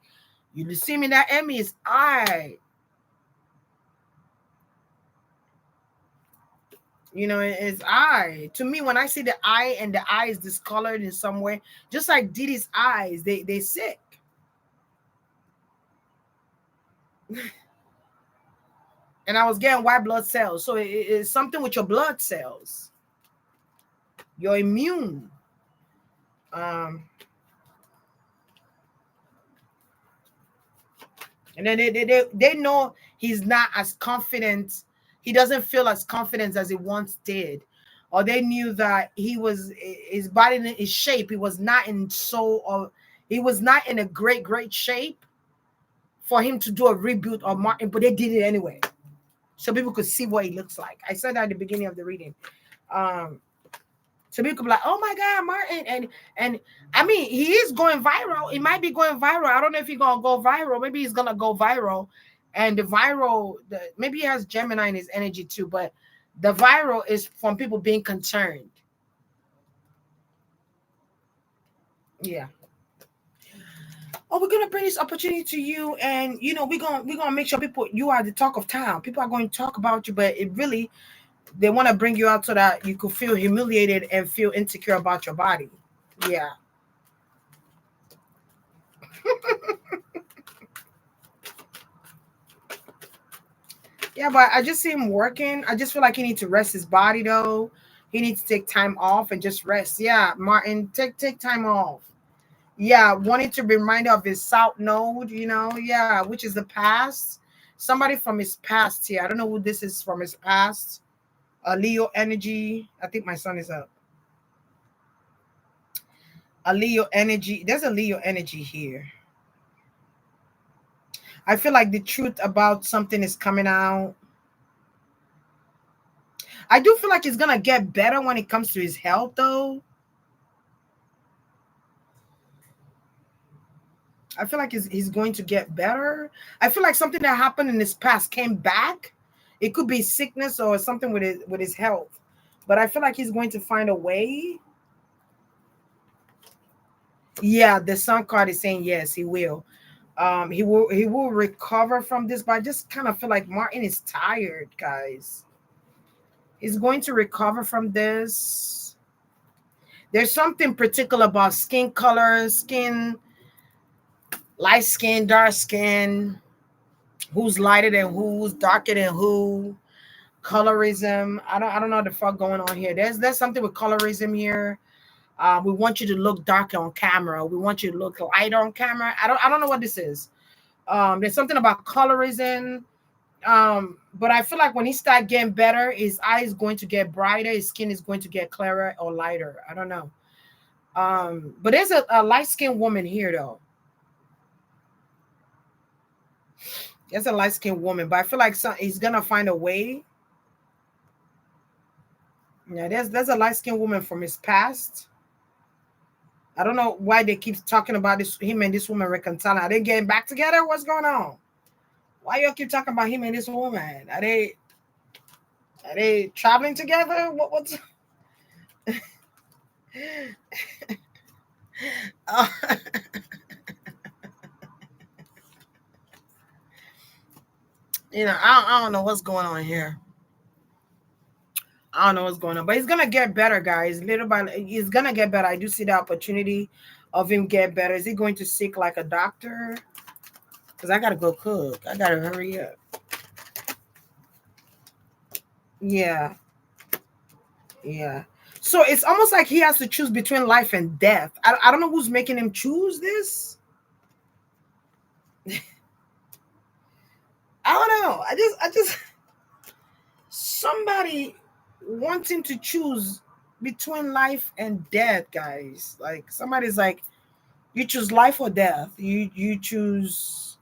You see him in that Emmy, his eye. His eye. To me, when I see the eye and the eye is discolored in some way, just like Diddy's eyes, they sick. And I was getting white blood cells. So it's something with your blood cells. You're immune. And then they know he's not as confident. He doesn't feel as confident as he once did. Or they knew that his body, his shape, he was not in a great shape for him to do a reboot of Martin, but they did it anyway. So people could see what he looks like. I said that at the beginning of the reading. So people could be like, oh my God, Martin. And I mean, he is going viral. He might be going viral. I don't know if he's going to go viral. Maybe he's going to go viral. And maybe he has Gemini in his energy too, but the viral is from people being concerned. Yeah. oh, we're gonna bring this opportunity to you, and we're gonna make sure people you are the talk of town. People are going to talk about you, but it really they want to bring you out so that you could feel humiliated and feel insecure about your body. Yeah. Yeah, but I just see him working. I just feel like he needs to rest his body though. He needs to take time off and just rest. Yeah, Martin, take time off. Yeah, wanting to remind of his South Node, yeah, which is the past. Somebody from his past here. I don't know who this is from his past. A Leo energy. I think my son is up. A Leo energy. There's a Leo energy here. I feel like the truth about something is coming out. I do feel like it's gonna get better when it comes to his health, though. I feel like he's going to get better. I feel like something that happened in his past came back. It could be sickness or something with his health, but I feel like he's going to find a way. Yeah, the sun card is saying yes, he will. He will recover from this, but I just kind of feel like Martin is tired, guys. He's going to recover from this. There's something particular about skin color, skin, light skin, dark skin, who's lighter than who's darker than who, colorism. I don't know what the fuck going on here. There's something with colorism here. We want you to look darker on camera. We want you to look lighter on camera. I don't know what this is. There's something about colorism. But I feel like when he start getting better, his eye is going to get brighter, his skin is going to get clearer or lighter. I don't know. But there's a light-skinned woman here though. There's a light-skinned woman, but I feel like he's gonna find a way. Yeah, there's a light-skinned woman from his past. I don't know why they keep talking about this, him and this woman reconciling. Are they getting back together? What's going on? Why y'all keep talking about him and this woman? Are they traveling together? What's uh, I don't know what's going on here. I don't know what's going on, but he's gonna get better, guys. Little by little, he's gonna get better. I do see the opportunity of him get better. Is he going to seek like a doctor? Because I gotta go cook. I gotta hurry up. Yeah, yeah. So it's almost like he has to choose between life and death. I don't know who's making him choose this. I don't know. I just somebody wanting to choose between life and death, guys. Like somebody's like, you choose life or death. You choose.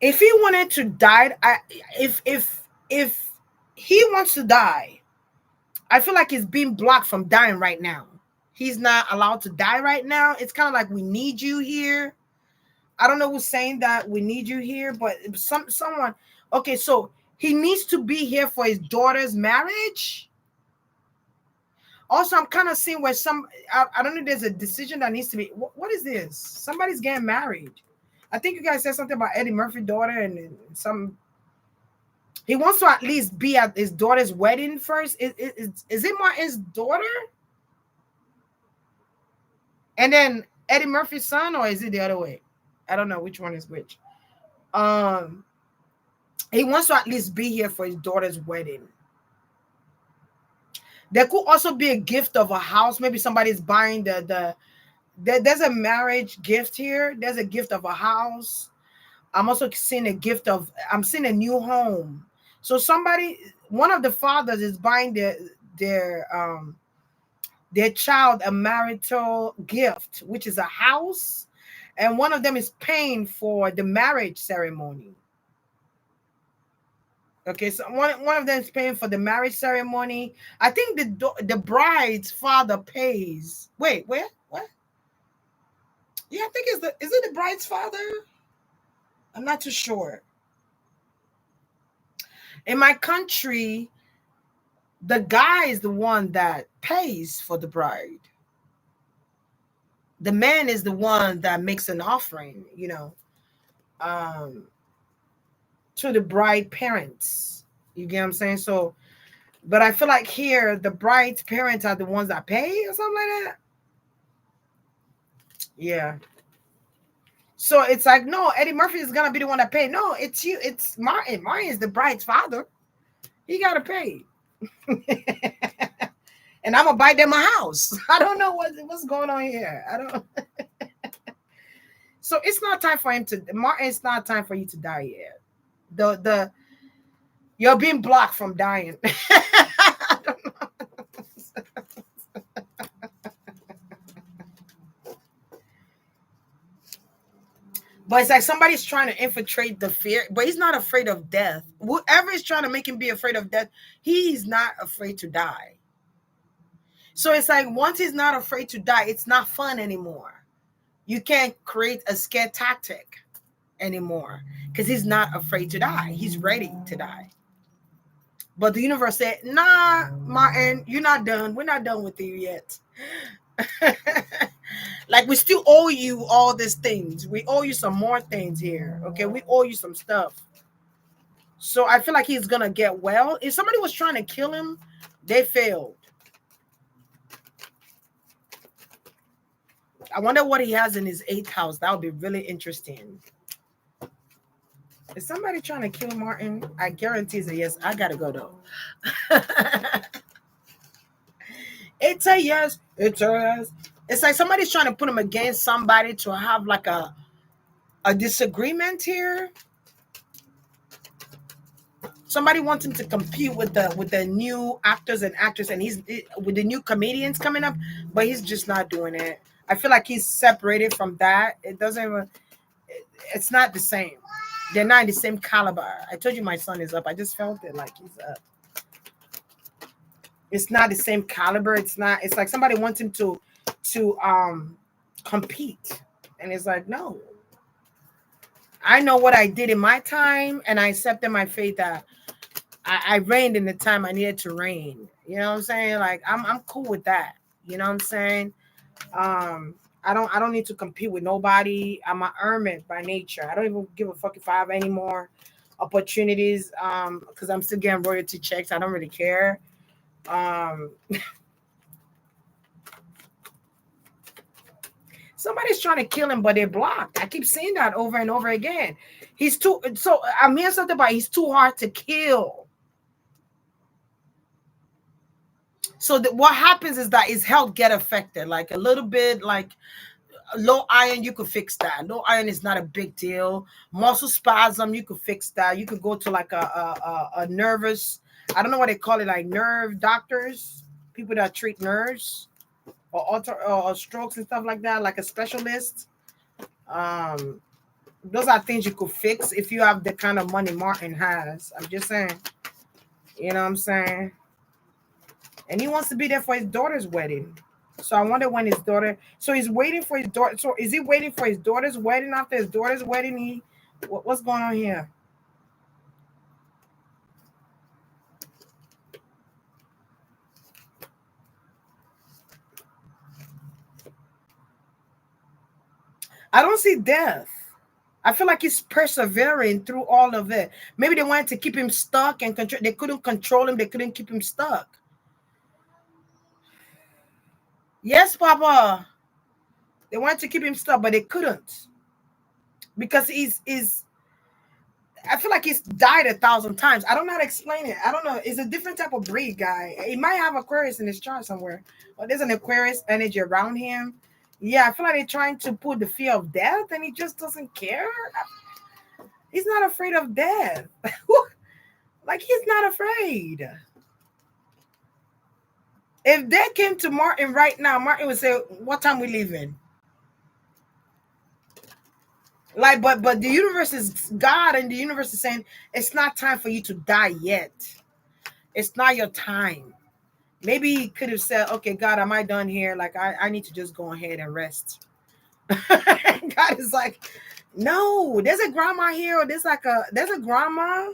If he wanted to die, if he wants to die, I feel like he's being blocked from dying right now. He's not allowed to die right now. It's kind of like we need you here. I don't know who's saying that we need you here, but someone. Okay, so he needs to be here for his daughter's marriage. Also, I'm kind of seeing where I don't know. There's a decision that needs to be. What is this? Somebody's getting married. I think you guys said something about Eddie Murphy's daughter and some. He wants to at least be at his daughter's wedding first. Is it Martin's daughter? And then Eddie Murphy's son, or is it the other way? I don't know which one is which. Um, he wants to at least be here for his daughter's wedding. There could also be a gift of a house. Maybe somebody's buying there's a marriage gift here. There's a gift of a house. I'm also seeing I'm seeing a new home. So one of the fathers is buying their child a marital gift, which is a house, and one of them is paying for the marriage ceremony. Okay, so one of them is paying for the marriage ceremony. I think the bride's father pays. Wait, where? What? Yeah, I think is it the bride's father? I'm not too sure. In my country, The guy is the one that pays for the bride. The man is the one that makes an offering, um, to the bride parents. You get what I'm saying? So, but I feel like here the bride's parents are the ones that pay or something like that. Yeah. So it's like, no, Eddie Murphy is gonna be the one that pay. No, it's you. It's Martin. Martin is the bride's father. He gotta pay. And I'm gonna buy them a house. I don't know what's going on here. I don't. So it's not time for him to Martin. It's not time for you to die yet. The you're being blocked from dying. But it's like somebody's trying to infiltrate the fear, but he's not afraid of death. Whoever is trying to make him be afraid of death, he's not afraid to die. So it's like once he's not afraid to die, it's not fun anymore. You can't create a scare tactic anymore because he's not afraid to die. He's ready to die. But the universe said, nah, Martin, you're not done. We're not done with you yet. Like we still owe you all these things. We owe you some more things here. Okay, we owe you some stuff. So I feel like he's gonna get well. If somebody was trying to kill him, they failed. I wonder what he has in his 8th house. That would be really interesting. Is somebody trying to kill Martin? I guarantee it's a yes. I gotta go though. It's a yes. It's a yes. It's like somebody's trying to put him against somebody to have like a disagreement here. Somebody wants him to compete with the new actors and actresses, and he's with the new comedians coming up, but he's just not doing it. I feel like he's separated from that. It's not the same. They're not in the same caliber. I told you my son is up. I just felt it like he's up. It's not the same caliber. It's like somebody wants him to compete. And it's like, no. I know what I did in my time, and I accepted my fate that I reigned in the time I needed to reign. You know what I'm saying? Like I'm cool with that. You know what I'm saying? I don't need to compete with nobody. I'm a hermit by nature. I don't even give a fuck if I have any more opportunities. Because I'm still getting royalty checks. I don't really care. Somebody's trying to kill him, but they're blocked. I keep saying that over and over again. He's too so I mean something about he's too hard to kill. So what happens is that his health get affected, like a little bit, like low iron, you could fix that. Low iron is not a big deal. Muscle spasm, you could fix that. You could go to like a nervous, I don't know what they call it, like nerve doctors, people that treat nerves or strokes and stuff like that, like a specialist. Those are things you could fix if you have the kind of money Martin has. I'm just saying, you know what I'm saying? And he wants to be there for his daughter's wedding. So I wonder when his daughter. So he's waiting for his daughter. So is he waiting for his daughter's wedding? After his daughter's wedding, what's going on here? I don't see death. I feel like he's persevering through all of it. Maybe they wanted to keep him stuck and control. They couldn't control him. They couldn't keep him stuck. Yes, Papa. They wanted to keep him stuck, but they couldn't because he's. I feel like he's died 1,000 times. I don't know how to explain it. I don't know. It's a different type of breed guy. He might have Aquarius in his chart somewhere, but there's an Aquarius energy around him. Yeah, I feel like they're trying to put the fear of death, and he just doesn't care. He's not afraid of death. Like he's not afraid. If they came to Martin right now, Martin would say, "What time we leaving?" Like, but the universe is God, and the universe is saying it's not time for you to die yet. It's not your time. Maybe he could have said, "Okay, God, am I done here? Like, I need to just go ahead and rest." God is like, "No, there's a grandma here, or there's a grandma.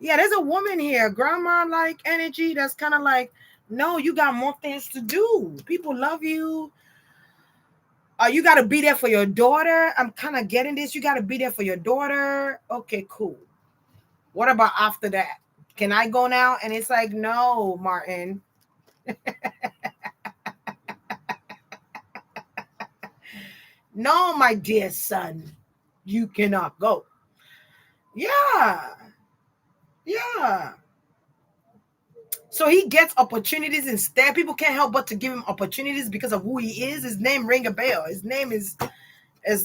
Yeah, there's a woman here, grandma like energy. That's kind of like, no, you got more things to do. People love you. You got to be there for your daughter. I'm kind of getting this. You got to be there for your daughter. Okay, cool. What about after that? Can I go now? And it's like, no, Martin. No, my dear son, you cannot go. Yeah, yeah. So he gets opportunities instead. People can't help but to give him opportunities because of who he is. His name ring a bell. His name is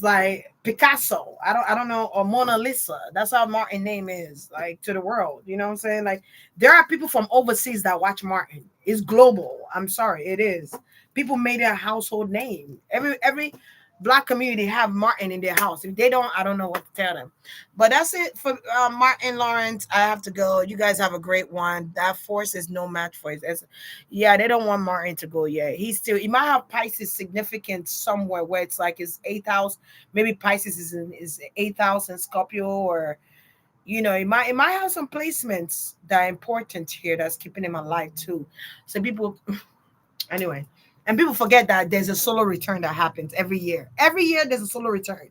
like Picasso. I don't know, or Mona Lisa. That's how Martin name is, like, to the world. You know what I'm saying? Like, there are people from overseas that watch Martin. It's global. I'm sorry, it is. People made it a household name. Every black community have Martin in their house. If they don't, I don't know what to tell them. But that's it for Martin Lawrence. I have to go. You guys have a great one. That force is no match for his. Yeah, they don't want Martin to go yet. He might have Pisces significant somewhere where it's like his eighth house. Maybe Pisces is in his eighth house in Scorpio, or it might have some placements that are important here that's keeping him alive too. So people, anyway, and people forget that there's a solar return that happens every year. Every year there's a solar return.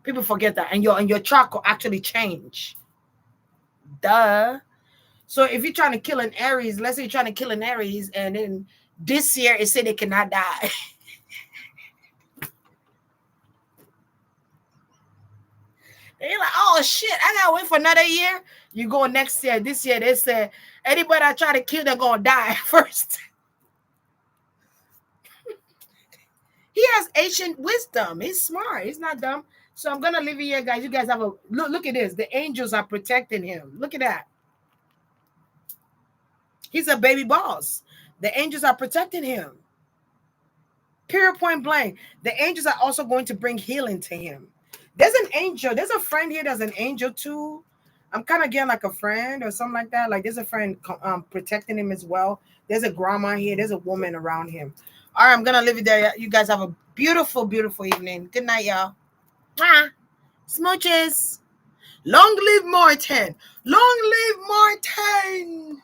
People forget that, and your chart will actually change. Duh. So if you're trying to kill an Aries, let's say you're trying to kill an Aries, and then this year it said they cannot die. They're like, oh shit, I gotta wait for another year. You go next year. This year they said anybody I try to kill, they're gonna die first. He has ancient wisdom. He's smart. He's not dumb. So I'm gonna leave it here, guys. You guys have a look. Look at this. The angels are protecting him. Look at that. He's a baby boss. The angels are protecting him. Period, point blank. The angels are also going to bring healing to him. There's an angel. There's a friend here that's an angel too. I'm kind of getting like a friend or something like that. Like, there's a friend protecting him as well. There's a grandma here. There's a woman around him. All right, I'm going to leave it there. You guys have a beautiful, beautiful evening. Good night, y'all. Mwah. Smooches. Long live Martin. Long live Martin.